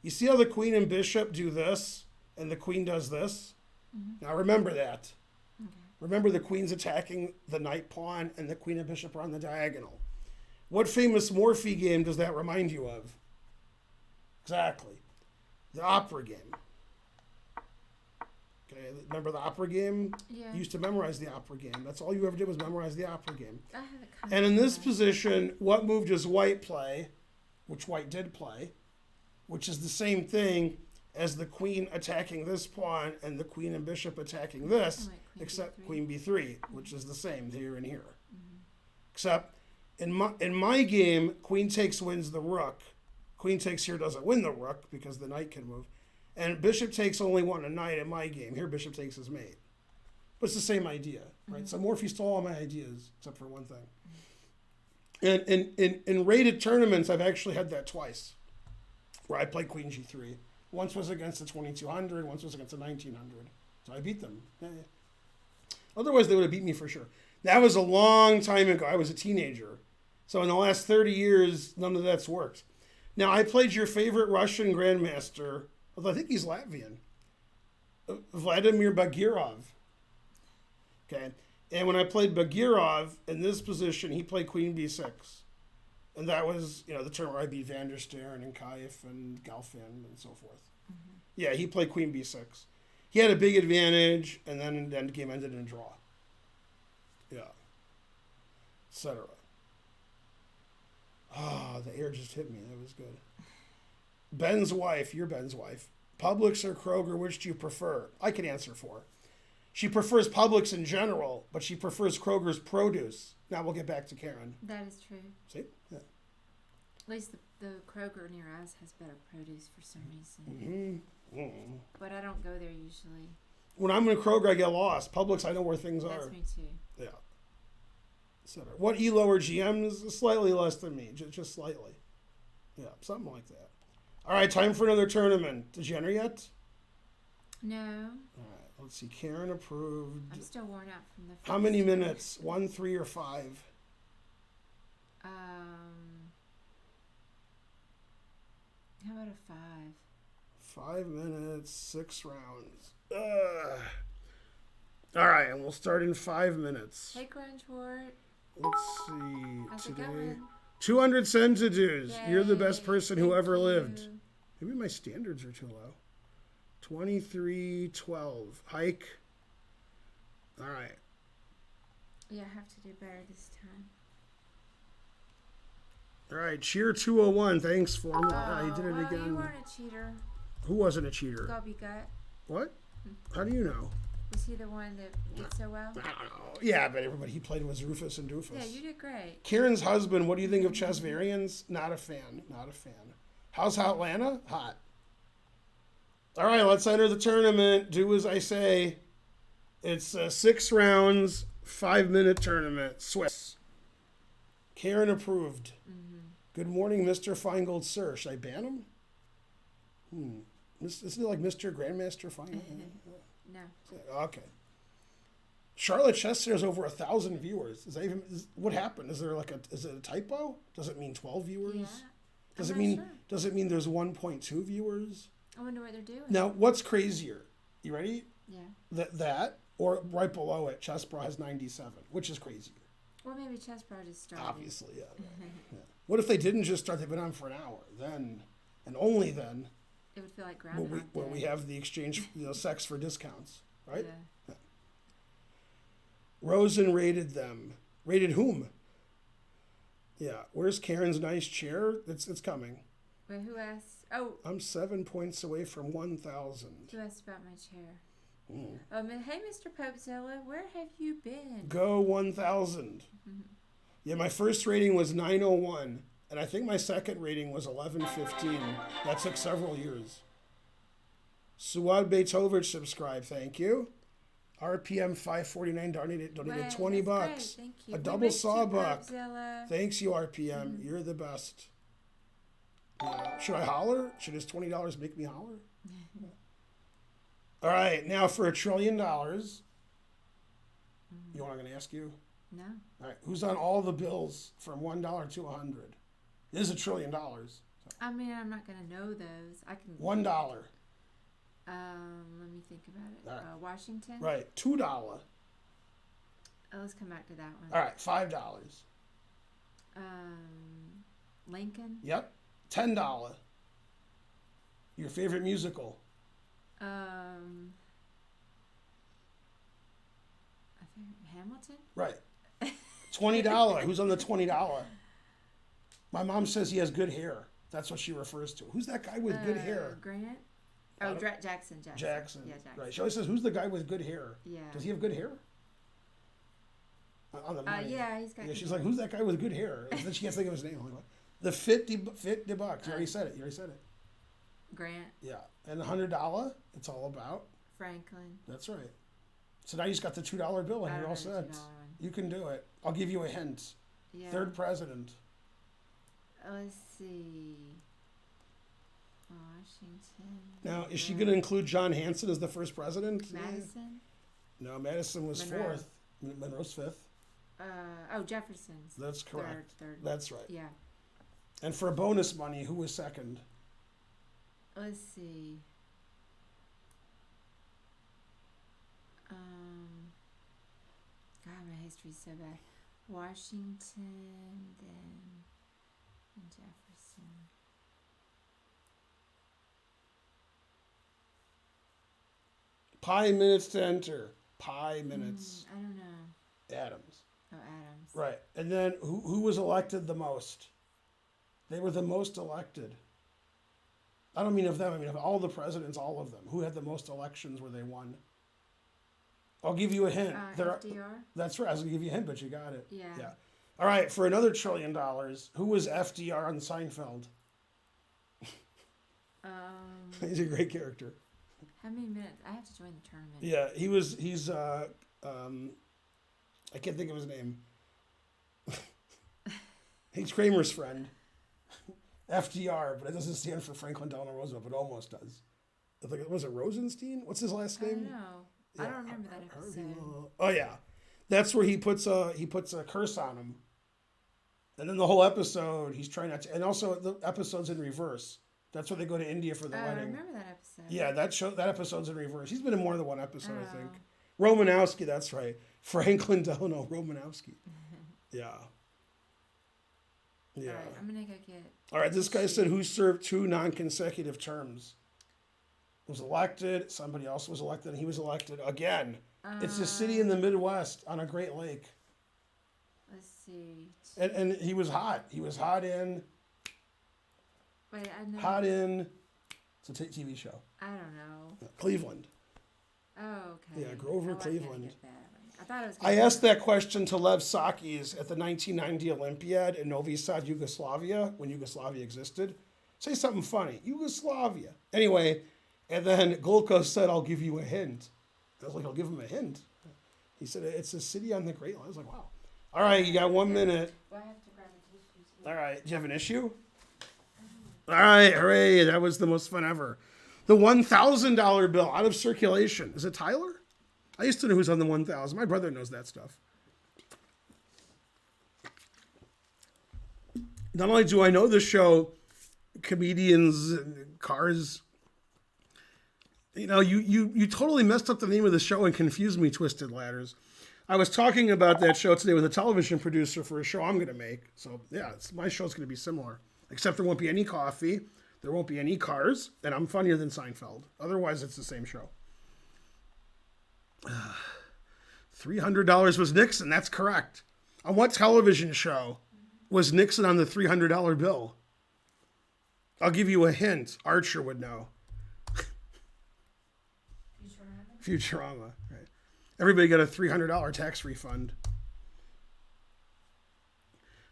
you see how the queen and bishop do this, and the queen does this? Now remember that. Remember the queen's attacking the knight pawn, and the queen and bishop are on the diagonal. What famous Morphy game does that remind you of? Exactly. The opera game. Okay, remember the opera game? Yeah. You used to memorize the opera game. That's all you ever did was memorize the opera game. I have it kind And in this position, what move does white play? Which white did play, which is the same thing as the queen attacking this pawn and the queen and bishop attacking this, except B3. queen b3, which is the same here and here. Except in my game, queen takes wins the rook. Queen takes here doesn't win the rook because the knight can move. And bishop takes only won a knight in my game. Here bishop takes his mate. But it's the same idea, right? So Morphy stole all my ideas except for one thing. And in rated tournaments, I've actually had that twice, where I played queen g3. Once was against the 2200, once was against the 1900. So I beat them. Yeah. Otherwise, they would have beat me for sure. That was a long time ago. I was a teenager. So in the last 30 years, none of that's worked. Now, I played your favorite Russian grandmaster, although I think he's Latvian, Vladimir Bagirov. Okay. And when I played Bagirov in this position, he played queen b6. And that was, the turn where I beat Van der Stern and Kaif and Galfin and so forth. Yeah, he played queen b6. He had a big advantage, and then the game ended in a draw. Yeah. Etc. Ah, the air just hit me. That was good. Ben's wife, you're Ben's wife. Publix or Kroger, which do you prefer? I can answer for. She prefers Publix in general, but she prefers Kroger's produce. Now we'll get back to Karen. That is true. See? Yeah. At least the Kroger near us has better produce for some reason. But I don't go there usually. When I'm in Kroger, I get lost. Publix, I know where things That's are. me too. Yeah. Etc. What ELO or GMs? Slightly less than me. Just slightly. Yeah, something like that. All right, time for another tournament. Did you enter yet? No. All right, let's see. Karen approved. I'm still worn out from the first How many one. minutes? 1, 3, or 5? How about a 5? 5 minutes, 6 rounds. All right, and we'll start in 5 minutes. Hey, Grunchwort. Let's see. How's it Today, going? 200 centidues. You're the best Yay, person who thank ever lived. you. Maybe my standards are too low. 23:12. Hike. All right. Yeah, I have to do better this time. All right. Cheer 201. Thanks for me. Oh, You did it well, again. you weren't a cheater. Who wasn't a cheater? Gobby Gut. What? How do you know? Was he the one that did so well? I don't know. Yeah, but everybody he played was Rufus and Doofus. Yeah, you did great. Karen's husband, what do you think of chess variants? Not a fan. Not a fan. How's Hotlanta? Hot. All right, let's enter the tournament. Do as I say. It's 6 rounds, 5-minute tournament. Swiss. Karen approved. Good morning, Mr. Feingold, sir. Should I ban him? Isn't it like Mr. Grandmaster Feingold? No. Okay. Charlotte Chester has over 1,000 viewers. What happened? Is it a typo? Does it mean 12 viewers? Yeah. Does I'm it not mean sure. does it mean there's 1.2 viewers? I wonder what they're doing. Now, what's crazier? You ready? Yeah. That or right below it, Chess Bra has 97, which is crazier. Well, maybe Chess Pro just started. Obviously, yeah. Yeah. What if they didn't just start? They've been on for an hour. Then, and only then, It would feel like when Groundhog when we Day. have the exchange, sex for discounts, right? Yeah. Rosen rated them. Rated whom? Yeah. Where's Karen's nice chair? It's coming. Wait, who asked? Oh, I'm 7 points away from 1,000. who asked about my chair? Hey, Mr. Popezilla, where have you been? Go 1,000. Yeah, my first rating was 901, and I think my second rating was 1115. That took several years. Suad Beethovich subscribed, thank you. RPM 549 donated Wow, $20. that's great, thank you. A We double missed you, sawbuck. Popezilla. Thanks you, RPM. You're the best. Yeah. Should I holler? Should his $20 make me holler? All right, now for $1 trillion. You know what I'm going to ask you? No. All right, who's on all the bills from $1 to 100? This is $1 trillion. I mean, I'm not gonna know those. I can. $1. Let me think about it. All right. Washington. Right, $2. Oh, let's come back to that one. All right, $5. Lincoln. Yep, $10. Your favorite musical? I think Hamilton. Right. $20. Who's on the $20? My mom says he has good hair. That's what she refers to. Who's that guy with good hair? Grant. I Oh, don't- Jackson. Jackson. Yeah, Jackson. Right. She always says, "Who's the guy with good hair?" Yeah. Does he have good hair? On the money. Yeah, he's got. Yeah, good she's like, hair. "Who's that guy with good hair?" And then she can't think of his name. I'm like, what? The $50 bucks. You already said it. You already said it. Grant. Yeah. And the $100. It's all about. Franklin. That's right. So now you just got the $2 bill, and I you're don't all know the set. $2 one. You can do it. I'll give you a hint. Yeah. Third president. Let's see. Washington. Now, is she going to include John Hanson as the first president? Madison. No, Madison was Monroe. fourth. Monroe's fifth. Jefferson's. That's correct. Third. That's right. Yeah. And for bonus money, who was second? Let's see. God, my history's so bad. Washington, then Jefferson. Pi minutes to enter. Pi minutes. I don't know. Adams. Oh, Adams. Right. And then who was elected the most? They were the most elected. I don't mean of them. I mean of all the presidents, all of them. Who had the most elections where they won? I'll give you a hint. FDR. That's right. I was going to give you a hint, but you got it. Yeah. Yeah. All right. For another $1 trillion, who was FDR on Seinfeld? He's a great character. How many minutes? I have to join the tournament. Yeah, he's I can't think of his name. He's Kramer's friend. FDR, but it doesn't stand for Franklin Delano Roosevelt, but almost does. I think was it Rosenstein? What's his last I name? don't know. I don't remember that episode. Oh yeah. That's where he puts a curse on him. And then the whole episode he's trying not to, and also the episode's in reverse. That's where they go to India for the I wedding. remember that episode. Yeah, that episode's in reverse. He's been in more than one episode, I think. Oh. Romanowski, that's right. Franklin Delano Romanowski. Yeah. Yeah. All right, I'm gonna go get. All right, this guy said who served 2 non-consecutive terms. Was elected, somebody else was elected, and he was elected again. It's a city in the Midwest on a Great Lake. Let's see. And he was hot. He was hot in. Wait, I know. Hot in. It's a TV show. I don't know. Cleveland. Oh, okay. Yeah, Grover, I wasn't gonna Cleveland. get that one. I thought it was. I asked that question to Lev Sakis at the 1990 Olympiad in Novi Sad, Yugoslavia, when Yugoslavia existed. Say something funny. Yugoslavia. Anyway, and then Golko said, "I'll give you a hint." I was like, "I'll give him a hint." He said, "It's a city on the Great Lakes." I was like, "Wow." All right, you got 1 minute. Do I have to grab a tissue? All right, do you have an issue? All right, hooray! That was the most fun ever. The $1,000 bill out of circulation. Is it Tyler? I used to know who's on the 1,000. My brother knows that stuff. Not only do I know the show, comedians, and cars. You know, you totally messed up the name of the show and confused me, Twisted Ladders. I was talking about that show today with a television producer for a show I'm going to make. So, yeah, my show's going to be similar. Except there won't be any coffee, there won't be any cars, and I'm funnier than Seinfeld. Otherwise, it's the same show. $300 was Nixon. That's correct. On what television show was Nixon on the $300 bill? I'll give you a hint. Archer would know. Futurama. Right. Everybody got a $300 tax refund.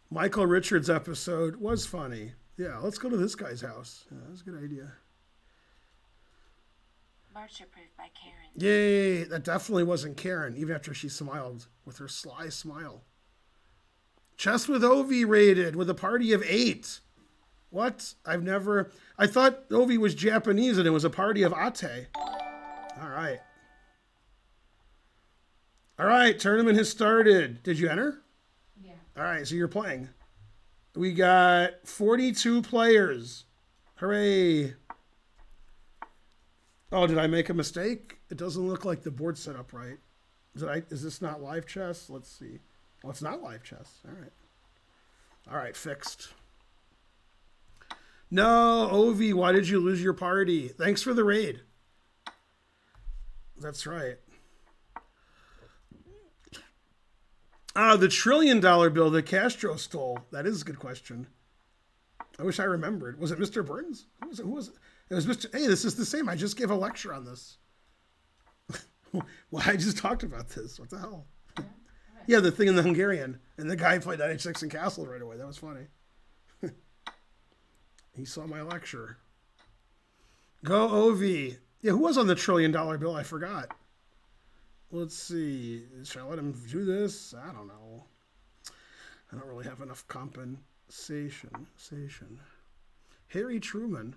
Michael Richards' episode was funny. Yeah, let's go to this guy's house. Yeah, that's a good idea. March approved by Karen. Yay, that definitely wasn't Karen, even after she smiled with her sly smile. Chess with Ovi rated with a party of 8. What? I thought Ovi was Japanese and it was a party of ate. All right. All right, tournament has started. Did you enter? Yeah. All right, so you're playing. We got 42 players. Hooray. Oh, did I make a mistake? It doesn't look like the board's set up right. Is this not live chess? Let's see. Well, it's not live chess. All right. All right, fixed. No, Ovi, why did you lose your party? Thanks for the raid. That's right. The $1 trillion bill that Castro stole. That is a good question. I wish I remembered. Was it Mr. Burns? Who was it? It was Mr. Hey, this is the same. I just gave a lecture on this. Well, I just talked about this. What the hell? Yeah, the thing in the Hungarian. And the guy played '96 in Castle right away. That was funny. He saw my lecture. Go Ovi. Yeah, who was on the $1 trillion bill? I forgot. Let's see. Should I let him do this? I don't know. I don't really have enough compensation. Harry Truman.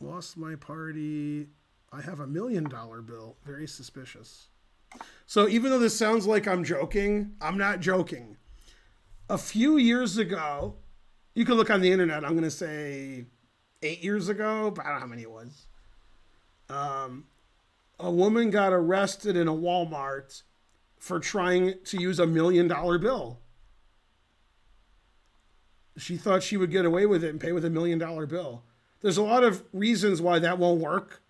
Lost my party. I have $1 million bill. Very suspicious. So even though this sounds like I'm joking, I'm not joking. A few years ago, you can look on the internet, I'm going to say 8 years ago, but I don't know how many it was. A woman got arrested in a Walmart for trying to use $1 million bill. She thought she would get away with it and pay with $1 million bill. There's a lot of reasons why that won't work.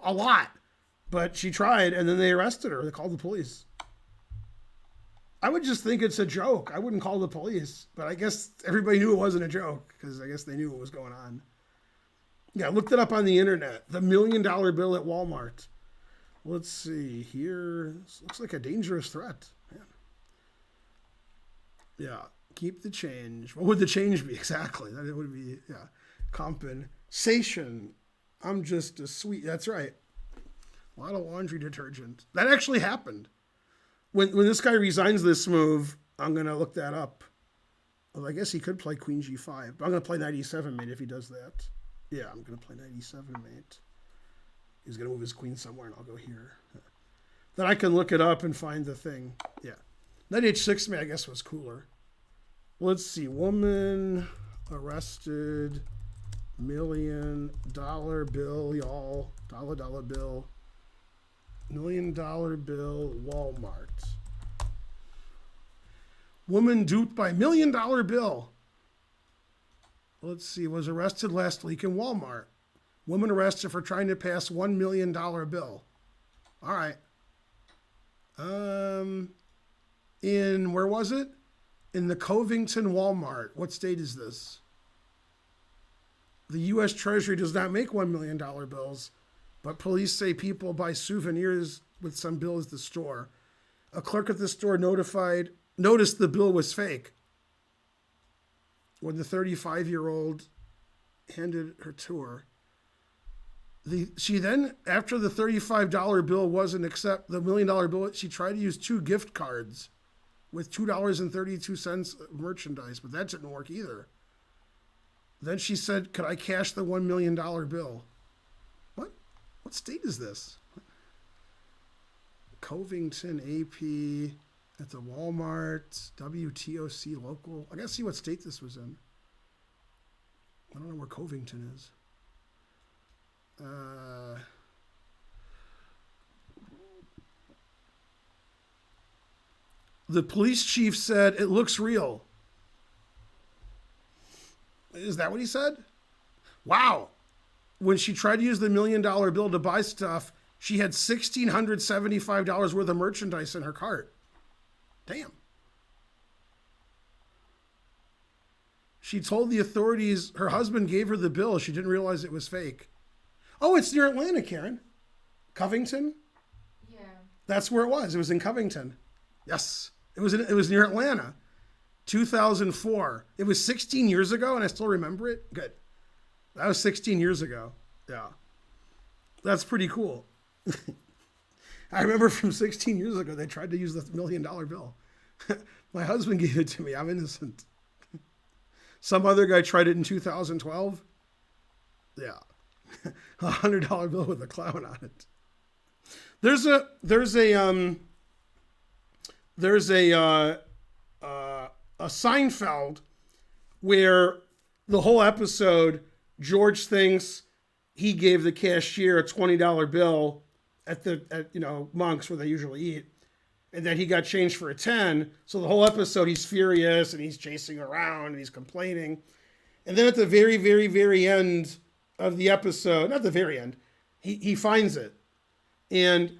A lot. But she tried, and then they arrested her. They called the police. I would just think it's a joke. I wouldn't call the police. But I guess everybody knew it wasn't a joke, because I guess they knew what was going on. Yeah, I looked it up on the internet. The $1 million bill at Walmart. Let's see here. This looks like a dangerous threat. Man. Yeah, keep the change. What would the change be exactly? That would be, yeah, compensation. I'm just a sweet. That's right. A lot of laundry detergent. That actually happened. When this guy resigns this move, I'm gonna look that up. Well, I guess he could play Queen G5, but I'm gonna play knight e7 mate if he does that. Yeah, I'm gonna play knight e7 mate. He's going to move his queen somewhere, and I'll go here. Then I can look it up and find the thing. Yeah. Knight h6 mate, I guess, was cooler. Let's see. Woman arrested. $1 million bill, y'all. Dollar bill. $1 million bill, Walmart. Woman duped by $1 million bill. Let's see. Was arrested last week in Walmart. Woman arrested for trying to pass $1 million bill. All right. In, where was it? In the Covington Walmart. What state is this? The U.S. Treasury does not make $1 million bills, but police say people buy souvenirs with some bill at the store. A clerk at the store noticed the bill was fake. when the 35-year-old handed her to her. She then, after the $35 bill wasn't accept the $1 million bill, she tried to use 2 gift cards with $2.32 of merchandise, but that didn't work either. Then she said, "Could I cash the $1 million bill?" What? What state is this? Covington AP at the Walmart, WTOC local. I gotta see what state this was in. I don't know where Covington is. The police chief said it looks real. Is that what he said? Wow. When she tried to use the $1 million bill to buy stuff, she had $1,675 worth of merchandise in her cart. Damn. She told the authorities her husband gave her the bill. She didn't realize it was fake. Oh, it's near Atlanta, Karen. Covington? Yeah. That's where it was. It was in Covington. Yes. It was near Atlanta. 2004. It was 16 years ago, and I still remember it. Good. That was 16 years ago. Yeah. That's pretty cool. I remember from 16 years ago, they tried to use the $1 million bill. My husband gave it to me. I'm innocent. Some other guy tried it in 2012. Yeah. $100 bill with a clown on it. There's a Seinfeld where the whole episode, George thinks he gave the cashier a $20 bill at Monk's where they usually eat, and that he got changed for a 10. So the whole episode, he's furious and he's chasing around and he's complaining. And then at the very, very, very end of the episode, not the very end, he finds it. And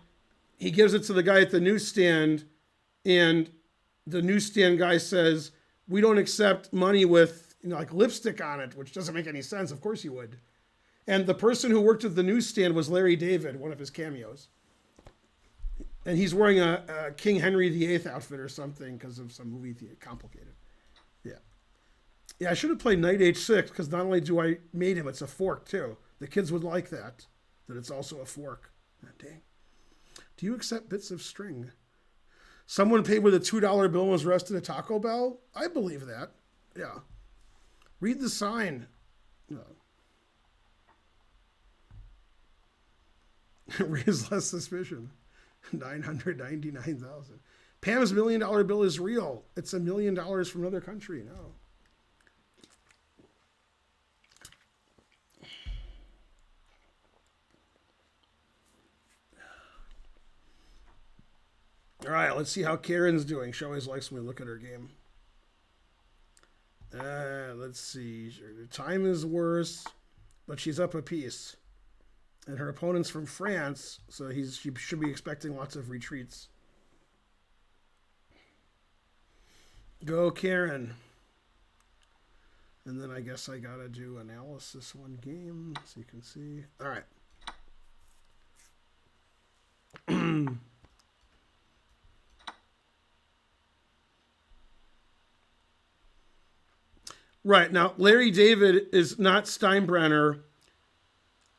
he gives it to the guy at the newsstand, and the newsstand guy says, "We don't accept money with like lipstick on it," which doesn't make any sense. Of course you would. And the person who worked at the newsstand was Larry David, one of his cameos. And he's wearing a King Henry VIII outfit or something because of some movie theater. Complicated. Yeah. Yeah, I should have played Knight H6 because not only do I made him, it's a fork too. The kids would like that it's also a fork. Oh, dang. Do you accept bits of string? Someone paid with a $2 bill and was arrested at Taco Bell? I believe that. Yeah. Read the sign. No. Raise less suspicion. 999,000. Pam's $1 million bill is real. It's $1 million from another country. No. All right, let's see how Karen's doing. She always likes when we look at her game. Let's see. Her time is worse, but she's up a piece. And her opponent's from France, so she should be expecting lots of retreats. Go, Karen. And then I guess I gotta do analysis one game so you can see. All right. Right. Now, Larry David is not Steinbrenner.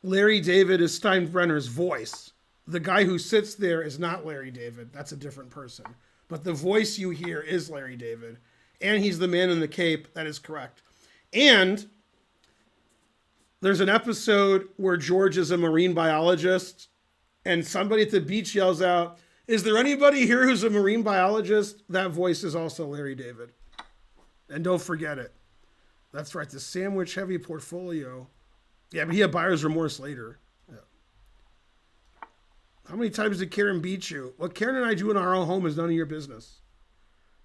Larry David is Steinbrenner's voice. The guy who sits there is not Larry David. That's a different person. But the voice you hear is Larry David. And he's the man in the cape. That is correct. And there's an episode where George is a marine biologist and somebody at the beach yells out, "Is there anybody here who's a marine biologist?" That voice is also Larry David. And don't forget it. That's right, the sandwich heavy portfolio. Yeah, but he had buyer's remorse later. Yeah. How many times did Karen beat you? What Karen and I do in our own home is none of your business.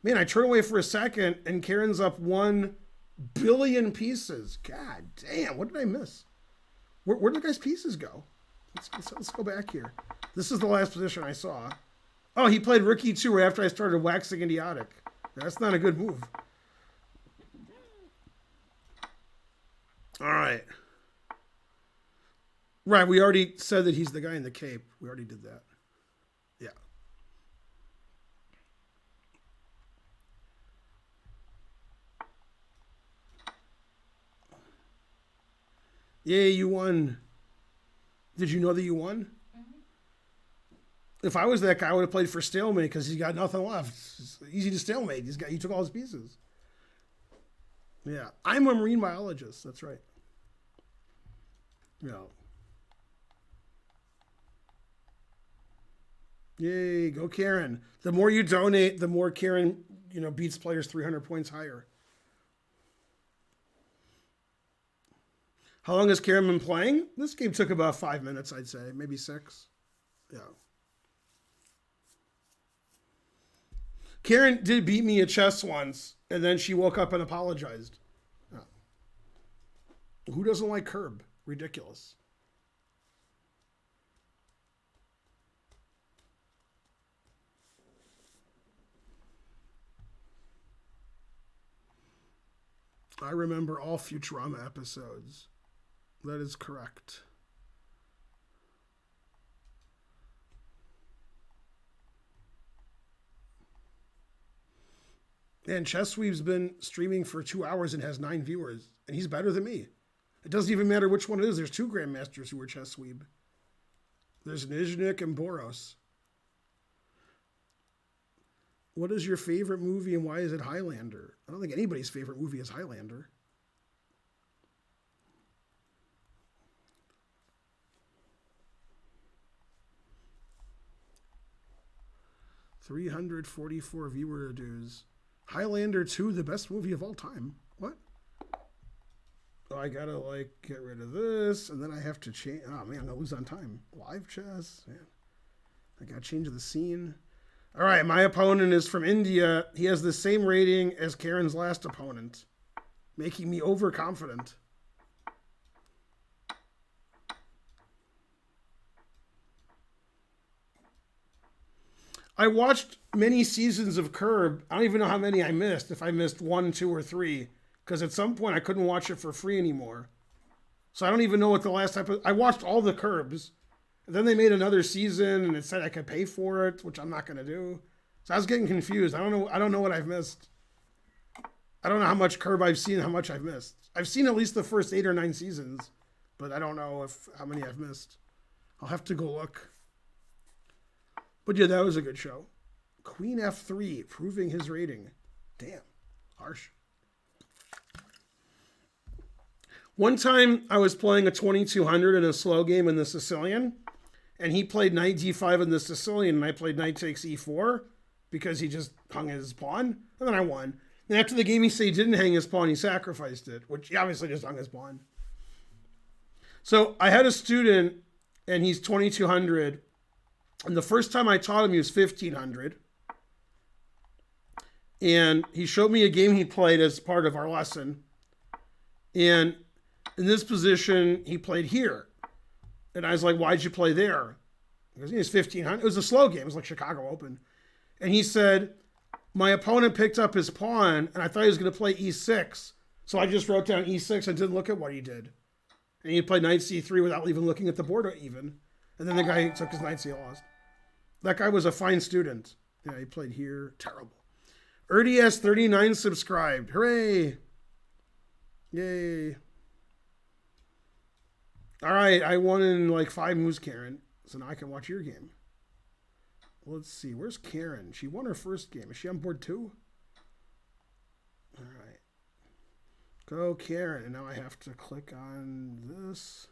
Man, I turn away for a second and Karen's up 1 billion pieces. God damn, what did I miss? Where did the guy's pieces go? Let's go back here. This is the last position I saw. Oh, he played rookie too right after I started waxing idiotic. That's not a good move. All right. Right, we already said that he's the guy in the cape. We already did that. Yeah. Yay, you won. Did you know that you won? Mm-hmm. If I was that guy, I would have played for stalemate because he's got nothing left. It's easy to stalemate. He took all his pieces. Yeah, I'm a marine biologist. That's right. Yeah. Yay, go Karen. The more you donate, the more Karen, beats players 300 points higher. How long has Karen been playing? This game took about 5 minutes, I'd say. Maybe 6. Yeah. Karen did beat me at chess once, and then she woke up and apologized. Yeah. Who doesn't like Curb? Ridiculous. I remember all Futurama episodes. That is correct. And Chess Weave's been streaming for 2 hours and has 9 viewers, and he's better than me. It doesn't even matter which one it is. There's 2 grandmasters who are Chess Weeb. There's Nizhnik and Boros. What is your favorite movie and why is it Highlander? I don't think anybody's favorite movie is Highlander. $344 viewer dues. Highlander 2, the best movie of all time. What? Oh, I gotta get rid of this, and then I have to change. Oh man, I'm gonna lose on time. Live chess, man. I gotta change the scene. All right, my opponent is from India. He has the same rating as Karen's last opponent, making me overconfident. I watched many seasons of Curb. I don't even know how many I missed, if I missed 1, 2, or 3, because at some point I couldn't watch it for free anymore. So I don't even know what the last episode. I watched all the Curbs. And then they made another season, and it said I could pay for it, which I'm not going to do. So I was getting confused. I don't know what I've missed. I don't know how much Curb I've seen, how much I've missed. I've seen at least the first 8 or 9 seasons, but I don't know how many I've missed. I'll have to go look. But yeah, that was a good show. Queen F3, proving his rating. Damn, harsh. One time I was playing a 2200 in a slow game in the Sicilian, and he played knight d5 in the Sicilian, and I played knight takes e4 because he just hung his pawn, and then I won. And after the game, he said he didn't hang his pawn, he sacrificed it, which he obviously just hung his pawn. So I had a student, and he's 2200, and the first time I taught him, he was 1500. And he showed me a game he played as part of our lesson. And in this position, he played here. And I was like, why'd you play there? Because he was 1500. It was a slow game. It was like Chicago Open. And he said, my opponent picked up his pawn, and I thought he was going to play e6. So I just wrote down e6 and didn't look at what he did. And he played knight c3 without even looking at the board even. And then the guy took his knight, so he lost. That guy was a fine student. Yeah, he played here. Terrible. ErdyS39 subscribed. Hooray. Yay. All right, I won in 5 moves, Karen. So now I can watch your game. Let's see. Where's Karen? She won her first game. Is she on board 2? All right. Go, Karen. And now I have to click on this.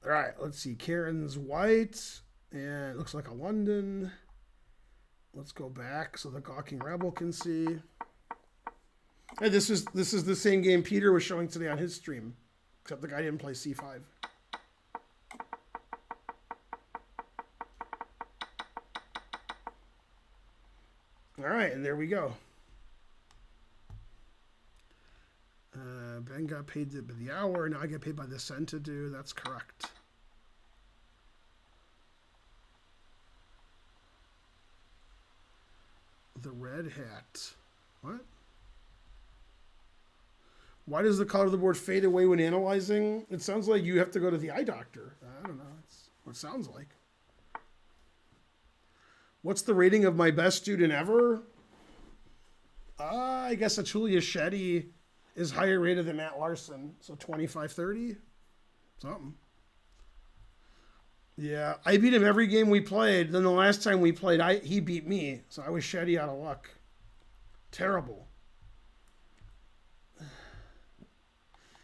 All right, let's see. Karen's white. And it looks like a London. Let's go back so the Gawking Rebel can see. Hey, this is the same game Peter was showing today on his stream, except the guy didn't play c5. All right, and there we go. Ben got paid by the hour. Now I get paid by the cent to do. That's correct. The red hat. What? Why does the color of the board fade away when analyzing? It sounds like you have to go to the eye doctor. I don't know. That's what it sounds like. What's the rating of my best student ever? I guess Atulia Shetty is higher rated than Matt Larson. So 25-30, something. Yeah, I beat him every game we played. Then the last time we played, he beat me. So I was shitty out of luck. Terrible.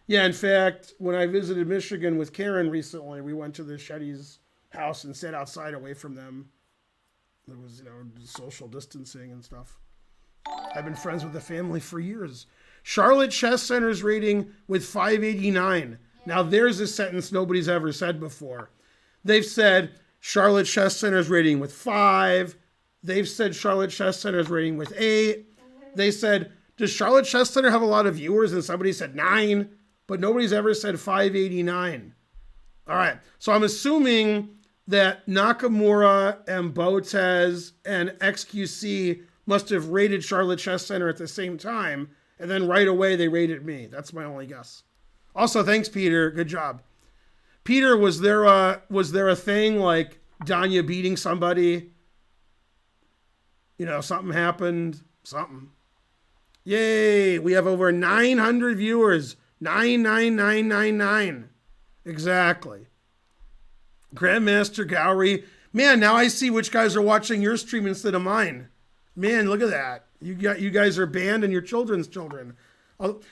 Yeah, in fact, when I visited Michigan with Karen recently, we went to the Shetty's house and sat outside away from them. There was, social distancing and stuff. I've been friends with the family for years. Charlotte Chess Center's rating with 589. Now, there's a sentence nobody's ever said before. They've said Charlotte Chess Center's rating with 5. They've said Charlotte Chess Center's rating with 8. They said, does Charlotte Chess Center have a lot of viewers? And somebody said 9. But nobody's ever said 589. All right. So I'm assuming that Nakamura and Botez and XQC must have rated Charlotte Chess Center at the same time. And then right away they rated me. That's my only guess. Also, thanks, Peter. Good job. Peter, was there a thing like Danya beating somebody? Something happened. Something. Yay. We have over 900 viewers. 99999. Exactly. Grandmaster Gowrie. Man, now I see which guys are watching your stream instead of mine. Man, look at that. You guys are banned and your children's children.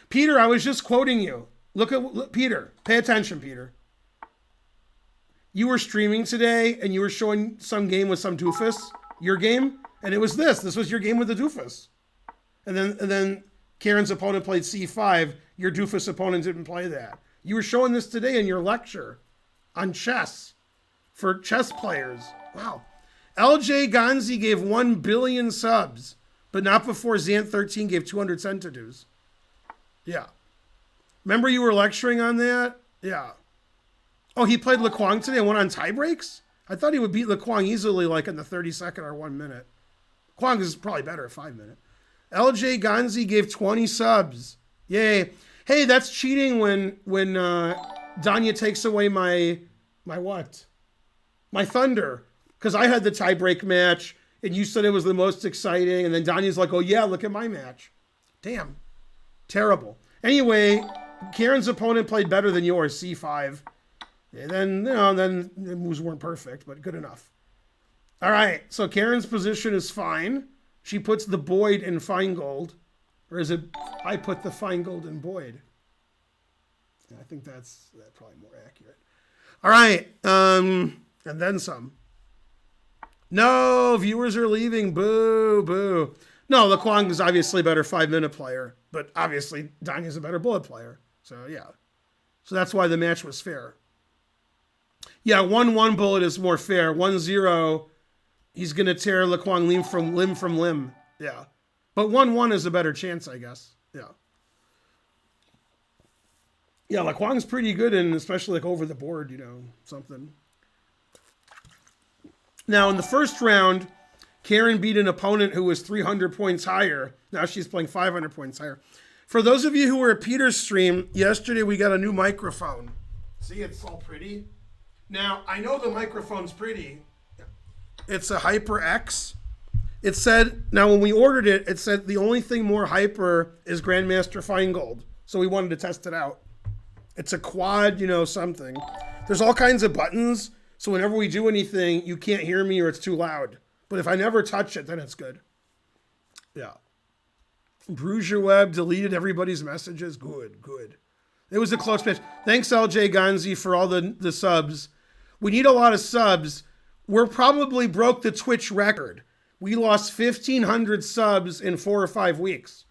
Peter, I was just quoting you. Look, Peter. Pay attention, Peter. You were streaming today and you were showing some game with some doofus. Your game. And it was this. This was your game with the doofus. And then Karen's opponent played C5. Your doofus opponent didn't play that. You were showing this today in your lecture on chess for chess players. Wow. LJ Gonzi gave 1 billion subs, but not before Zant13 gave 200 centidues. Yeah. Remember you were lecturing on that? Yeah. Oh, he played Lequang today and went on tie breaks? I thought he would beat Lequang easily like in the 32nd or 1 minute. Lequang is probably better at 5 minutes. LJ Gonzi gave 20 subs. Yay. Hey, that's cheating when Danya takes away my what? My thunder. Because I had the tiebreak match and you said it was the most exciting. And then Danya's like, oh yeah, look at my match. Damn. Terrible. Anyway, Karen's opponent played better than yours, C5. And then the moves weren't perfect, but good enough. All right, so Karen's position is fine. She puts the Boyd in Feingold. Or is it, I put the Feingold in Boyd? I think that's probably more accurate. All right, and then some. No, viewers are leaving. Boo, boo. No, Lequang is obviously a better 5-minute player, but obviously Danya's a better bullet player. So, yeah. So that's why the match was fair. Yeah, 1-1 bullet is more fair. 1-0, he's going to tear Lequang limb from limb. Yeah. But 1-1 is a better chance, I guess. Yeah. Yeah, Lequang's pretty good, and especially like over the board, something. Now, in the first round, Karen beat an opponent who was 300 points higher. Now she's playing 500 points higher. For those of you who were at Peter's stream, yesterday we got a new microphone. See, it's all pretty. Now, I know the microphone's pretty. It's a HyperX. It said, now when we ordered it, it said the only thing more hyper is Grandmaster Feingold. So we wanted to test it out. It's a quad, something. There's all kinds of buttons. So whenever we do anything, you can't hear me or it's too loud. But if I never touch it, then it's good. Yeah. Brugerweb deleted everybody's messages. Good, good. It was a close match. Thanks, LJ Gonzi, for all the subs. We need a lot of subs. We're probably broke the Twitch record. We lost 1,500 subs in 4 or 5 weeks.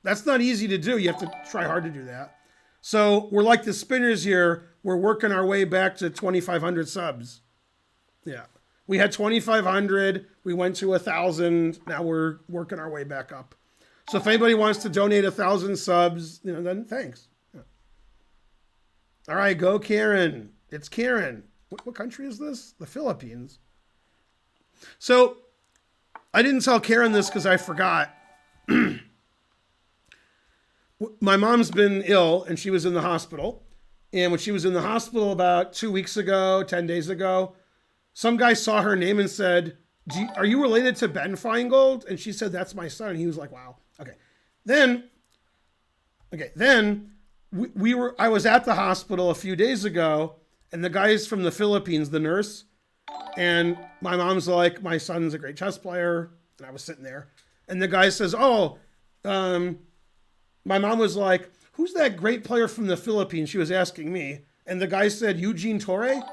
That's not easy to do. You have to try hard to do that. So we're like the spinners here. We're working our way back to 2,500 subs. Yeah. We had 2,500. We went to 1,000. Now we're working our way back up. So if anybody wants to donate 1,000 subs, then thanks. Yeah. All right, go Karen. It's Karen. What country is this? The Philippines. So I didn't tell Karen this because I forgot. My mom's been ill and she was in the hospital. And when she was in the hospital about 2 weeks ago, 10 days ago, some guy saw her name and said, are you related to Ben Feingold? And she said, that's my son. And he was like, wow. Okay. Then Okay, then I was at the hospital a few days ago, and the guy's from the Philippines, the nurse, and my mom's like, my son's a great chess player, and I was sitting there, and the guy says, oh, my mom was like, who's that great player from the Philippines? She was asking me, and the guy said, Eugene Torre.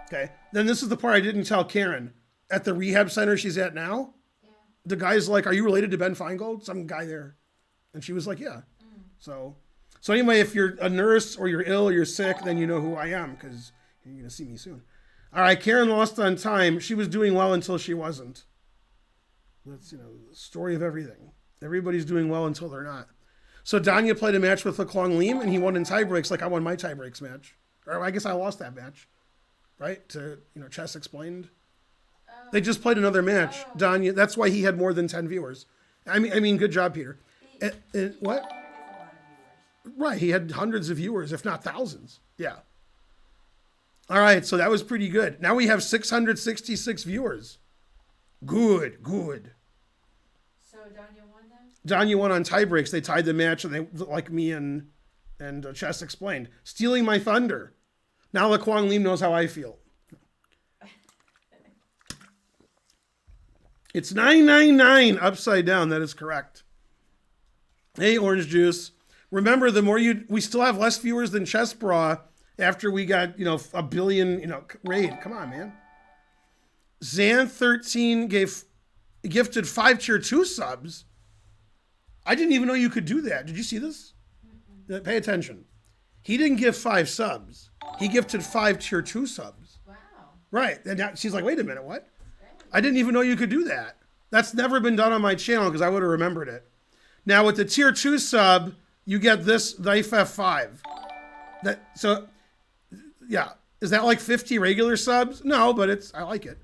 Okay, then this is the part I didn't tell Karen. At the rehab center she's at now, the guy's like, are you related to Ben Feingold? Some guy there. And she was like, yeah. So anyway, if you're a nurse or you're ill or you're sick, then you know who I am because you're going to see me soon. All right, Karen lost on time. She was doing well until she wasn't. That's, the story of everything. Everybody's doing well until they're not. So Danya played a match with LeClong Lim, and he won in tiebreaks like I won my tiebreaks match. Or I guess I lost that match, right? To, Chess Explained. They just played another match. Danya, that's why he had more than 10 viewers. I mean, good job, Peter. What? Right, he had hundreds of viewers, if not thousands. Yeah. All right, so that was pretty good. Now we have 666 viewers. Good. So Danya won then? Danya won on tiebreaks. They tied the match, and they like me and Chess Explained. Stealing my thunder. Now LeQuang Lim knows how I feel. It's 999 upside down. That is correct. Hey, Orange Juice. Remember, the more we still have less viewers than Chess Bra after we got, a billion, raid. Come on, man. Zan13 gifted 5 tier 2 subs. I didn't even know you could do that. Did you see this? Mm-mm. Pay attention. He didn't give 5 subs. He gifted 5 tier 2 subs. Wow. Right. And now she's like, wait a minute, what? I didn't even know you could do that. That's never been done on my channel because I would have remembered it. Now with the tier 2 sub, you get this knife F5. Yeah. Is that like 50 regular subs? No, but I like it.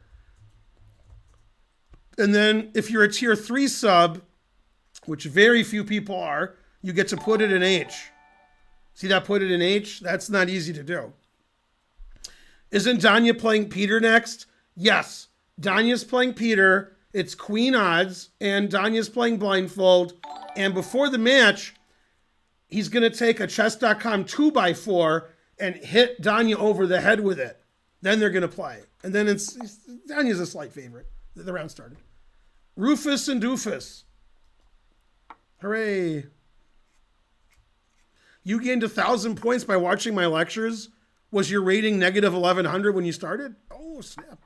And then if you're a tier 3 sub, which very few people are, you get to put it in H. See that put it in H? That's not easy to do. Isn't Danya playing Peter next? Yes. Danya's playing Peter. It's queen odds, and Danya's playing blindfold. And before the match, he's going to take a chess.com 2x4 and hit Danya over the head with it. Then they're going to play. And then Danya's a slight favorite. The round started. Rufus and Doofus. Hooray. You gained 1,000 points by watching my lectures. Was your rating negative 1,100 when you started? Oh, snap.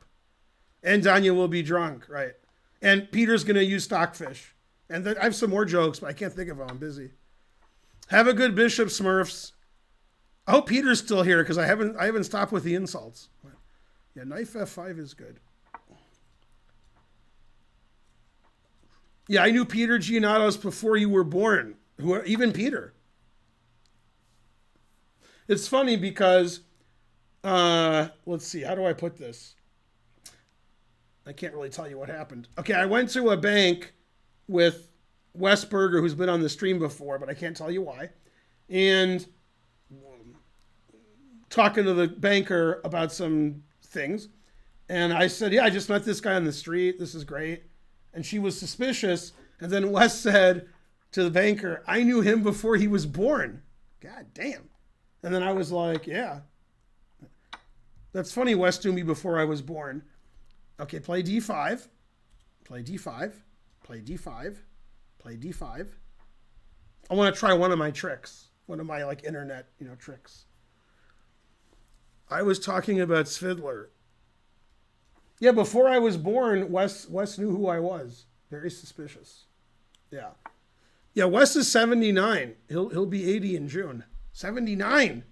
And Danya will be drunk, right? And Peter's going to use Stockfish. And I have some more jokes, but I can't think of them. I'm busy. Have a good Bishop, Smurfs. I hope Peter's still here because I haven't stopped with the insults. Yeah, knife F5 is good. Yeah, I knew Peter Giannatos before you were born. Even Peter. It's funny because, let's see, how do I put this? I can't really tell you what happened. Okay, I went to a bank with Wes Berger, who's been on the stream before, but I can't tell you why. And talking to the banker about some things. And I said, yeah, I just met this guy on the street. This is great. And she was suspicious. And then Wes said to the banker, I knew him before he was born. God damn. And then I was like, yeah. That's funny, Wes knew me before I was born. Okay, play D5. Play D5. Play D5. Play D5. I want to try one of my tricks. One of my internet, tricks. I was talking about Svidler. Yeah, before I was born, Wes knew who I was. Very suspicious. Yeah. Yeah, Wes is 79. He'll be 80 in June. 79.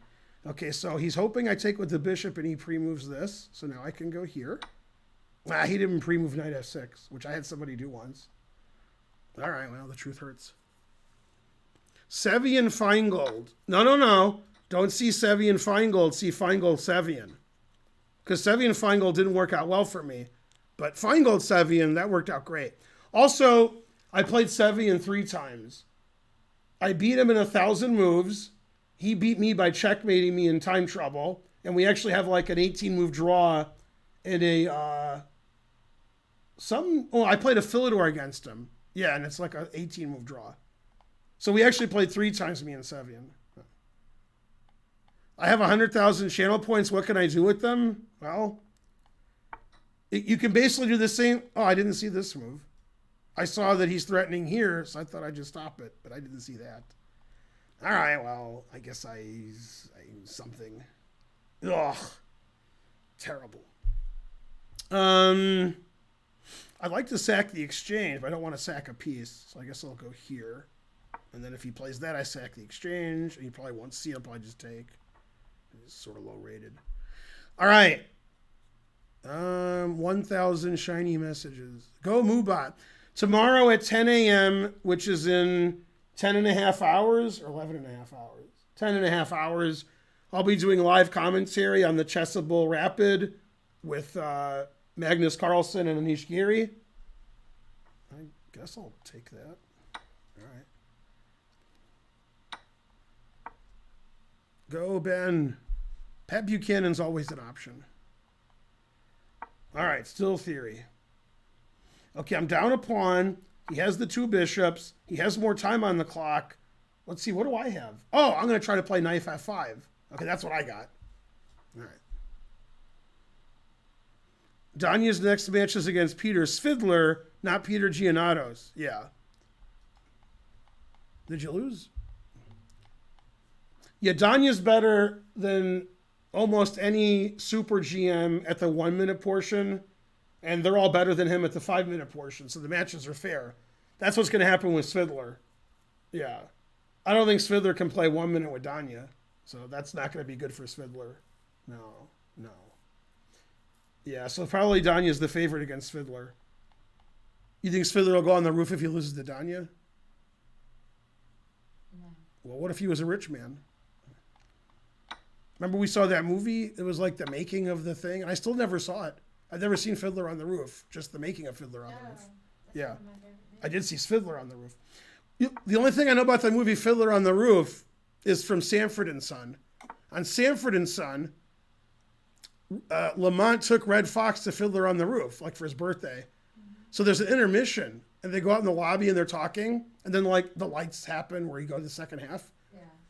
Okay, so he's hoping I take with the bishop and he pre-moves this. So now I can go here. He didn't pre-move knight f6, which I had somebody do once. All right, well, the truth hurts. Sevian Feingold. No. Don't see Sevian Feingold. See Feingold Sevian. Because Sevian Feingold didn't work out well for me. But Feingold Sevian, that worked out great. Also, I played Sevian 3 times. I beat him in 1,000 moves. He beat me by checkmating me in time trouble. And we actually have like an 18-move draw in a... I played a Philidor against him. Yeah, and it's like an 18-move draw. So we actually played 3 times, me and Sevian. I have 100,000 channel points. What can I do with them? Well, you can basically do the same. Oh, I didn't see this move. I saw that he's threatening here, so I thought I'd just stop it, but I didn't see that. All right, well, I guess I something. Ugh, terrible. I'd like to sack the exchange, but I don't want to sack a piece, so I guess I'll go here. And then if he plays that, I sack the exchange, and he probably won't see it. I'll probably just take. It's sort of low rated. All right. 1,000 shiny messages. Go Moobot. Tomorrow at 10 a.m., which is in 10 and a half hours or 11 and a half hours. 10 and a half hours. I'll be doing live commentary on the Chessable Rapid with Magnus Carlsen and Anish Giri. I guess I'll take that. All right. Go, Ben. Pat Buchanan's always an option. All right, still theory. Okay, I'm down a pawn. He has the 2 bishops. He has more time on the clock. Let's see, what do I have? Oh, I'm going to try to play knight f5. Okay, that's what I got. All right. Danya's next match is against Peter Svidler, not Peter Giannatos. Yeah. Did you lose? Yeah, Danya's better than almost any super GM at the 1 minute portion, and they're all better than him at the 5 minute portion, so the matches are fair. That's what's going to happen with Svidler. Yeah. I don't think Svidler can play 1 minute with Danya, so that's not going to be good for Svidler. No. Yeah, so probably Danya's the favorite against Svidler. You think Svidler will go on the roof if he loses to Danya? No. Well, what if he was a rich man? Remember we saw that movie? It was like the making of the thing. And I still never saw it. I've never seen Fiddler on the Roof. Just the making of Fiddler on the Roof. Yeah. I did see Fiddler on the Roof. The only thing I know about the movie Fiddler on the Roof is from Sanford and Son. On Sanford and Son, Lamont took Red Fox to Fiddler on the Roof, like for his birthday. Mm-hmm. So there's an intermission, and they go out in the lobby and they're talking, and then like the lights happen where you go to the second half.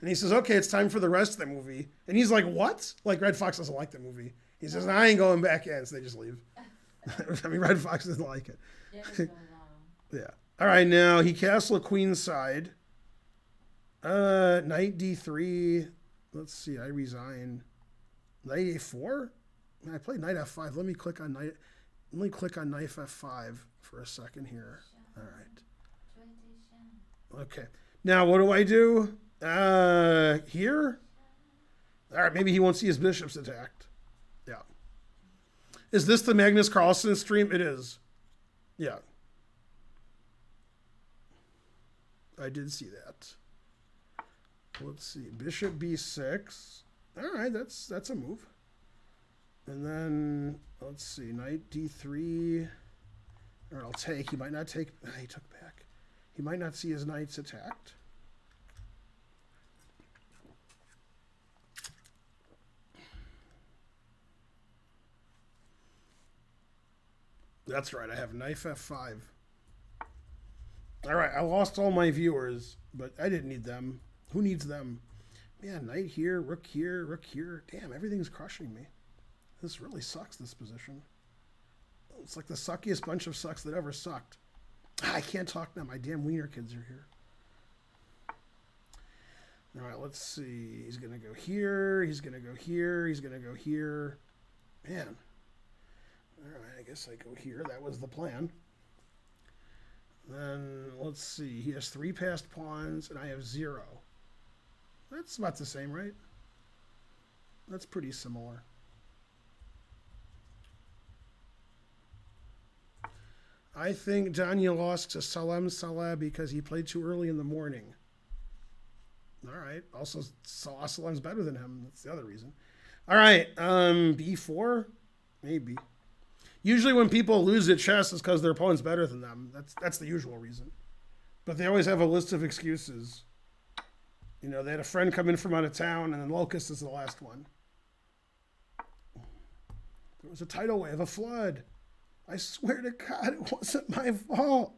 And he says, okay, it's time for the rest of the movie. And he's like, what? Like, Red Fox doesn't like the movie. He says, I ain't going back in. So they just leave. I mean, Red Fox doesn't like it. Yeah. All right, now he castled queenside. Knight d3. Let's see, I resign. Knight a4? I played knight f5. Let me click on knight f5 for a second here. All right. Okay. Now, what do I do? Here? All right, maybe he won't see his bishops attacked. Yeah. Is this the Magnus Carlsen stream? It is. Yeah. I did see that. Let's see. Bishop b6. All right, that's a move. And then, let's see. Knight d3. Or I'll take. He might not take. He took back. He might not see his knights attacked. That's right. I have knight f5. All right. I lost all my viewers, but I didn't need them. Who needs them? Man, knight here, rook here, rook here. Damn, everything's crushing me. This really sucks, this position. It's like the suckiest bunch of sucks that ever sucked. I can't talk now. My damn wiener kids are here. All right, let's see. He's going to go here. He's going to go here. He's going to go here. Man. All right, I guess I go here. That was the plan. Then, let's see. He has 3 passed pawns, and I have 0. That's about the same, right? That's pretty similar. I think Daniel lost to Salem Saleh because he played too early in the morning. All right. Also, Salem's better than him. That's the other reason. All right. B4? Maybe. Usually when people lose at chess, it's because their opponent's better than them. That's the usual reason. But they always have a list of excuses. You know, they had a friend come in from out of town, and then Locust is the last one. There was a tidal wave, a flood. I swear to God, it wasn't my fault.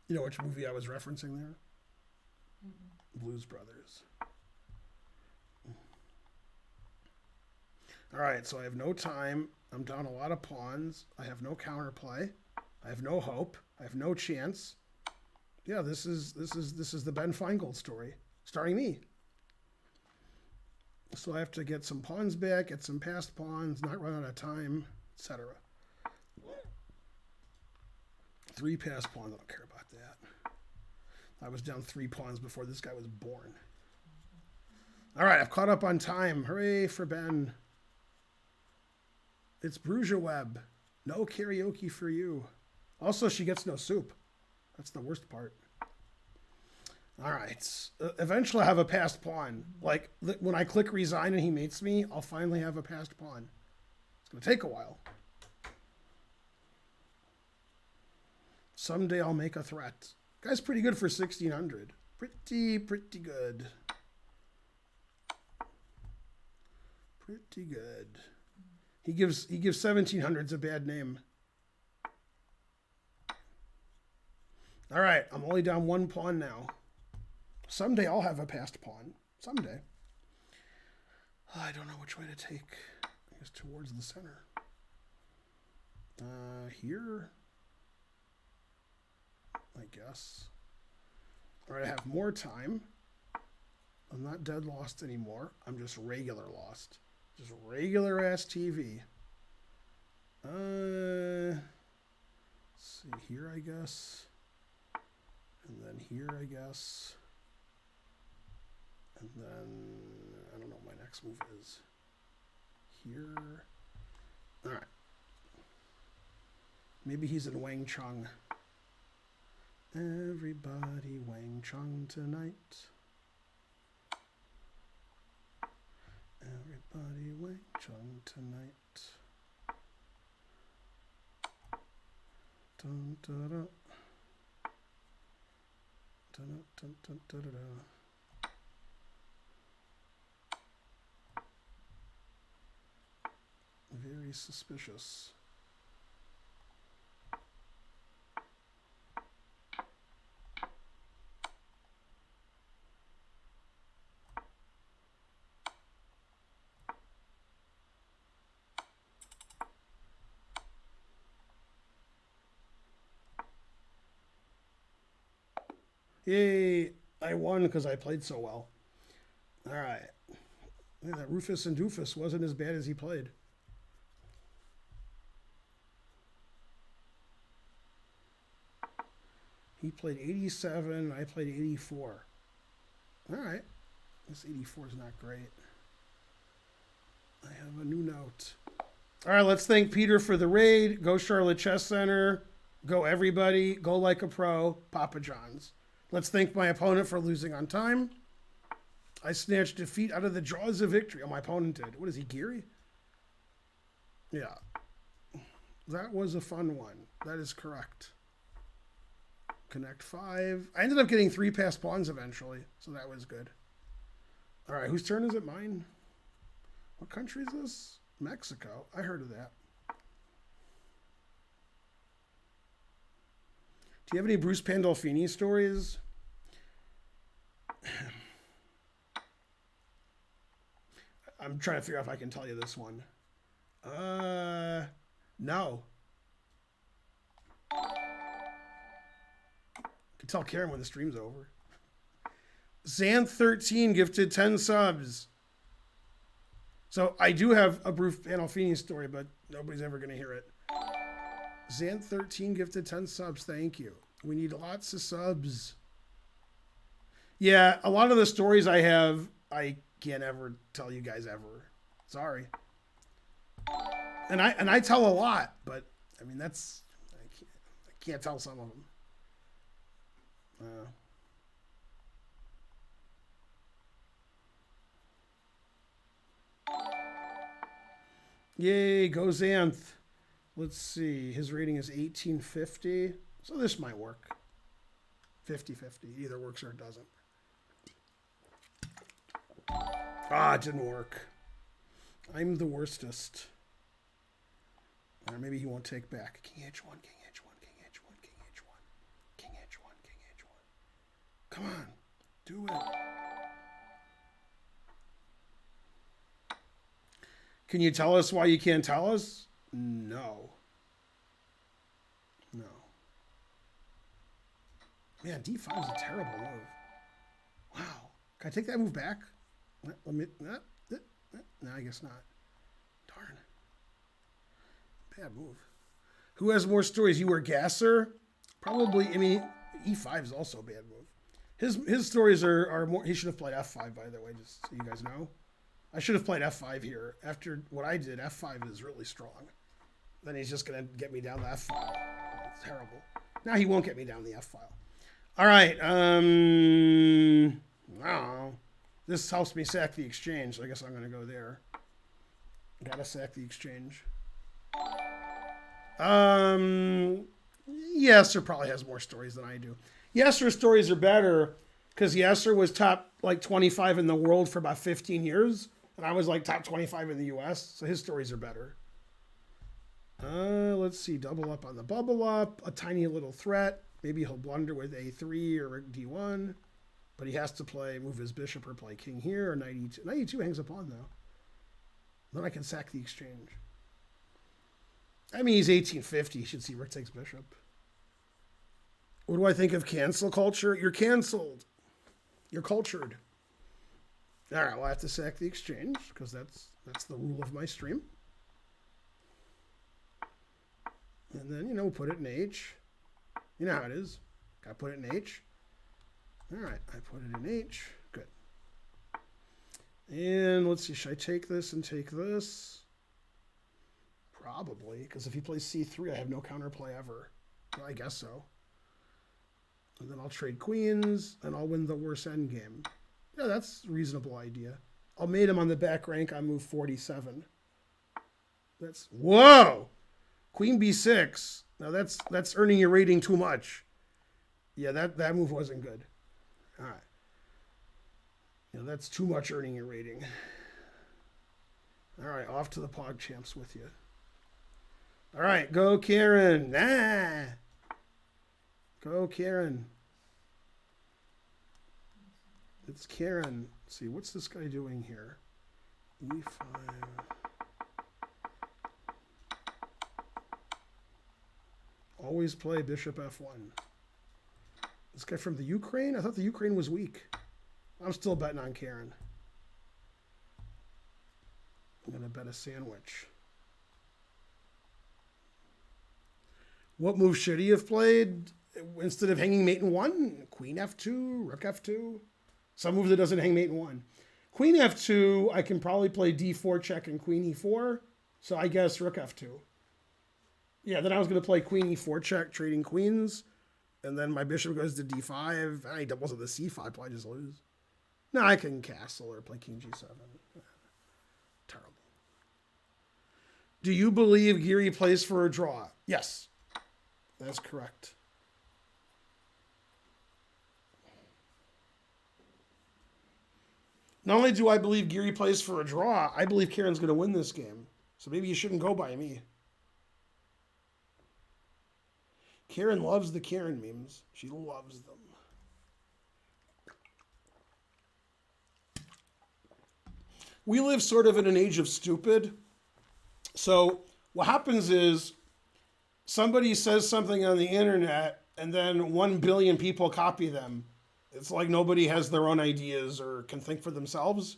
You know which movie I was referencing there? Mm-mm. Blues Brothers. All right, so I have no time. I'm down a lot of pawns. I have no counterplay. I have no hope. I have no chance. Yeah, this is the Ben Feingold story, starring me. So I have to get some pawns back, get some passed pawns, not run out of time, etc. 3 passed pawns. I don't care about that. I was down 3 pawns before this guy was born. All right, I've caught up on time. Hooray for Ben. It's Bruja Web. No karaoke for you. Also, she gets no soup. That's the worst part. All right. Eventually, I have a passed pawn. Like, when I click resign and he mates me, I'll finally have a passed pawn. It's going to take a while. Someday I'll make a threat. Guy's pretty good for 1600. Pretty good. Pretty good. He gives 1700s a bad name. All right, I'm only down 1 pawn now. Someday I'll have a passed pawn. Someday. I don't know which way to take. I guess towards the center. Here. I guess. All right, I have more time. I'm not dead lost anymore. I'm just regular lost. Just regular ass TV. Let's see here, I guess. And then here, I guess. And then, I don't know what my next move is. Here. All right. Maybe he's in Wang Chung. Everybody Wang Chung tonight. Everybody Wang Chung tonight. Dun, dun, dun. Dun, dun, dun, dun, dun, dun. Very suspicious. Yay, I won because I played so well. All right. Yeah, that Rufus and Doofus wasn't as bad as he played. He played 87, I played 84. All right. This 84 is not great. I have a new note. All right, let's thank Peter for the raid. Go Charlotte Chess Center. Go everybody. Go like a pro. Papa John's. Let's thank my opponent for losing on time. I snatched defeat out of the jaws of victory. Oh, my opponent did. What is he, Geary? Yeah. That was a fun one. That is correct. Connect 5. I ended up getting 3 passed pawns eventually, so that was good. All right, whose turn is it? Mine? What country is this? Mexico. I heard of that. Do you have any Bruce Pandolfini stories? I'm trying to figure out if I can tell you this one. No. I can tell Karen when the stream's over. Xanth13 gifted 10 subs. So I do have a Bruce Pandolfini story, but nobody's ever going to hear it. Xanth13 gifted 10 subs. Thank you. We need lots of subs. Yeah, a lot of the stories I have, I can't ever tell you guys ever. Sorry. And I tell a lot, but I mean I can't tell some of them. Yay, go Xanth. Let's see. His rating is 1850. So this might work. 50-50. Either works or it doesn't. Ah, it didn't work. I'm the worstest. Or maybe he won't take back. King H1, King H1, King H1, King H1, King H1, Come on. Do it. Can you tell us why you can't tell us? No. No. Man, D5 is a terrible move. Wow. Can I take that move back? Let me... No, I guess not. Darn. Bad move. Who has more stories? You or Gasser? Probably, I mean, E5 is also a bad move. His stories are more... He should have played F5, by the way, just so you guys know. I should have played F5 here. After what I did, F5 is really strong. Then he's just going to get me down the F file. It's terrible. Now he won't get me down the F file. All right. I don't know. This helps me sack the exchange, so I guess I'm going to go there. Gotta sack the exchange. Yesser probably has more stories than I do. Yesser's stories are better because Yesser was top like 25 in the world for about 15 years. And I was like top 25 in the US. So his stories are better. Let's see. Double up on the bubble up. A tiny little threat. Maybe he'll blunder with A3 or D1. But he has to move his bishop or play king here. Or knight E2. Knight E2 hangs a pawn though. Then I can sack the exchange. I mean, he's 1850. He should see rook takes bishop. What do I think of cancel culture? You're canceled. You're cultured. All right, well, I have to sack the exchange because that's the rule of my stream. And then, we'll put it in H. You know how it is. Got to put it in H. All right, I put it in H. Good. And let's see, should I take this and take this? Probably, because if he plays C3, I have no counterplay ever. Well, I guess so. And then I'll trade queens, and I'll win the worst endgame. Yeah, that's a reasonable idea. I'll mate him on the back rank on move 47. Whoa! Queen B6. Now that's earning your rating too much. Yeah, that move wasn't good. All right. That's too much earning your rating. All right, off to the Pog Champs with you. All right, go Karen. Nah. Go Karen. It's Karen. Let's see, what's this guy doing here? E5. Always play bishop F1. This guy from the Ukraine? I thought the Ukraine was weak. I'm still betting on Karen. I'm going to bet a sandwich. What move should he have played? Instead of hanging mate in 1? Queen F2, rook F2. Some move that doesn't hang mate in 1. Queen F2, I can probably play D4 check and Queen E4. So I guess rook F2. Yeah, then I was going to play Queen E4 check, trading queens. And then my bishop goes to D5. I doubles at the C5, probably just lose. No, I can castle or play King G7. Terrible. Do you believe Geary plays for a draw? Yes. That's correct. Not only do I believe Geary plays for a draw, I believe Karen's going to win this game. So maybe you shouldn't go by me. Karen loves the Karen memes. She loves them. We live sort of in an age of stupid. So what happens is somebody says something on the internet and then 1 billion people copy them. It's like nobody has their own ideas or can think for themselves.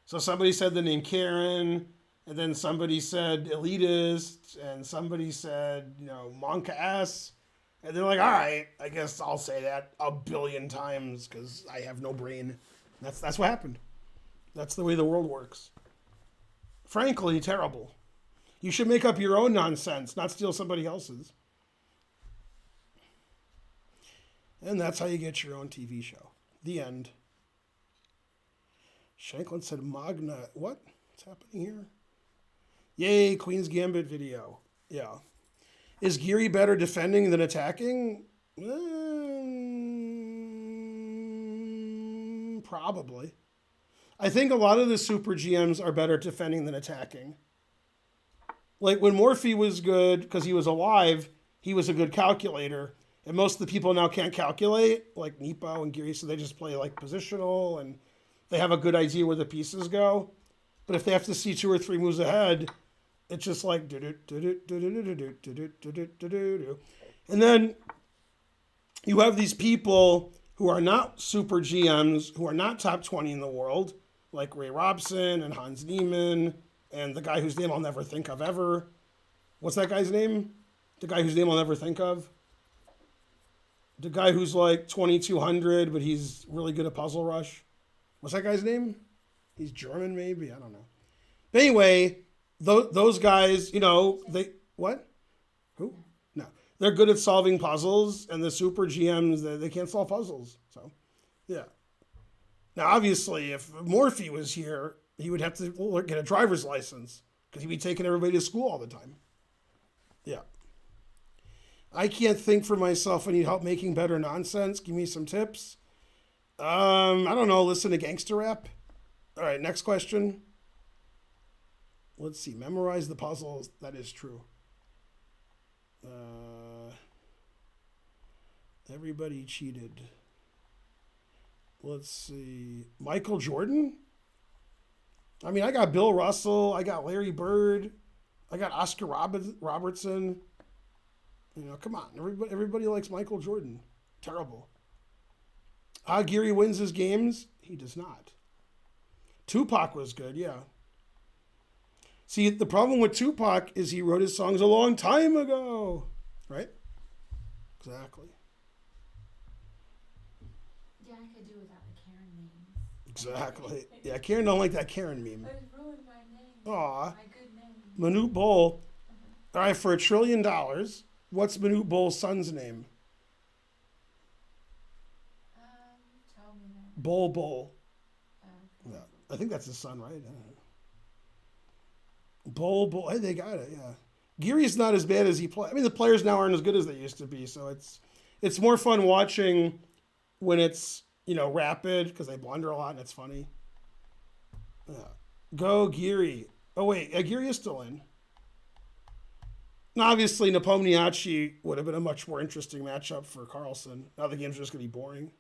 So somebody said the name Karen, and then somebody said elitist, and somebody said, Monka S. And they're like, all right, I guess I'll say that 1 billion times because I have no brain. That's what happened. That's the way the world works. Frankly, terrible. You should make up your own nonsense, not steal somebody else's. And that's how you get your own TV show. The end. Shanklin said Magna. What? What's happening here? Yay, Queen's Gambit video. Yeah. Is Geary better defending than attacking? Probably. I think a lot of the super GMs are better defending than attacking. Like when Morphy was good because he was alive, he was a good calculator. And most of the people now can't calculate, like Nepo and Geary, so they just play like positional and they have a good idea where the pieces go. But if they have to see 2 or 3 moves ahead, it's just like and then you have these people who are not super GMs, who are not top 20 in the world, like Ray Robson and Hans Niemann and the guy whose name I'll never think of ever. What's that guy's name? The guy whose name I'll never think of? The guy who's like 2,200, but he's really good at Puzzle Rush. What's that guy's name? He's German, maybe? I don't know. But anyway, those guys, they... What? Who? No. They're good at solving puzzles, and the super GMs, they can't solve puzzles. So, yeah. Now, obviously, if Morphe was here, he would have to get a driver's license, because he'd be taking everybody to school all the time. Yeah. I can't think for myself. I need help making better nonsense. Give me some tips. I don't know. Listen to gangster rap. All right, next question. Let's see. Memorize the puzzles. That is true. Everybody cheated. Let's see. Michael Jordan? I mean, I got Bill Russell. I got Larry Bird. I got Oscar Robertson. Come on. Everybody likes Michael Jordan. Terrible. Geary wins his games. He does not. Tupac was good, yeah. See, the problem with Tupac is he wrote his songs a long time ago. Right? Exactly. Yeah, I could do without the Karen memes. Exactly. Yeah, Karen don't like that Karen meme. It ruined my name. Aw. My good name. Manute Bol. All right, for $1 trillion, what's Manute Bol's son's name? Tell me that. Bol. Okay. Yeah, I think that's his son, right? Bol. Hey, they got it. Yeah. Geary's not as bad as he plays. I mean, the players now aren't as good as they used to be, so it's more fun watching when it's rapid because they blunder a lot and it's funny. Yeah. Go Geary. Oh wait, Geary is still in. Now, obviously, Nepomniachtchi would have been a much more interesting matchup for Carlsen. Now the game's just going to be boring.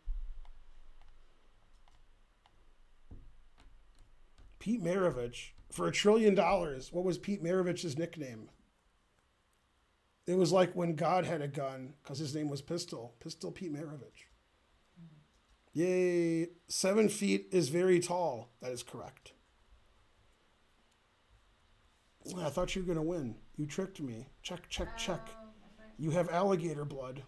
Pete Maravich. For $1 trillion, what was Pete Maravich's nickname? It was like when God had a gun, because his name was Pistol. Pistol Pete Maravich. Yay. 7 feet is very tall. That is correct. I thought you were going to win. You tricked me. Check. You have alligator blood.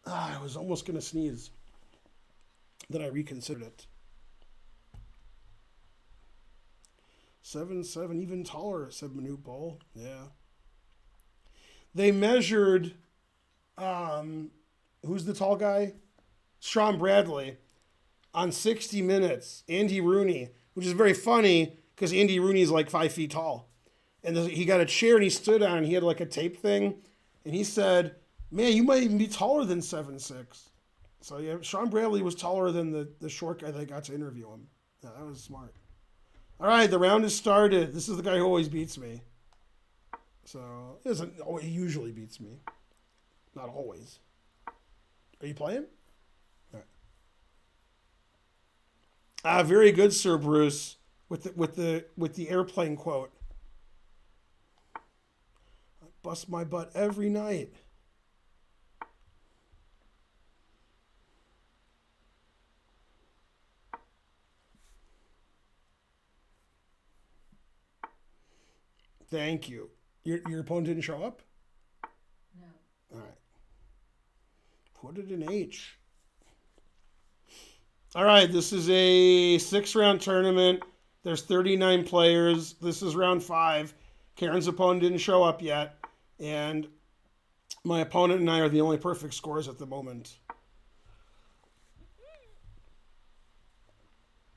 I was almost going to sneeze. Then I reconsidered it. 7'7", even taller, said Manute Bol. Yeah. They measured, who's the tall guy? Sean Bradley on 60 Minutes. Andy Rooney, which is very funny because Andy Rooney's like 5 feet tall. And he got a chair and he stood on it and he had like a tape thing. And he said, man, you might even be taller than 7'6". So yeah, Sean Bradley was taller than the short guy that got to interview him. Yeah, that was smart. All right, the round has started. This is the guy who always beats me. So he usually beats me. Not always. Are you playing? All right. Very good, Sir Bruce, with the airplane quote. I bust my butt every night. Thank you. Your opponent didn't show up? No. All right. Put it in H. All right, this is a 6-round tournament. There's 39 players. This is round 5. Karen's opponent didn't show up yet. And my opponent and I are the only perfect scores at the moment.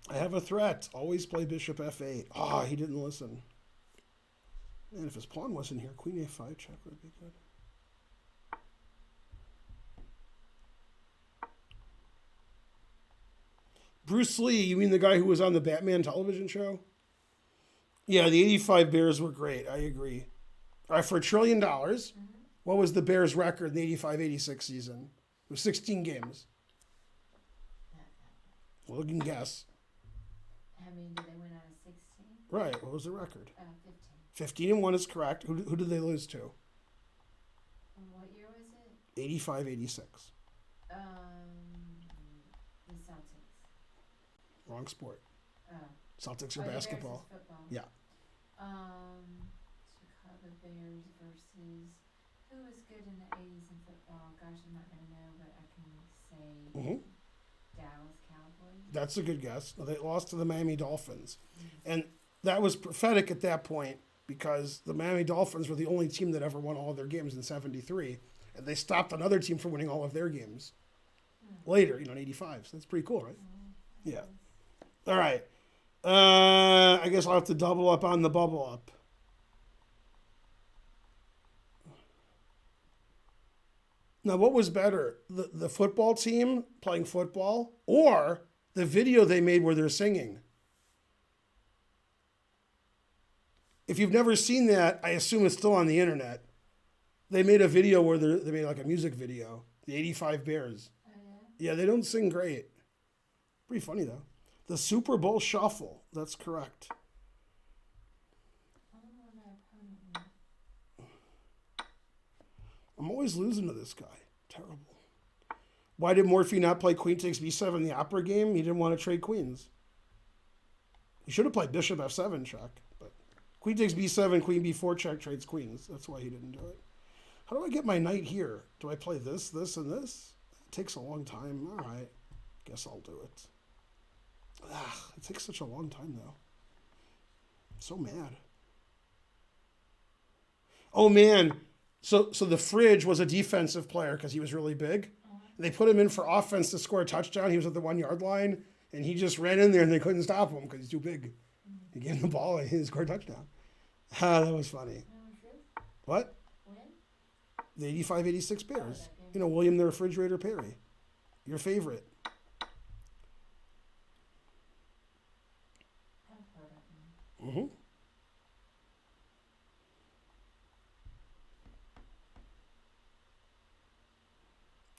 I have a threat. Always play bishop f8. Ah, he didn't listen. And if his pawn wasn't here, queen a5 check would be good. Bruce Lee, you mean the guy who was on the Batman television show? Yeah, the 85 Bears were great. I agree. All right, for $1 trillion, what was the Bears' record in the 85-86 season? It was 16 games. Well, you can guess. How many did they win out of 16? Right, what was the record? 15. 15-1 is correct. Who did they lose to? And what year was it? 85-86. The Celtics. Wrong sport. Oh. Celtics are The Bears basketball. is football. Yeah. Chicago Bears versus who was good in the 80s in football? Gosh, I'm not gonna know, but I can say Mhm. Dallas Cowboys. That's a good guess. They lost to the Miami Dolphins. And that was prophetic at that point because the Miami Dolphins were the only team that ever won all of their games in 73. And they stopped another team from winning all of their games later, in 85. So that's pretty cool, right? Yeah. All right. I guess I'll have to double up on the bubble up. Now, what was better, the football team playing football or the video they made where they're singing? If you've never seen that, I assume it's still on the internet. They made a video where they made like a music video, the 85 Bears. Oh, yeah? Yeah, they don't sing great. Pretty funny, though. The Super Bowl Shuffle, that's correct. I don't know where my opponent went. I'm always losing to this guy. Terrible. Why did Morphy not play Queen takes B7 in the opera game? He didn't want to trade queens. He should have played Bishop F7 check, but Queen takes B7, Queen B4 check trades queens. That's why he didn't do it. How do I get my knight here? Do I play this, this, and this? It takes a long time. All right. Guess I'll do it. It takes such a long time, though. I'm so mad. Oh, man. So the Fridge was a defensive player because he was really big. They put him in for offense to score a touchdown. He was at the 1 yard line, and he just ran in there, and they couldn't stop him because he's too big. He gave him the ball, and he scored a touchdown. That was funny. What? When? The 85-86 Bears. that game. You know, William the Refrigerator Perry. Your favorite. I've heard of him. Mm-hmm.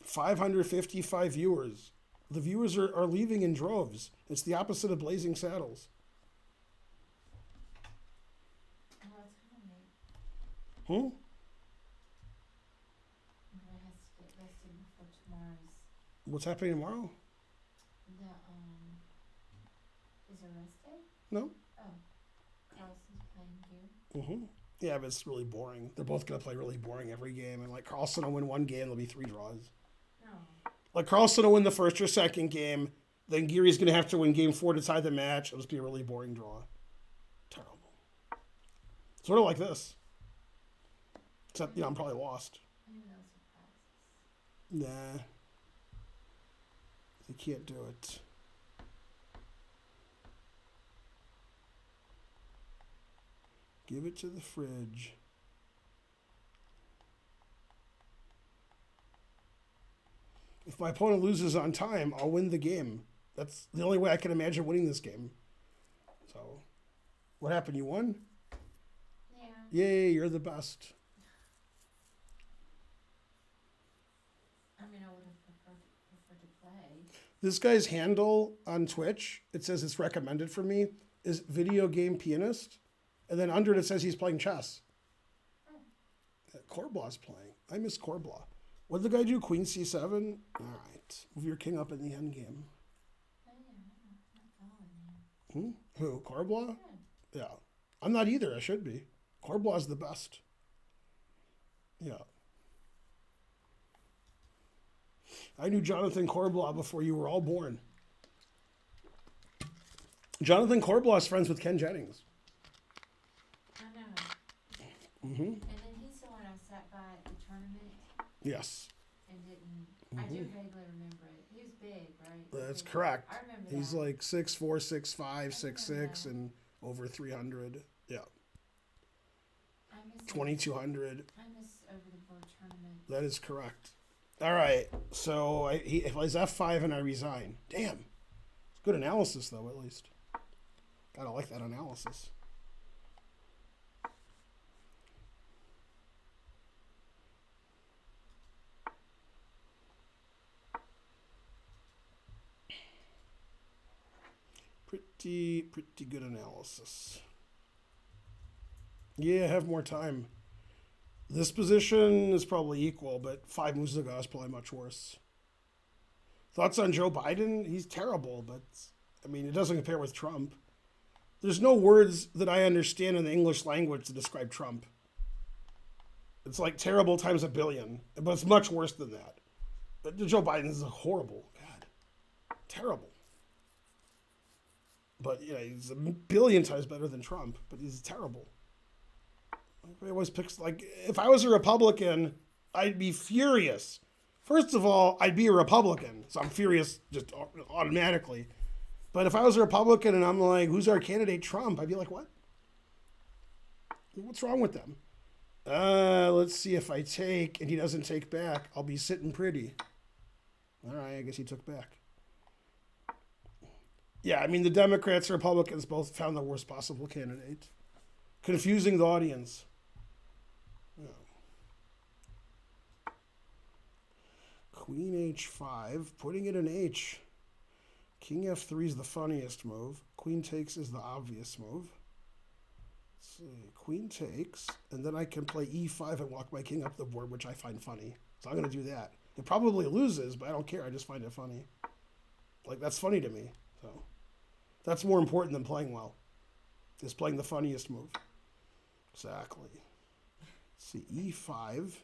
$555 viewers. The viewers are leaving in droves. It's the opposite of Blazing Saddles. Oh, that's kind of neat. Hmm? I'm gonna have to get rested before tomorrow's. What's happening tomorrow? The is it rest day? No? Oh, Carlson's playing gear. Mm-hmm. Yeah, but it's really boring. They're both going to play really boring every game. And like Carlson will win one game, there'll be 3 draws. No. Like Carlson will win the first or second game. Then Geary's going to have to win game 4 to tie the match. It'll just be a really boring draw. Terrible. Sort of like this. Except, I'm probably lost. Maybe they'll surprise us. Nah. They can't do it. Give it to the Fridge. If my opponent loses on time, I'll win the game. That's the only way I can imagine winning this game. So, what happened? You won? Yeah. Yay, you're the best. I mean, I would have preferred to play. This guy's handle on Twitch, it says it's recommended for me, is video game pianist. And then under it says he's playing chess. Corblaw's playing. I miss Corblaw. What did the guy do? Queen C7? All right. Move your king up in the end game. Oh, yeah, I'm not following you. Who? Corblaw? Good. Yeah. I'm not either. I should be. Corblaw's the best. Yeah. I knew Jonathan Corblaw before you were all born. Jonathan Corblaw's friends with Ken Jennings. I know. Mm-hmm. And then he's the one I sat by at the tournament Yes. and didn't. I do vaguely remember it. He was big, right? That's Big. correct. I remember He's that. like 6'4", 6'5", 6'6", that. and over 300. Yeah. I miss 2,200. I miss over the board tournament. That is correct. All right. So if he's F5 and I resign. Damn. It's good analysis, though, at least. Gotta like that analysis. pretty good analysis. Yeah, have more time. This position is probably equal, but 5 moves ago is probably much worse. Thoughts on Joe Biden? He's terrible, but I mean, it doesn't compare with Trump. There's no words that I understand in the English language to describe Trump. It's like terrible times a billion, but it's much worse than that. But Joe Biden is horrible. God, terrible. But yeah, he's a billion times better than Trump, but he's terrible. Everybody always picks, like, if I was a Republican, I'd be furious. First of all, I'd be a Republican, so I'm furious just automatically. But if I was a Republican and I'm like, who's our candidate, Trump? I'd be like, what? What's wrong with them? Let's see, if I take and he doesn't take back, I'll be sitting pretty. All right, I guess he took back. Yeah, I mean, the Democrats and Republicans both found the worst possible candidate. Confusing the audience. Yeah. Queen h5, putting it in h. King f3 is the funniest move. Queen takes is the obvious move. Let's see, queen takes, and then I can play e5 and walk my king up the board, which I find funny. So I'm going to do that. It probably loses, but I don't care. I just find it funny. Like, that's funny to me. So that's more important than playing well. Is playing the funniest move. Exactly. Let's see, e5.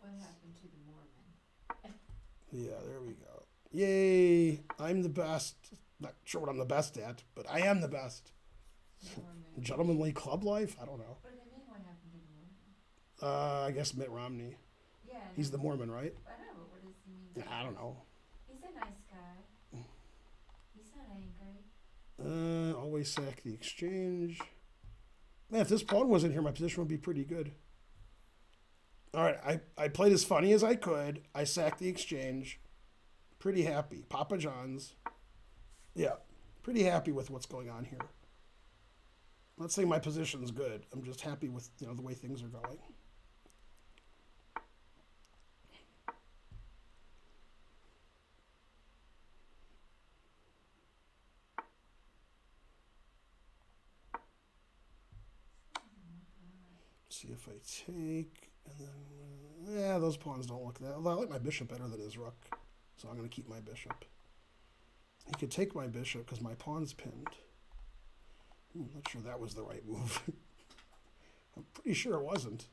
What happened to the Mormon? Yeah, there we go. Yay! I'm the best. Not sure what I'm the best at, but I am the best. Gentlemanly club life? I don't know. What do they mean? What happened to the Mormon? I guess Mitt Romney. Yeah. He's the Mormon, right? I know, but what does he mean? I don't know. He's a nice guy. He's not angry. Always sack the exchange. Man, if this pawn wasn't here, my position would be pretty good. All right, I played as funny as I could. I sacked the exchange. Pretty happy. Papa John's. Yeah, pretty happy with what's going on here. I'm not saying my position's good. I'm just happy with, the way things are going. See if I take, and then, those pawns don't look that. Although I like my bishop better than his rook, so I'm going to keep my bishop. He could take my bishop because my pawn's pinned. I'm not sure that was the right move. I'm pretty sure it wasn't.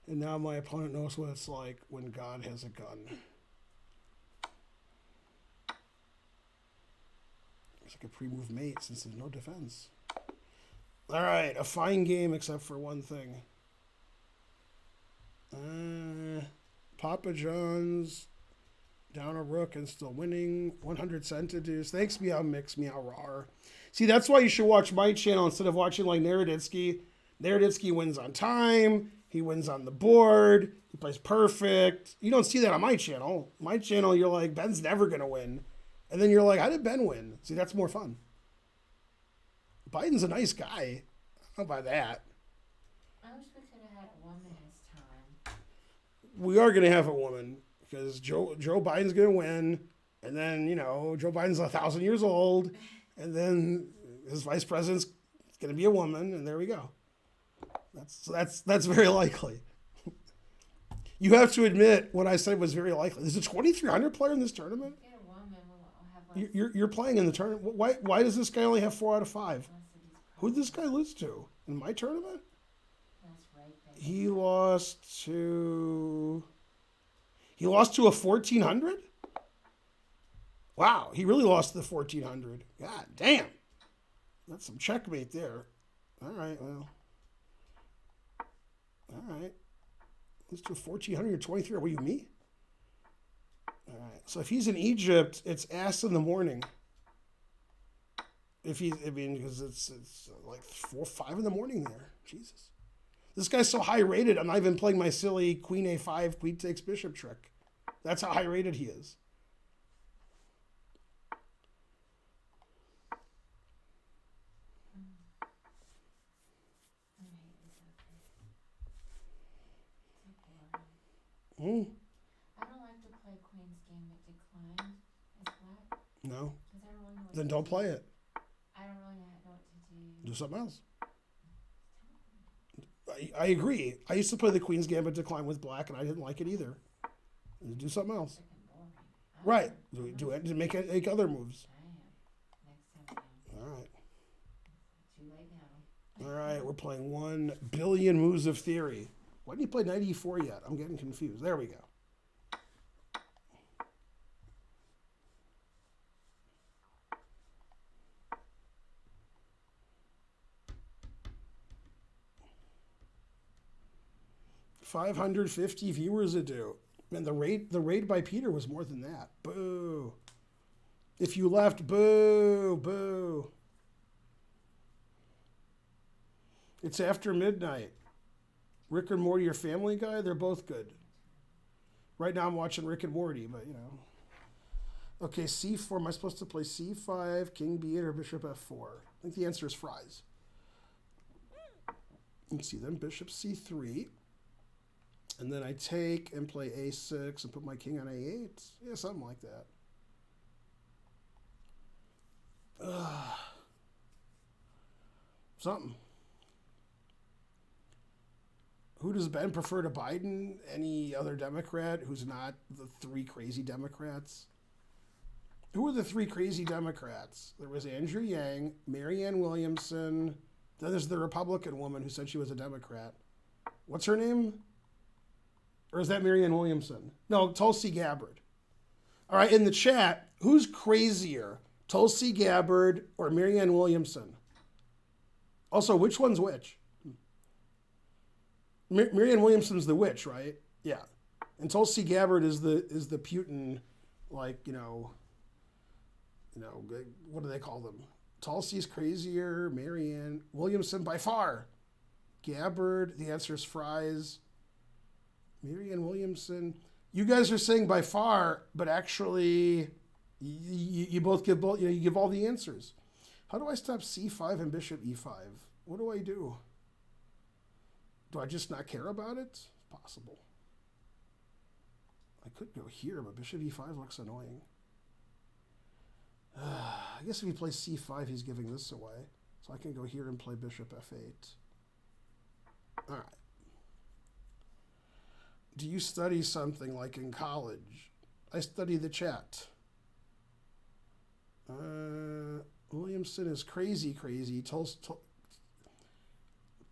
And now my opponent knows what it's like when God has a gun. It's like a pre-move mate since there's no defense. All right, a fine game except for one thing. Papa John's down a rook and still winning. 100 centidues. Thanks, meow mix, meow rar. See, that's why you should watch my channel instead of watching like Naroditsky. Naroditsky wins on time. He wins on the board. He plays perfect. You don't see that on my channel. My channel, you're like, Ben's never going to win. And then you're like, how did Ben win? See, that's more fun. Biden's a nice guy. I don't know about that. I wish we could have had a woman this time. We are going to have a woman because Joe Biden's going to win. And then, Joe Biden's 1,000 years old. And then his vice president's going to be a woman. And there we go. That's very likely. You have to admit what I said was very likely. There's a 2,300 player in this tournament. You're playing in the tournament. Why does this guy only have 4 out of 5? Who did this guy lose to in my tournament? He lost to a 1,400. Wow, he really lost to the 1,400. God damn, that's some checkmate there. All right, well, all right. Let's do 1,423. What are you, me? All right. So if he's in Egypt, it's ass in the morning. Because it's like 4, 5 in the morning there. Jesus. This guy's so high rated, I'm not even playing my silly Queen A5, Queen takes bishop trick. That's how high rated he is. I know, 'Cause I don't really know what then to don't do. play it. I don't really know what to do. Do something else. I agree. I used to play the Queen's Gambit Decline with black, and I didn't like it either. Do something else. Freaking boring. Right. Do it to make other moves. I am. Next time I am. All right. Too late now. All right. We're playing 1 billion moves of theory. Why didn't you play 94 yet? I'm getting confused. There we go. $550 viewers a do. Man, the raid by Peter was more than that. Boo. If you left, boo, boo. It's after midnight. Rick and Morty or Family Guy, they're both good. Right now I'm watching Rick and Morty, but you know. Okay, C4. Am I supposed to play C5, King B8, or Bishop F4? I think the answer is fries. Let's see, then Bishop C3. And then I take and play A6 and put my king on A8. Yeah, something like that. Something. Who does Ben prefer to Biden? Any other Democrat who's not the 3 crazy Democrats? Who are the 3 crazy Democrats? There was Andrew Yang, Marianne Williamson. Then there's the Republican woman who said she was a Democrat. What's her name? Or is that Marianne Williamson? No, Tulsi Gabbard. All right, in the chat, who's crazier, Tulsi Gabbard or Marianne Williamson? Also, which one's which? Marianne Williamson's the witch, right? Yeah. And Tulsi Gabbard is the Putin, like, you know, what do they call them? Tulsi's crazier, Marianne Williamson by far. Gabbard, the answer is fries. Marianne Williamson. You guys are saying by far, but actually, you both give both. You give all the answers. How do I stop C5 and Bishop E5? What do I do? Do I just not care about it? It's possible. I could go here, but Bishop E5 looks annoying. I guess if he plays C5, he's giving this away. So I can go here and play Bishop F8. All right. Do you study something like in college? I study the chat. Williamson is crazy.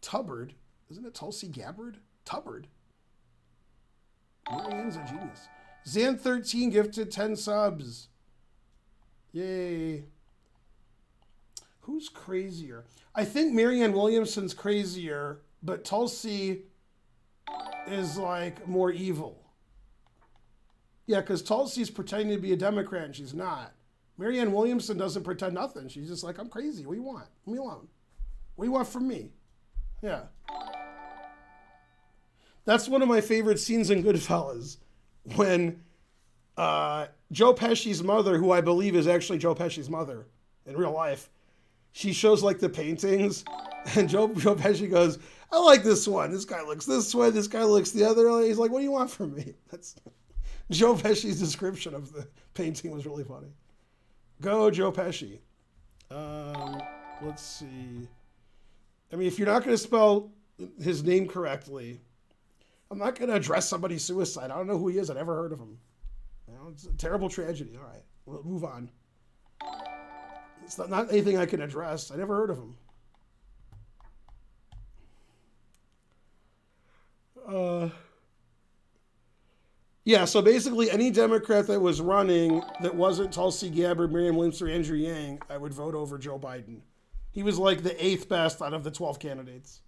Tubbard. Isn't it Tulsi Gabbard? Tubbard. Marianne's a genius. Zan13 gifted 10 subs. Yay. Who's crazier? I think Marianne Williamson's crazier, but Tulsi is like more evil. Yeah, because Tulsi's pretending to be a Democrat and she's not. Marianne Williamson doesn't pretend nothing. She's just like, I'm crazy. What do you want? Leave me alone. What do you want from me? Yeah. That's one of my favorite scenes in Goodfellas. When Joe Pesci's mother, who I believe is actually Joe Pesci's mother in real life, she shows like the paintings, and Joe Pesci goes, I like this one. This guy looks this way. This guy looks the other way. He's like, what do you want from me? That's Joe Pesci's description of the painting was really funny. Go, Joe Pesci. Let's see. I mean, if you're not going to spell his name correctly, I'm not going to address somebody's suicide. I don't know who he is. I never heard of him. You know, it's a terrible tragedy. All right, we'll move on. It's not anything I can address. I never heard of him. Yeah, so basically any Democrat that was running that wasn't Tulsi Gabbard, Marianne Williamson, or Andrew Yang, I would vote over Joe Biden. He was like the 8th best out of the 12 candidates.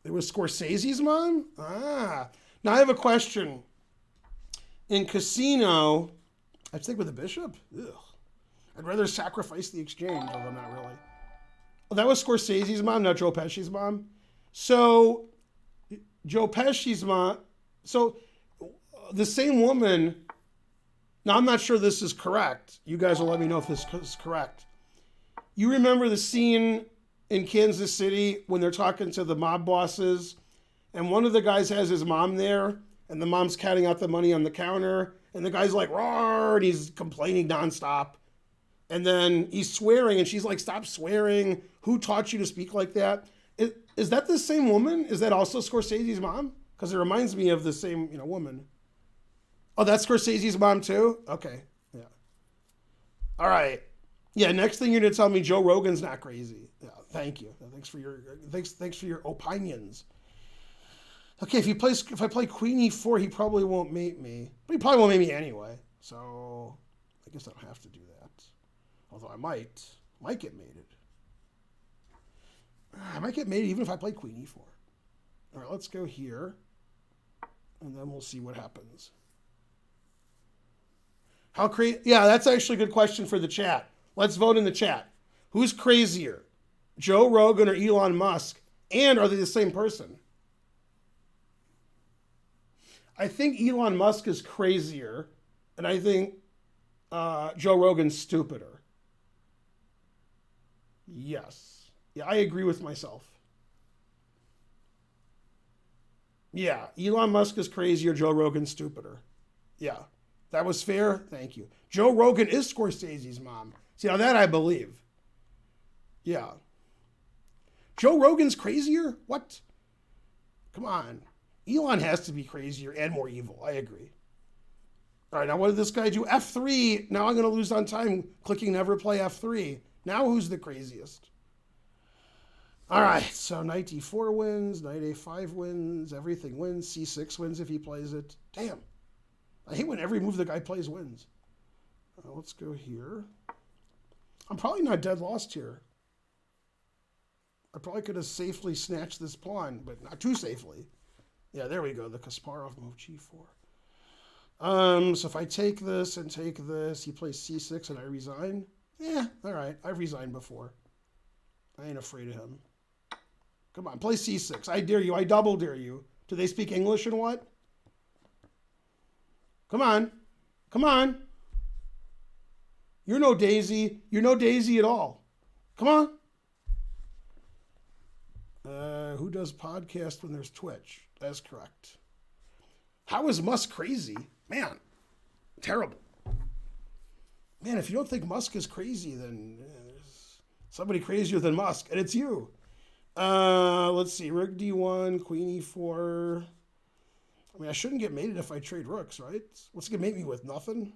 It was Scorsese's mom? Ah. Now I have a question. In Casino, I'd stick with the bishop? Ugh. I'd rather sacrifice the exchange, although not really. Oh, that was Scorsese's mom, not Joe Pesci's mom? So, Joe Pesci's mom... So, the same woman... Now, I'm not sure this is correct. You guys will let me know if this is correct. You remember the scene in Kansas City when they're talking to the mob bosses and one of the guys has his mom there, and the mom's counting out the money on the counter, and the guy's like, roar, and he's complaining nonstop. And then he's swearing, and she's like, stop swearing. Who taught you to speak like that? Is that the same woman? Is that also Scorsese's mom? Because it reminds me of the same, woman. Oh, that's Scorsese's mom too? Okay, yeah. All right. Yeah, next thing you're going to tell me Joe Rogan's not crazy. Yeah, thank you. Thanks for your opinions. Okay, if I play Queen E4, he probably won't mate me. But he probably won't mate me anyway. So I guess I don't have to do that. Although I might get mated. I might get mated even if I play Queen E4. All right, let's go here. And then we'll see what happens. Yeah, that's actually a good question for the chat. Let's vote in the chat. Who's crazier? Joe Rogan or Elon Musk? And are they the same person? I think Elon Musk is crazier. And I think Joe Rogan's stupider. Yes. Yeah, I agree with myself. Yeah, Elon Musk is crazier, Joe Rogan's stupider. Yeah, that was fair. Thank you. Joe Rogan is Scorsese's mom. See, now that I believe. Yeah. Joe Rogan's crazier? What? Come on. Elon has to be crazier and more evil. I agree. All right, now what did this guy do? F3. Now I'm going to lose on time clicking never play F3. Now who's the craziest? All right, so knight d4 wins, knight a5 wins, everything wins, c6 wins if he plays it. Damn. I hate when every move the guy plays wins. Let's go here. I'm probably not dead lost here. I probably could have safely snatched this pawn, but not too safely. Yeah, there we go, the Kasparov move, g4. So if I take this and take this, he plays c6 and I resign. Yeah, all right, I've resigned before. I ain't afraid of him. Come on, play c6. I dare you. I double dare you. Do they speak English and what? Come on. Come on. You're no Daisy. You're no Daisy at all. Come on. Who does podcast when there's Twitch? That's correct. How is Musk crazy? Man, terrible. Man, if you don't think Musk is crazy, then there's somebody crazier than Musk, and it's you. Let's see. Rook d1, queen e4. I mean, I shouldn't get mated if I trade rooks, right? What's he going to mate me with? Nothing?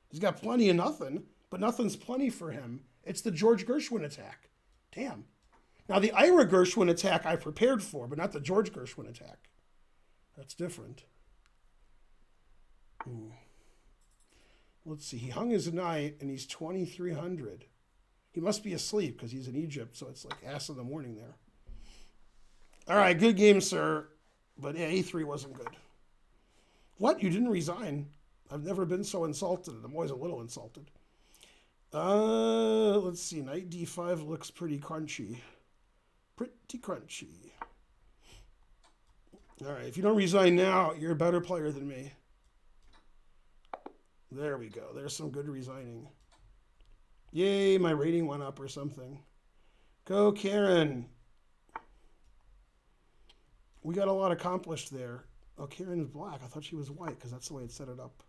He's got plenty of nothing, but nothing's plenty for him. It's the George Gershwin attack. Damn. Now, the Ira Gershwin attack I prepared for, but not the George Gershwin attack. That's different. Ooh. Let's see. He hung his knight, and he's 2,300. He must be asleep because he's in Egypt, so it's like ass in the morning there. All right, good game, sir. But yeah, A3 wasn't good. What? You didn't resign? I've never been so insulted. I'm always a little insulted. Let's see. Knight D5 looks pretty crunchy. Pretty crunchy. All right, if you don't resign now, you're a better player than me. There we go. There's some good resigning. Yay, my rating went up or something. Go, Karen. We got a lot accomplished there. Oh, Karen is black. I thought she was white because that's the way it set it up.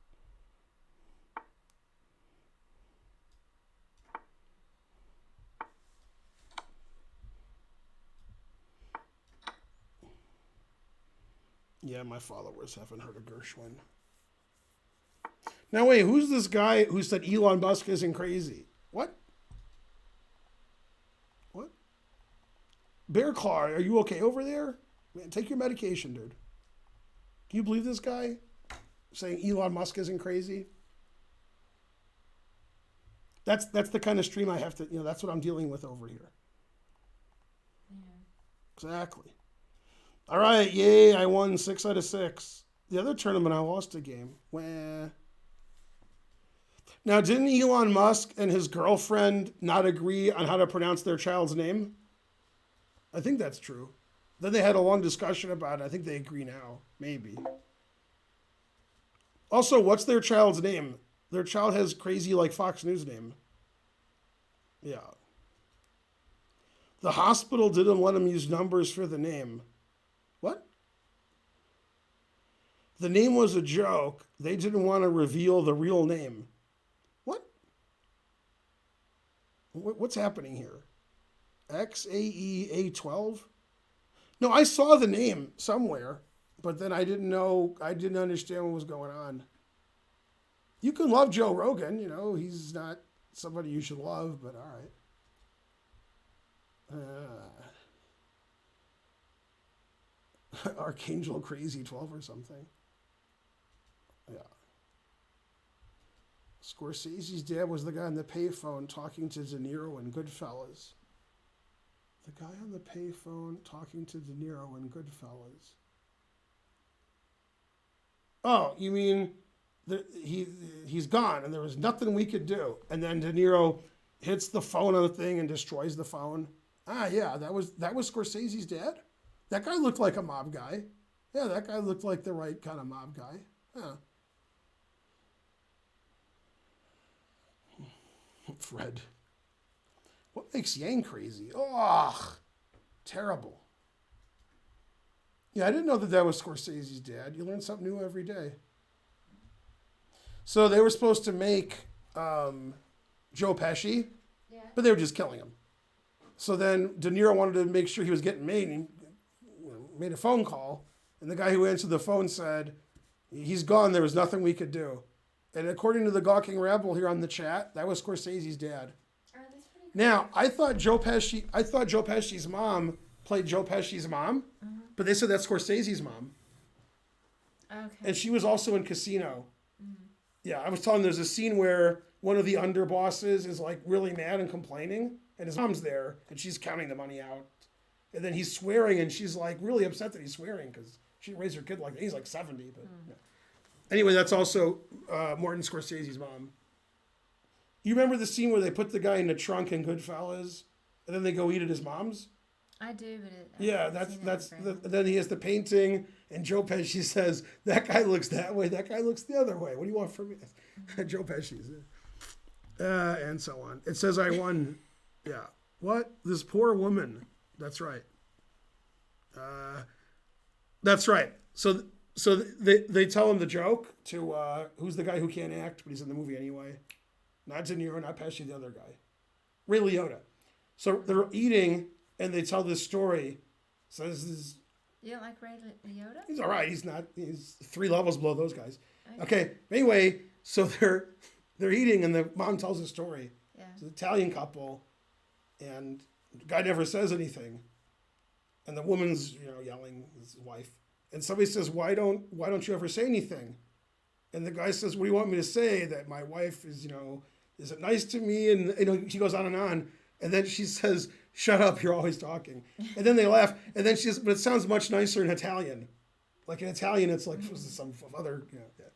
Yeah, my followers haven't heard of Gershwin. Now, wait, who's this guy who said Elon Musk isn't crazy? What? What? Bear Claw, are you okay over there? Man, take your medication, dude. Can you believe this guy saying Elon Musk isn't crazy? That's the kind of stream I have to, that's what I'm dealing with over here. Yeah. Exactly. All right, yay, I won 6 out of 6. The other tournament, I lost a game. Wah. Now, didn't Elon Musk and his girlfriend not agree on how to pronounce their child's name? I think that's true. Then they had a long discussion about it. I think they agree now. Maybe. Also, what's their child's name? Their child has crazy, like, Fox News name. Yeah. The hospital didn't let him use numbers for the name. What? The name was a joke. They didn't want to reveal the real name. What? What's happening here? XAEA12? No, I saw the name somewhere, but then I didn't understand what was going on. You can love Joe Rogan, he's not somebody you should love, but all right. Archangel Crazy 12 or something. Yeah. Scorsese's dad was the guy on the payphone talking to De Niro in Goodfellas. The guy on the payphone talking to De Niro in Goodfellas. Oh, you mean he's gone and there was nothing we could do. And then De Niro hits the phone on the thing and destroys the phone. Ah, yeah, that was Scorsese's dad? That guy looked like a mob guy. Yeah, that guy looked like the right kind of mob guy. Yeah. Fred. What makes Yang crazy? Oh, terrible. Yeah, I didn't know that was Scorsese's dad. You learn something new every day. So they were supposed to make Joe Pesci, but they were just killing him. So then De Niro wanted to make sure he was getting made, and he made a phone call, and the guy who answered the phone said, he's gone, there was nothing we could do. And according to the Gawking Rebel here on the chat, that was Scorsese's dad. Oh, that's pretty cool. Now, I thought Joe Pesci's mom played Joe Pesci's mom, but they said that's Scorsese's mom. Okay. And she was also in Casino. Mm-hmm. Yeah, I was telling there's a scene where one of the underbosses is like really mad and complaining, and his mom's there, and she's counting the money out. And then he's swearing, and she's like really upset that he's swearing because she raised her kid like that. He's like 70, but yeah. Anyway, that's also Martin Scorsese's mom. You remember the scene where they put the guy in the trunk in Goodfellas, and then they go eat at his mom's? I do, but then he has the painting, and Joe Pesci says, that guy looks that way, that guy looks the other way. What do you want from me? Mm-hmm. Joe Pesci's. And so on. It says I won. Yeah. What? This poor woman. That's right. That's right. So they tell him the joke to who's the guy who can't act, but he's in the movie anyway. Not De Niro, not Pesci, the other guy. Ray Liotta. So they're eating, and they tell this story. So this is... You don't like Ray Liotta? He's all right. He's 3 levels below those guys. Okay. Anyway, so they're eating, and the mom tells a story. Yeah. It's an Italian couple, and the guy never says anything. And the woman's, yelling, his wife. And somebody says, why don't you ever say anything? And the guy says, what do you want me to say? That my wife is, is it nice to me? And, she goes on. And then she says, shut up, you're always talking. And then they laugh. And then she says, but it sounds much nicer in Italian. Like in Italian, it's like some other, yeah.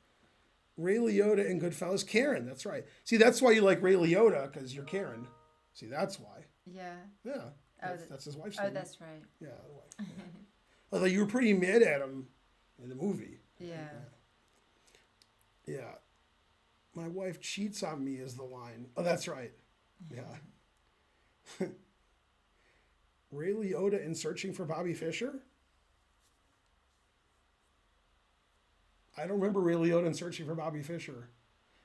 Ray Liotta in Goodfellas. Karen, that's right. See, that's why you like Ray Liotta, because you're Karen. See, that's why. Yeah. Yeah. That's his wife's name. Oh, that's right. Yeah, the wife. Although you were pretty mad at him in the movie. Yeah. My wife cheats on me is the line. Oh, that's right. Yeah. Ray Liotta in Searching for Bobby Fischer? I don't remember Ray Liotta in Searching for Bobby Fischer.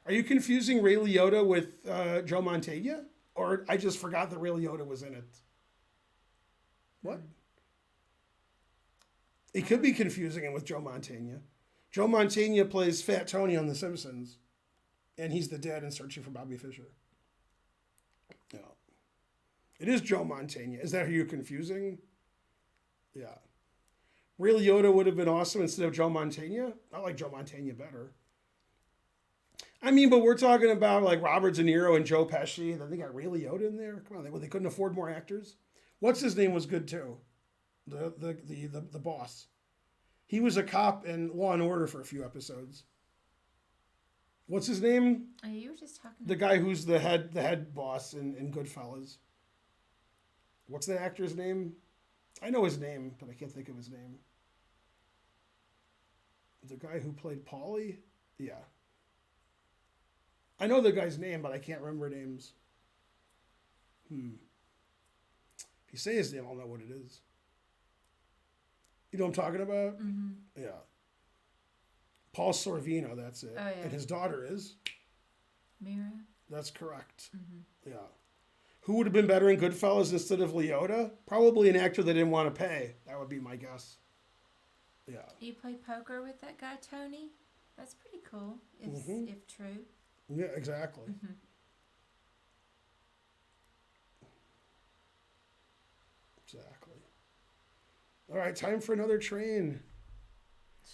Are you confusing Ray Liotta with Joe Mantegna? Or I just forgot that Ray Liotta was in it? What? It could be confusing him with Joe Mantegna. Joe Mantegna plays Fat Tony on The Simpsons, and he's the dad in Searching for Bobby Fischer. No. It is Joe Mantegna. Is that who you're confusing? Yeah. Ray Liotta would have been awesome instead of Joe Mantegna. I like Joe Mantegna better. I mean, but we're talking about like Robert De Niro and Joe Pesci, and then they got Ray Liotta in there. Come on, they couldn't afford more actors. What's his name was good too. The boss. He was a cop in Law and Order for a few episodes. What's his name? Oh, you were just talking. The guy who's the head boss in Goodfellas. What's the actor's name? I know his name, but I can't think of his name. The guy who played Paulie? Yeah. I know the guy's name, but I can't remember names. If you say his name, I'll know what it is. You know what I'm talking about? Mm-hmm. Yeah. Paul Sorvino, that's it. Oh, yeah. And his daughter is? Mira. That's correct. Mm-hmm. Yeah. Who would have been better in Goodfellas instead of Liotta? Probably an actor they didn't want to pay. That would be my guess. Yeah. You play poker with that guy, Tony? That's pretty cool, if true. Yeah, exactly. Mm-hmm. Exactly. All right, time for another train.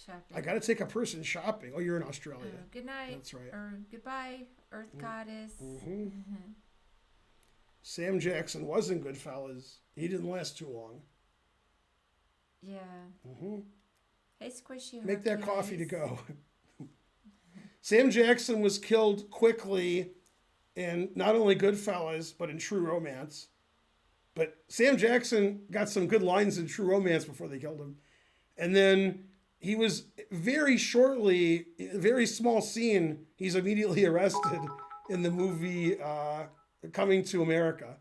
Shopping. I got to take a person shopping. Oh, you're in Australia. Good night. That's right. Or goodbye, Earth Goddess. Mm-hmm. Sam Jackson was in Goodfellas. He didn't last too long. Yeah. Mm-hmm. Hey, Squishy. Make that Hercules. coffee to go. Sam Jackson was killed quickly in not only Goodfellas, but in True Romance. But Sam Jackson got some good lines in True Romance before they killed him. And then he was very shortly, a very small scene, he's immediately arrested in the movie Coming to America.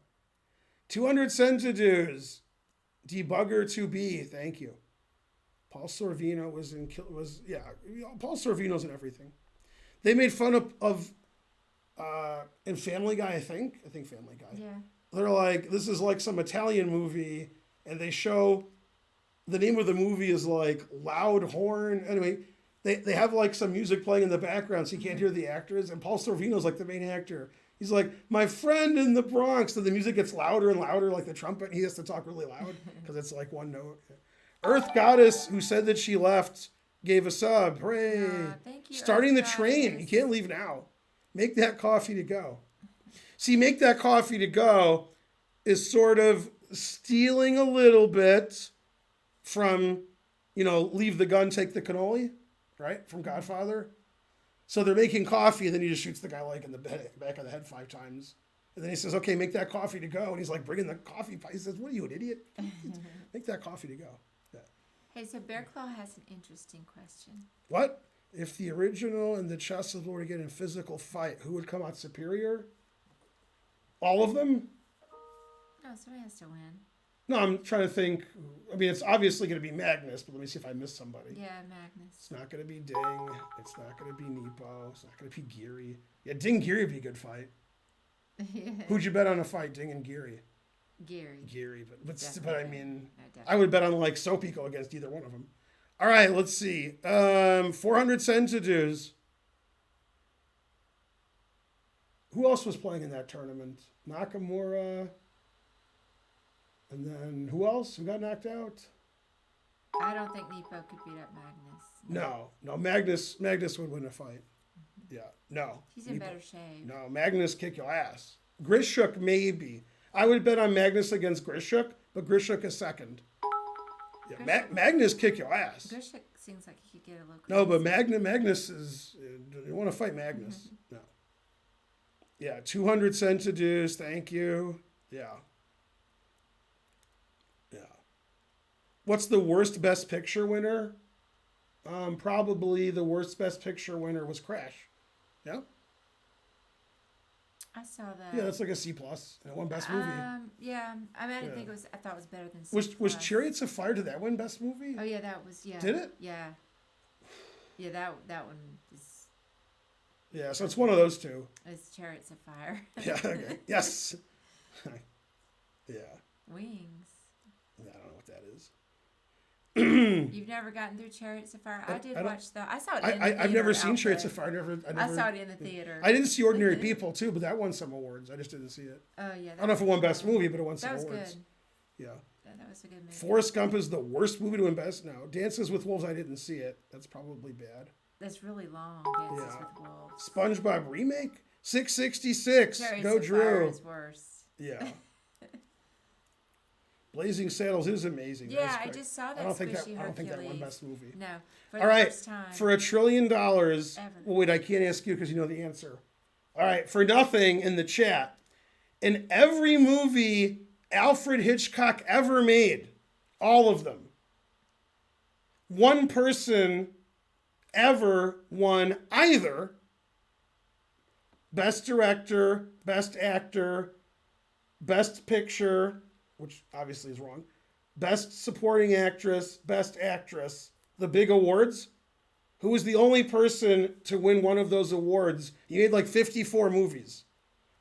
200 Centidues. Debugger 2B, thank you. Paul Sorvino Paul Sorvino's in everything. They made fun of in Family Guy, I think Family Guy. Yeah. They're like, this is like some Italian movie, and they show the name of the movie is like Loud Horn. Anyway, they have like some music playing in the background so you can't hear the actors, and Paul Sorvino's like the main actor. He's like, my friend in the Bronx, and the music gets louder and louder, like the trumpet, and he has to talk really loud because it's like one note. Earth Goddess, who said that she left, gave a sub. Hooray. Thank you, Starting the Earth train. Goddess. You can't leave now. Make that coffee to go. See, make that coffee to go is sort of stealing a little bit from, leave the gun, take the cannoli, right? From Godfather. So they're making coffee, and then he just shoots the guy like in the back of the head 5 times. And then he says, okay, make that coffee to go. And he's like bringing the coffee. He says, what are you, an idiot? Make that coffee to go. Yeah. Hey, so Bear Claw has an interesting question. What? If the original and the Chessels were to get in physical fight, who would come out superior? All of them? No, somebody has to win. No, I'm trying to think. I mean, it's obviously going to be Magnus, but let me see if I missed somebody. Yeah, Magnus. It's not going to be Ding. It's not going to be Nepo. It's not going to be Geary. Yeah, Ding Geary would be a good fight. Yeah. Who'd you bet on a fight, Ding and Geary? Gary. But I mean, No, I would bet on like Sopico against either one of them. All right, let's see. 400 Centidues. Who else was playing in that tournament? Nakamura. And then who else? Who got knocked out? I don't think Nepo could beat up Magnus. No. Magnus would win a fight. Yeah, no. He's in Nepo. better shape. No, Magnus kick your ass. Grishuk maybe. I would bet on Magnus against Grishuk, but Grishuk is second. Yeah, Magnus kick your ass. Grishuk seems like he could get a little No, but crazy. Magnus is. You want to fight Magnus? No. Yeah, 200 Centidues. Thank you. Yeah. What's the worst Best Picture winner? Probably the worst Best Picture winner was Crash. Yeah. I saw that. Yeah, that's like a C plus. It won Best Movie. Yeah. I mean, I didn't Yeah. think it was. I thought it was better than C+. Was Chariots of Fire? Did that win Best Movie? Oh yeah, that was. Yeah. Did it? Yeah. Yeah, that one is. Yeah, so it's one of those two. It's Chariots of Fire. Yeah. Okay. Yes. Yeah. Wings. I don't know what that is. You've never gotten through Chariots of Fire? I did watch the. I saw it. In the I've never theater seen out Chariots there. of Fire. I saw it in the theater. I didn't see Ordinary People too, but that won some awards. I just didn't see it. Oh yeah. I don't know if it won Best Movie, but it won some That was awards. good. Yeah. That was a good movie. Forrest Gump is the worst movie to win Best. No, Dances with Wolves. I didn't see it. That's probably bad. That's really long. Dances with Wolves. SpongeBob remake. 666. Chariots Go of Fire Drew. is worse. Yeah. Blazing Saddles is amazing. Yeah, That's I great. just saw that. I don't think that Hercules. won Best Movie. No, for All the right, first time. for $1 trillion. Ever. Well, wait, I can't ask you because you know the answer. All right, for nothing in the chat. In every movie Alfred Hitchcock ever made, all of them, one person ever won either Best Director, Best Actor, Best Picture, which obviously is wrong, Best Supporting Actress, Best Actress, the big awards. who was the only person to win one of those awards. He made like 54 movies.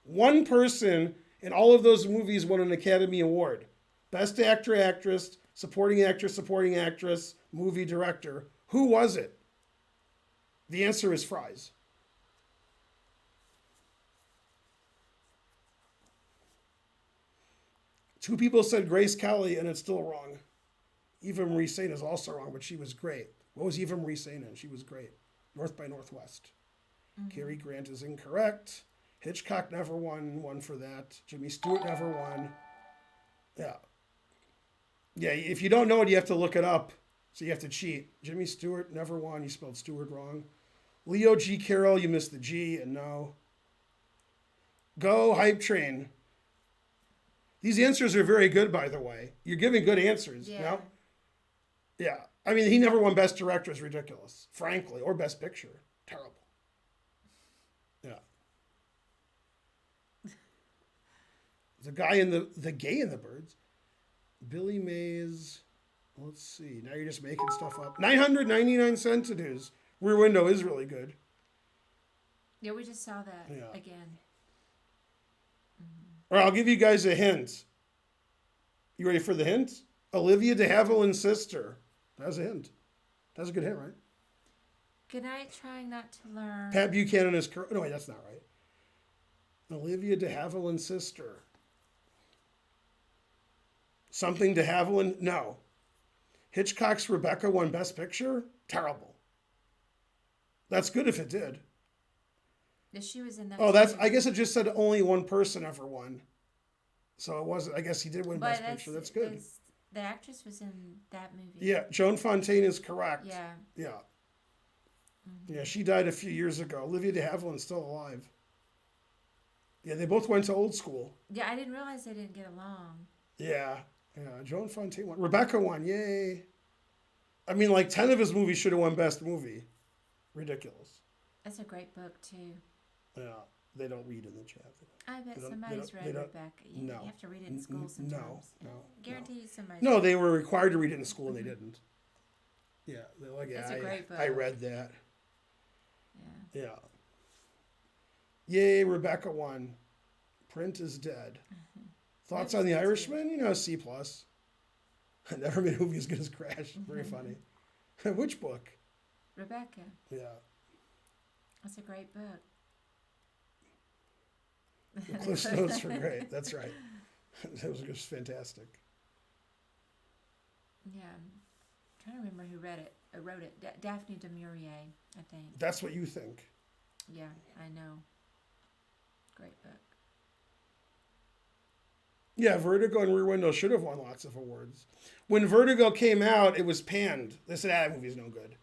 One person in all of those movies won an Academy Award. Best actor, actress, supporting actress, movie director. Who was it? The answer is Fries. Two people said Grace Kelly, and it's still wrong. Eva Marie Saint is also wrong, but she was great. What was Eva Marie Saint in? She was great. North by Northwest. Cary Grant is incorrect. Hitchcock never won one for that. Jimmy Stewart never won. Yeah. Yeah, if you don't know it, you have to look it up. So you have to cheat. Jimmy Stewart never won. You spelled Stewart wrong. Leo G. Carroll, you missed the G and no. Go Hype Train. These answers are very good, by the way. You're giving good answers. Yeah. No? Yeah. I mean, he never won Best Director is ridiculous, frankly, or Best Picture. Terrible. Yeah. The guy in the gay in the birds. Billy Mays. Let's see. Now you're just making stuff up. 999 cents it is. Rear Window is really good. Yeah, we just saw that again. All right, I'll give you guys a hint. You ready for the hint? Olivia de Havilland's sister. That's a hint. That's a good hint, right? Good night, trying not to learn. Pat Buchanan is correct. No, wait, that's not right. Olivia de Havilland's sister. Something de Havilland? No. Hitchcock's Rebecca won Best Picture? Terrible. That's good if it did. Yeah, she was in that. Oh, I guess it just said only one person ever won. So it wasn't, I guess he did win Best Picture. That's good. The actress was in that movie. Yeah, Joan Fontaine is correct. Yeah. Yeah. Yeah, she died a few years ago. Olivia de Havilland's still alive. Yeah, they both went to old school. Yeah, I didn't realize they didn't get along. Yeah. Yeah, Joan Fontaine won. Rebecca won. Yay. I mean, like 10 of his movies should have won Best Movie. Ridiculous. That's a great book, too. Yeah, they don't read in the chat. I bet somebody's read Rebecca. You have to read it in school sometimes. No. Guarantee you somebody. No, they were required to read it in school and they didn't. Yeah, they're like, It's a great book. I read that. Yeah. Yeah. Yay, Rebecca won. Print is dead. Thoughts on The Irishman? C+. Never made a movie as good as Crash. Very funny. Which book? Rebecca. Yeah. That's a great book. The Cliff Notes were great. That's right. That was just fantastic. Yeah. I'm trying to remember who wrote it. Daphne du Maurier, I think. That's what you think. Yeah, I know. Great book. Yeah, Vertigo and Rear Window should have won lots of awards. When Vertigo came out, it was panned. They said, that movie's no good.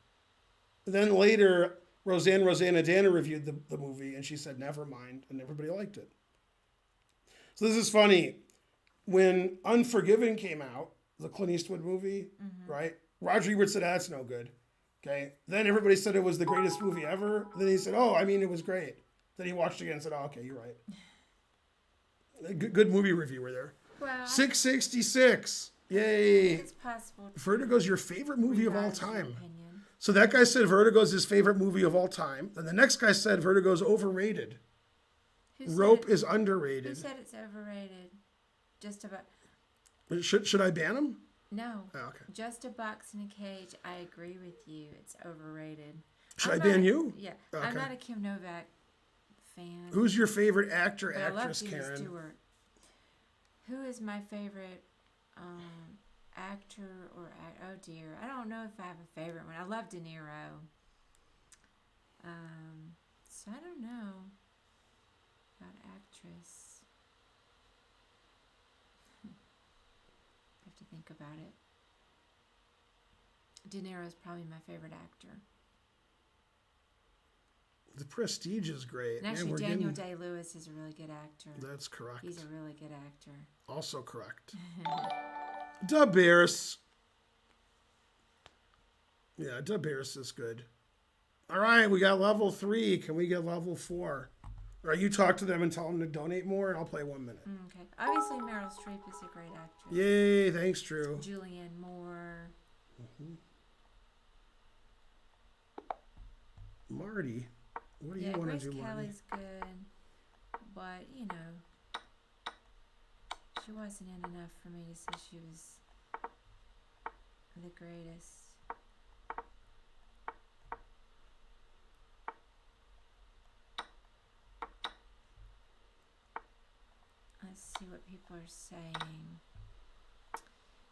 Then later, Rosanna Dana reviewed the movie, and she said, never mind, and everybody liked it. So this is funny. When Unforgiven came out, the Clint Eastwood movie, right? Roger Ebert said, that's no good. Okay. Then everybody said it was the greatest movie ever. Then he said, it was great. Then he watched it again and said, okay, you're right. Good movie reviewer there. Well, 666. Yay. it's possible. Vertigo's your favorite movie of all revise your time. opinion. So that guy said Vertigo's his favorite movie of all time. Then the next guy said Vertigo's overrated. Rope is underrated. Who said it's overrated? Just about. Should I ban him? No. Oh, okay. Just a Box in a Cage. I agree with you. It's overrated. Should I ban you? Yeah. Okay. I'm not a Kim Novak fan. Who's your favorite actor, but actress, I love Jimmy Karen? Stewart. Who is my favorite actor or oh dear, I don't know if I have a favorite one. I love De Niro. So I don't know about actress. I have to think about it. De Niro is probably my favorite actor. The Prestige is great. And actually, Daniel Day-Lewis is a really good actor. That's correct. He's a really good actor. Also correct. Da Bears. Yeah, Da Bears is good. All right, we got level 3. Can we get level 4? Or you talk to them and tell them to donate more, and I'll play 1 minute. Okay. Obviously, Meryl Streep is a great actress. Yay, thanks, Drew. Julianne Moore. Marty. What do Yeah, you want Grace to do, Marty? Kelly's good, but you know, she wasn't in enough for me to say she was the greatest. Let's see what people are saying.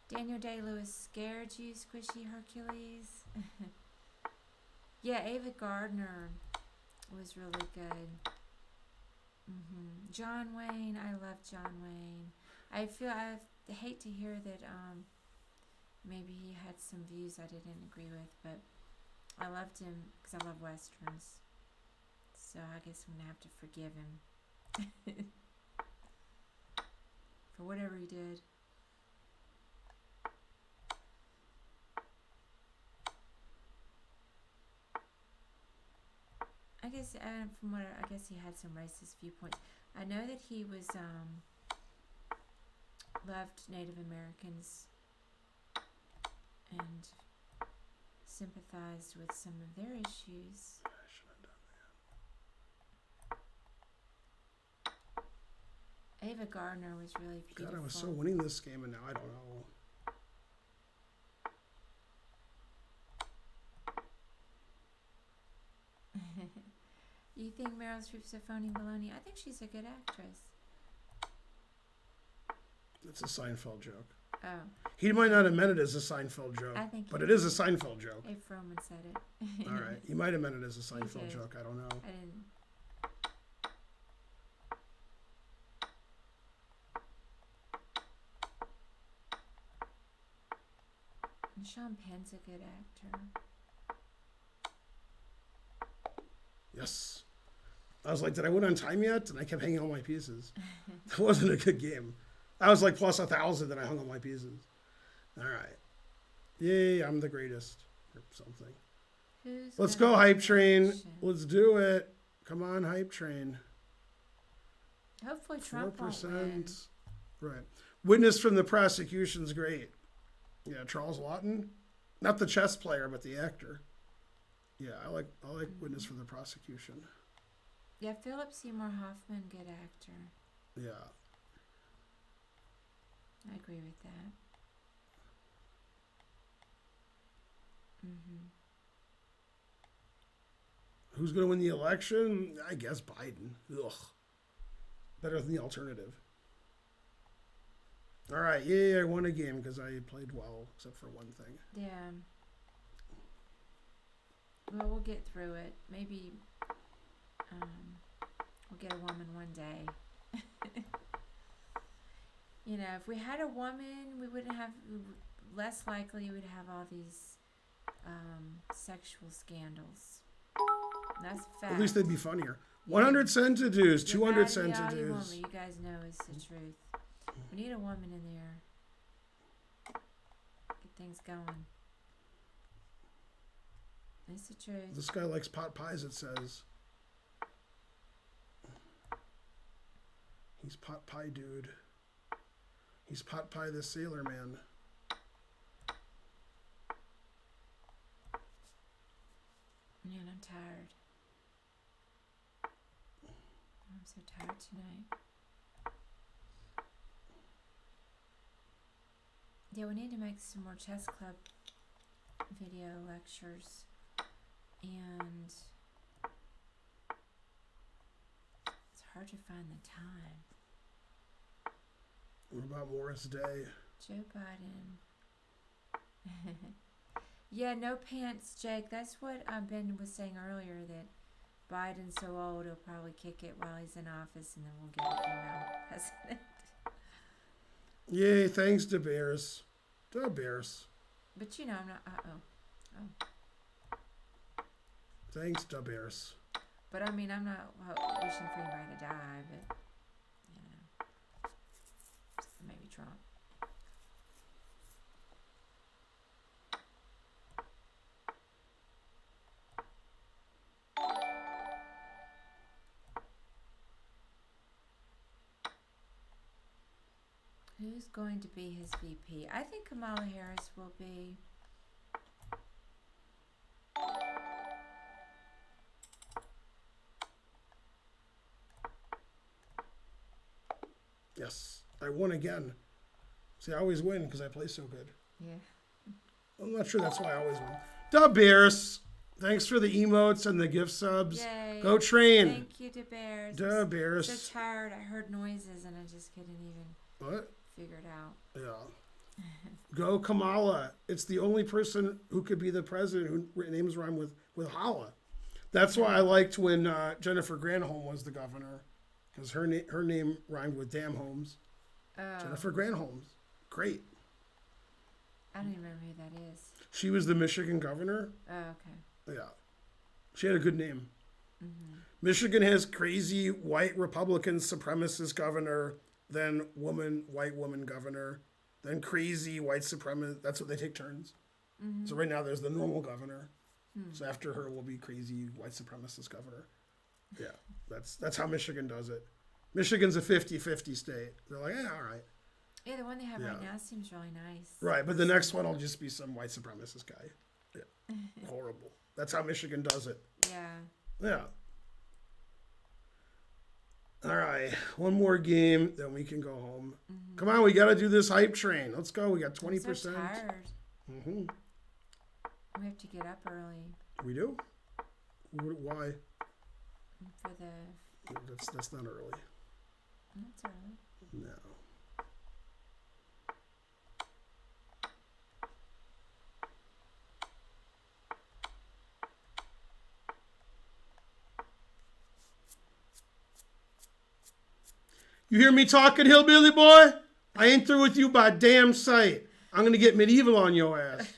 Daniel Day-Lewis scared you, Squishy Hercules? Yeah, Ava Gardner was really good. John Wayne, I love John Wayne. I hate to hear that maybe he had some views I didn't agree with, but I loved him because I love westerns. So I guess I'm gonna have to forgive him for whatever he did. I guess from what I guess he had some racist viewpoints. I know that he was loved Native Americans and sympathized with some of their issues. I should have done that. Ava Gardner was really beautiful. God, I was so winning this game, and now I don't know. You think Meryl Streep's a phony baloney? I think she's a good actress. It's a Seinfeld joke. Oh. He might not have meant it as a Seinfeld joke, but it is a Seinfeld joke. Abe Froman said it. All right. He might have meant it as a Seinfeld joke. I don't know. I didn't. And Sean Penn's a good actor. Yes. I was like, did I win on time yet? And I kept hanging on my pieces. That wasn't a good game. I was like plus 1,000 and I hung on my pieces. All right. Yay, I'm the greatest. Or something. Let's go, Hype Train. Let's do it. Come on, Hype Train. Hopefully Trump won't win. Right. Witness from the prosecution's great. Yeah, Charles Lawton. Not the chess player, but the actor. Yeah, I like Witness from the prosecution. Yeah, Philip Seymour Hoffman, good actor. Yeah. I agree with that. Who's going to win the election? I guess Biden. Ugh. Better than the alternative. All right. Yeah, I won a game because I played well, except for one thing. Yeah. Well, we'll get through it. Maybe we'll get a woman one day. You know, if we had a woman, we wouldn't have, less likely we'd have all these sexual scandals. That's a fact. At least they'd be funnier. 100 centidues, 200 centidues. You guys know is the truth. We need a woman in there. Get things going. It's the truth. This guy likes pot pies, it says. He's pot pie dude. He's pot pie the sailor man. Man, I'm tired. I'm so tired tonight. Yeah, we need to make some more chess club video lectures. And it's hard to find the time. What about Morris Day? Joe Biden. Yeah, no pants, Jake. That's what Ben was saying earlier, that Biden's so old he'll probably kick it while he's in office and then we'll get a female president. Yay, thanks to Bears. To Bears. But you know, I'm not, oh. Thanks to Bears. But I mean, I'm not wishing for anybody to die, but, you know, maybe Trump. Who's going to be his VP? I think Kamala Harris will be. Yes, I won again. See, I always win because I play so good. Yeah. I'm not sure that's why I always win. Da Bears. Thanks for the emotes and the gift subs. Yay. Go train. Thank you to Bears. Da I'm Bears. so tired. I heard noises and I just couldn't even What? figure it out. Yeah. Go Kamala. It's the only person who could be the president whose names rhyme with Hala. That's why I liked when Jennifer Granholm was the governor, because her name rhymed with Damn Holmes. Oh. Jennifer Granholm. Great. I don't even remember who that is. She was the Michigan governor. Oh, okay. Yeah. She had a good name. Mm-hmm. Michigan has crazy white Republican supremacist governor, then white woman governor, then crazy white supremacist. That's what they take turns. Mm-hmm. So right now there's the normal governor. Hmm. So after her will be crazy white supremacist governor. Yeah, that's how Michigan does it. Michigan's a 50-50 state. They're like, all right. Yeah, the one they have Yeah. right now seems really nice. Right, but the next one will just be some white supremacist guy. Yeah, horrible. That's how Michigan does it. Yeah. Yeah. All right, one more game, then we can go home. Mm-hmm. Come on, we got to do this hype train. Let's go. We got 20%. I'm so tired. Mm-hmm. We have to get up early We do? Why? for the. That's not early. That's early. No. You hear me talking, hillbilly boy? I ain't through with you by damn sight. I'm gonna get medieval on your ass.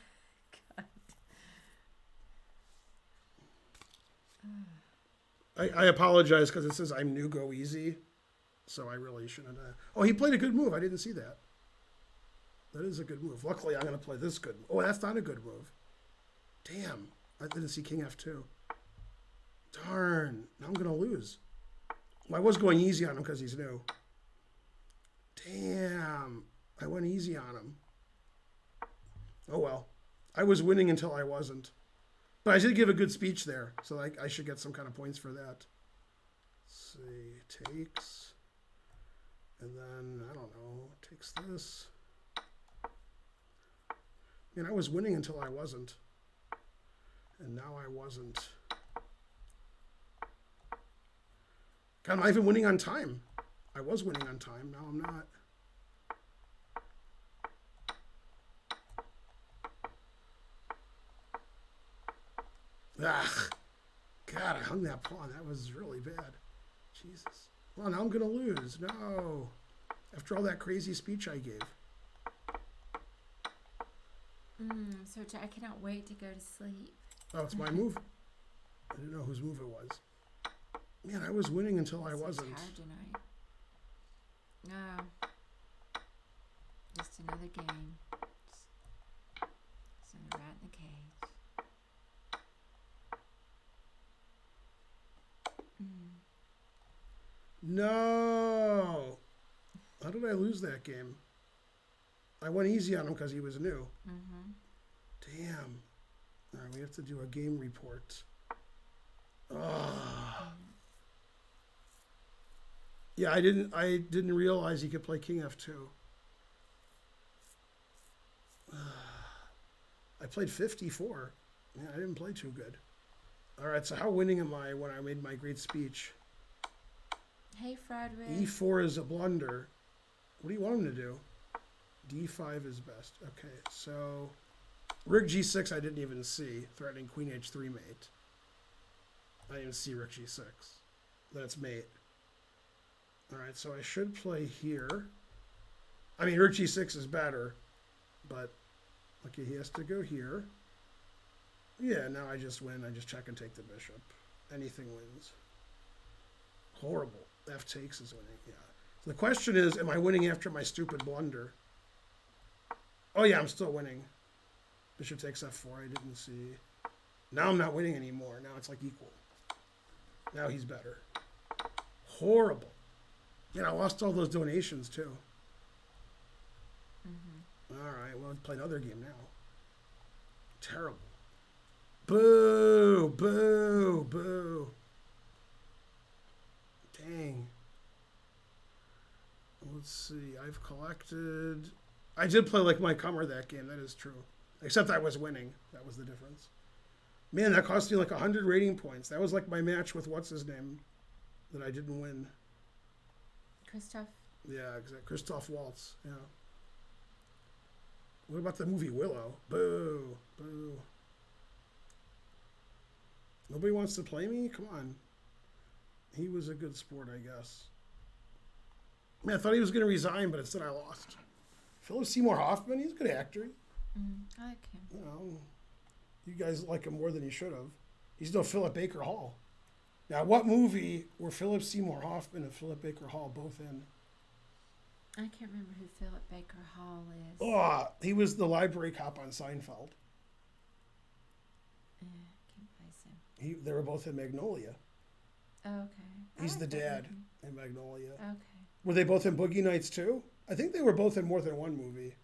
I apologize because it says I'm new, go easy. So I really shouldn't have. Oh, he played a good move. I didn't see that. That is a good move. Luckily, I'm going to play this good. Oh, that's not a good move. Damn. I didn't see King F2. Darn. Now I'm going to lose. Well, I was going easy on him because he's new. Damn. I went easy on him. Oh, well. I was winning until I wasn't. But I did give a good speech there, so I should get some kind of points for that. Let's see. Takes. And then, I don't know, takes this. I mean, I was winning until I wasn't. And now I wasn't. God, I'm not even winning on time. I was winning on time, now I'm not. Ah, God, I hung that pawn. That was really bad. Jesus. Well, now I'm going to lose. No. After all that crazy speech I gave. I cannot wait to go to sleep. Oh, it's my move. I didn't know whose move it was. Man, I was winning until I wasn't. I'm tired tonight. No. Just another game. Just another rat in the cage. No. How did I lose that game? I went easy on him because he was new. Mm-hmm. Damn. All right, we have to do a game report. Oh. Yeah, I didn't realize he could play King F2. I played 54. Yeah, I didn't play too good. All right, so how winning am I when I made my great speech? Hey, Frederick. E4 is a blunder. What do you want him to do? D5 is best. Okay, so Rook G6 I didn't even see. Threatening Queen H3 mate. I didn't even see Rook G6. That's mate. All right, so I should play here. I mean, Rook G6 is better, but okay, he has to go here. Yeah, now I just win. I just check and take the bishop. Anything wins. Horrible. F takes is winning. Yeah. So the question is, am I winning after my stupid blunder? Oh yeah, I'm still winning. Bishop takes F4. I didn't see. Now I'm not winning anymore. Now it's like equal. Now he's better. Horrible. Man, I lost all those donations too. Mm-hmm. All right, well, let's play another game now. Terrible. Boo, boo, boo. Dang. Let's see. I've collected. I did play like Mike Hummer that game. That is true. Except I was winning. That was the difference. Man, that cost me like 100 rating points. That was like my match with what's his name that I didn't win. Christoph? Yeah, exactly. Christoph Waltz. Yeah. What about the movie Willow? Boo. Boo. Nobody wants to play me? Come on. He was a good sport, I guess. Man, I thought he was going to resign, but instead I lost. Philip Seymour Hoffman, he's a good actor. I like him. You know, you guys like him more than you should have. He's no Philip Baker Hall. Now, what movie were Philip Seymour Hoffman and Philip Baker Hall both in? I can't remember who Philip Baker Hall is. Oh, he was the library cop on Seinfeld. Can't place him. They were both in Magnolia. Oh, okay. He's I the like that dad movie. in Magnolia. Okay. Were they both in Boogie Nights too? I think they were both in more than one movie.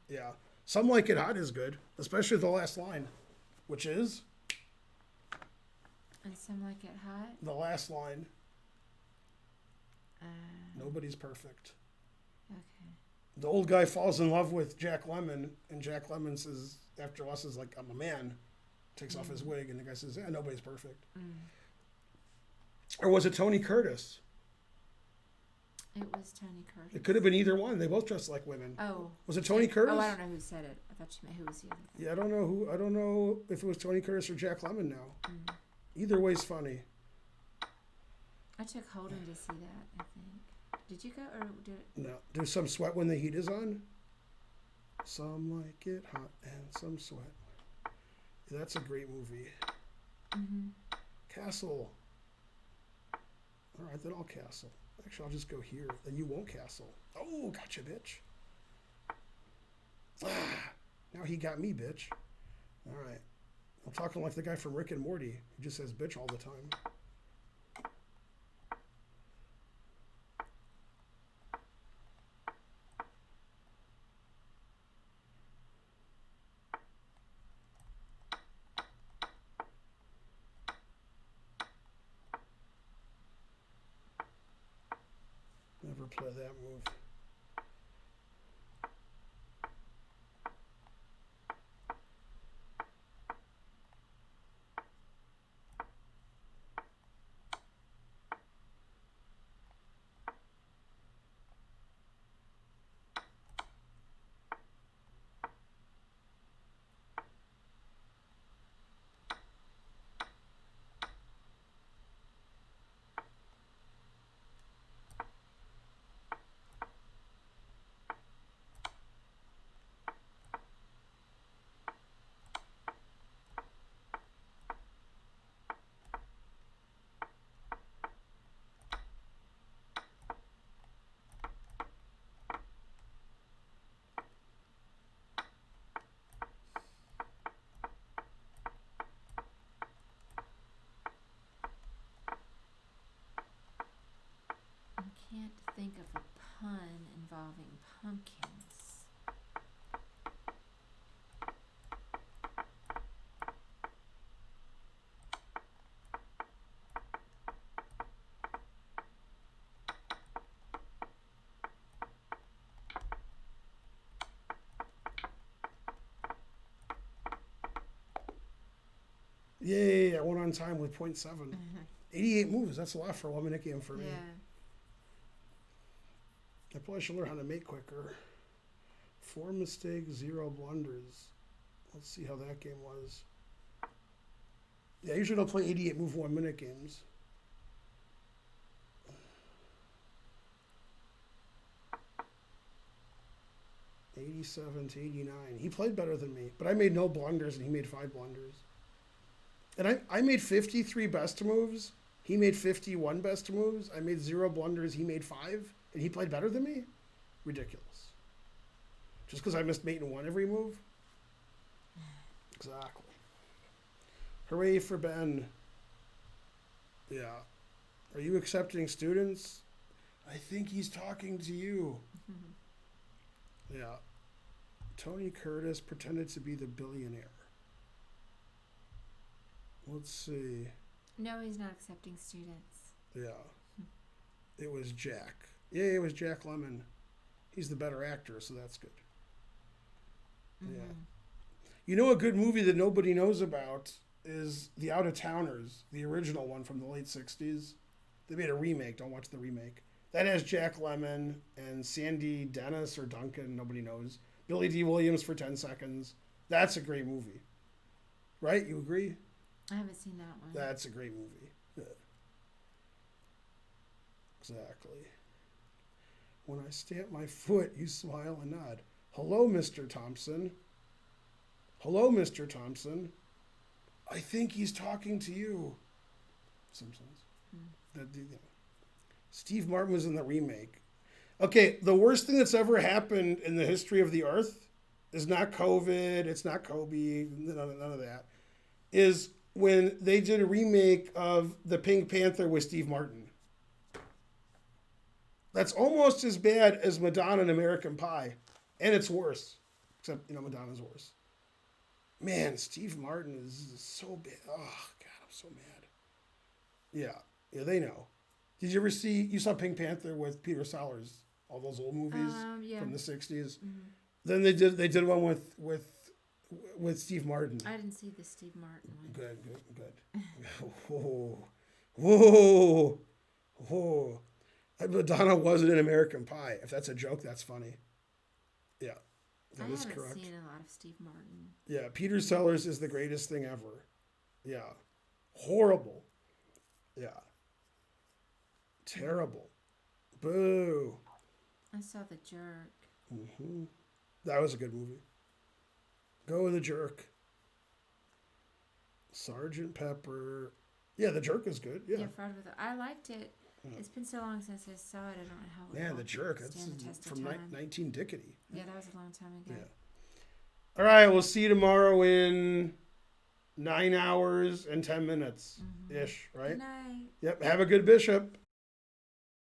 Yeah. Some Like It Hot is good, especially the last line, which is And Some Like It Hot? the last line. Uh, Nobody's perfect. okay. The old guy falls in love with Jack Lemmon, and Jack Lemmon says, after us, is like, I'm a man. Takes off his wig, and the guy says, yeah, nobody's perfect. Or was it Tony Curtis? It was Tony Curtis. It could have been either one. They both dress like women. Oh. Was it Tony Curtis? Oh, I don't know who said it. I thought you meant who was the other thing. Yeah, I don't know if it was Tony Curtis or Jack Lemmon now. Either way's funny. I took Holden to see that, I think. Did you go or did it? No. Do some sweat when the heat is on? Some like it hot and some sweat. Yeah, that's a great movie. Castle. All right, then I'll castle. Actually, I'll just go here. Then you won't castle. Oh, gotcha, bitch. Now he got me, bitch. All right. I'm talking like the guy from Rick and Morty who just says bitch all the time. Never play that move. I can't think of a pun involving pumpkins. Yay, I went on time with 0.7. 88 moves, that's a lot for a 1 minute game for me. Yeah. I probably should learn how to make quicker. 4 mistakes, 0 blunders. Let's see how that game was. Yeah, I usually don't play 88 move 1 minute games. '87 to '89. He played better than me, but I made no blunders and he made 5 blunders. And I made 53 best moves. He made 51 best moves. I made 0 blunders. He made 5. And he played better than me? Ridiculous. Just because I missed mate and 1 every move? Exactly. Hooray for Ben. Yeah. Are you accepting students? I think he's talking to you. Yeah. Tony Curtis pretended to be the billionaire. Let's see. No, he's not accepting students. Yeah. It was Jack. Yeah, it was Jack Lemmon. He's the better actor, so that's good. Mm-hmm. Yeah. You know, a good movie that nobody knows about is The Out of Towners, the original one from the late 60s. They made a remake. Don't watch the remake. That has Jack Lemmon and Sandy Dennis or Duncan. Nobody knows. Billy D. Williams for 10 seconds. That's a great movie. Right? You agree? I haven't seen that one. That's a great movie. Yeah. Exactly. When I stamp my foot, you smile and nod. Hello, Mr. Thompson. Hello, Mr. Thompson. I think he's talking to you. Simpsons. Steve Martin was in the remake. Okay, the worst thing that's ever happened in the history of the earth is not COVID, it's not Kobe, none of that, is when they did a remake of The Pink Panther with Steve Martin. That's almost as bad as Madonna and American Pie. And it's worse. Except, Madonna's worse. Man, Steve Martin is so bad. Oh, God, I'm so mad. Yeah, they know. Did you ever you saw Pink Panther with Peter Sellers, all those old movies from the 60s? Mm-hmm. Then they did one with Steve Martin. I didn't see the Steve Martin one. Good. Whoa. Madonna wasn't in American Pie. If that's a joke, that's funny. Yeah, that is correct. I haven't seen a lot of Steve Martin. Yeah, Peter Sellers is the greatest thing ever. Yeah. Horrible. Yeah. Terrible. Boo. I saw The Jerk. Mm-hmm. That was a good movie. Go with The Jerk. Sergeant Pepper. Yeah, The Jerk is good. Yeah. I liked it. It's been so long since I saw it. I don't know how. Man, The Jerk. That's from 19 Dickety. Yeah, that was a long time ago. Yeah. All right, we'll see you tomorrow in 9 hours and 10 minutes ish. Right. Good night. Yep. Have a good bishop.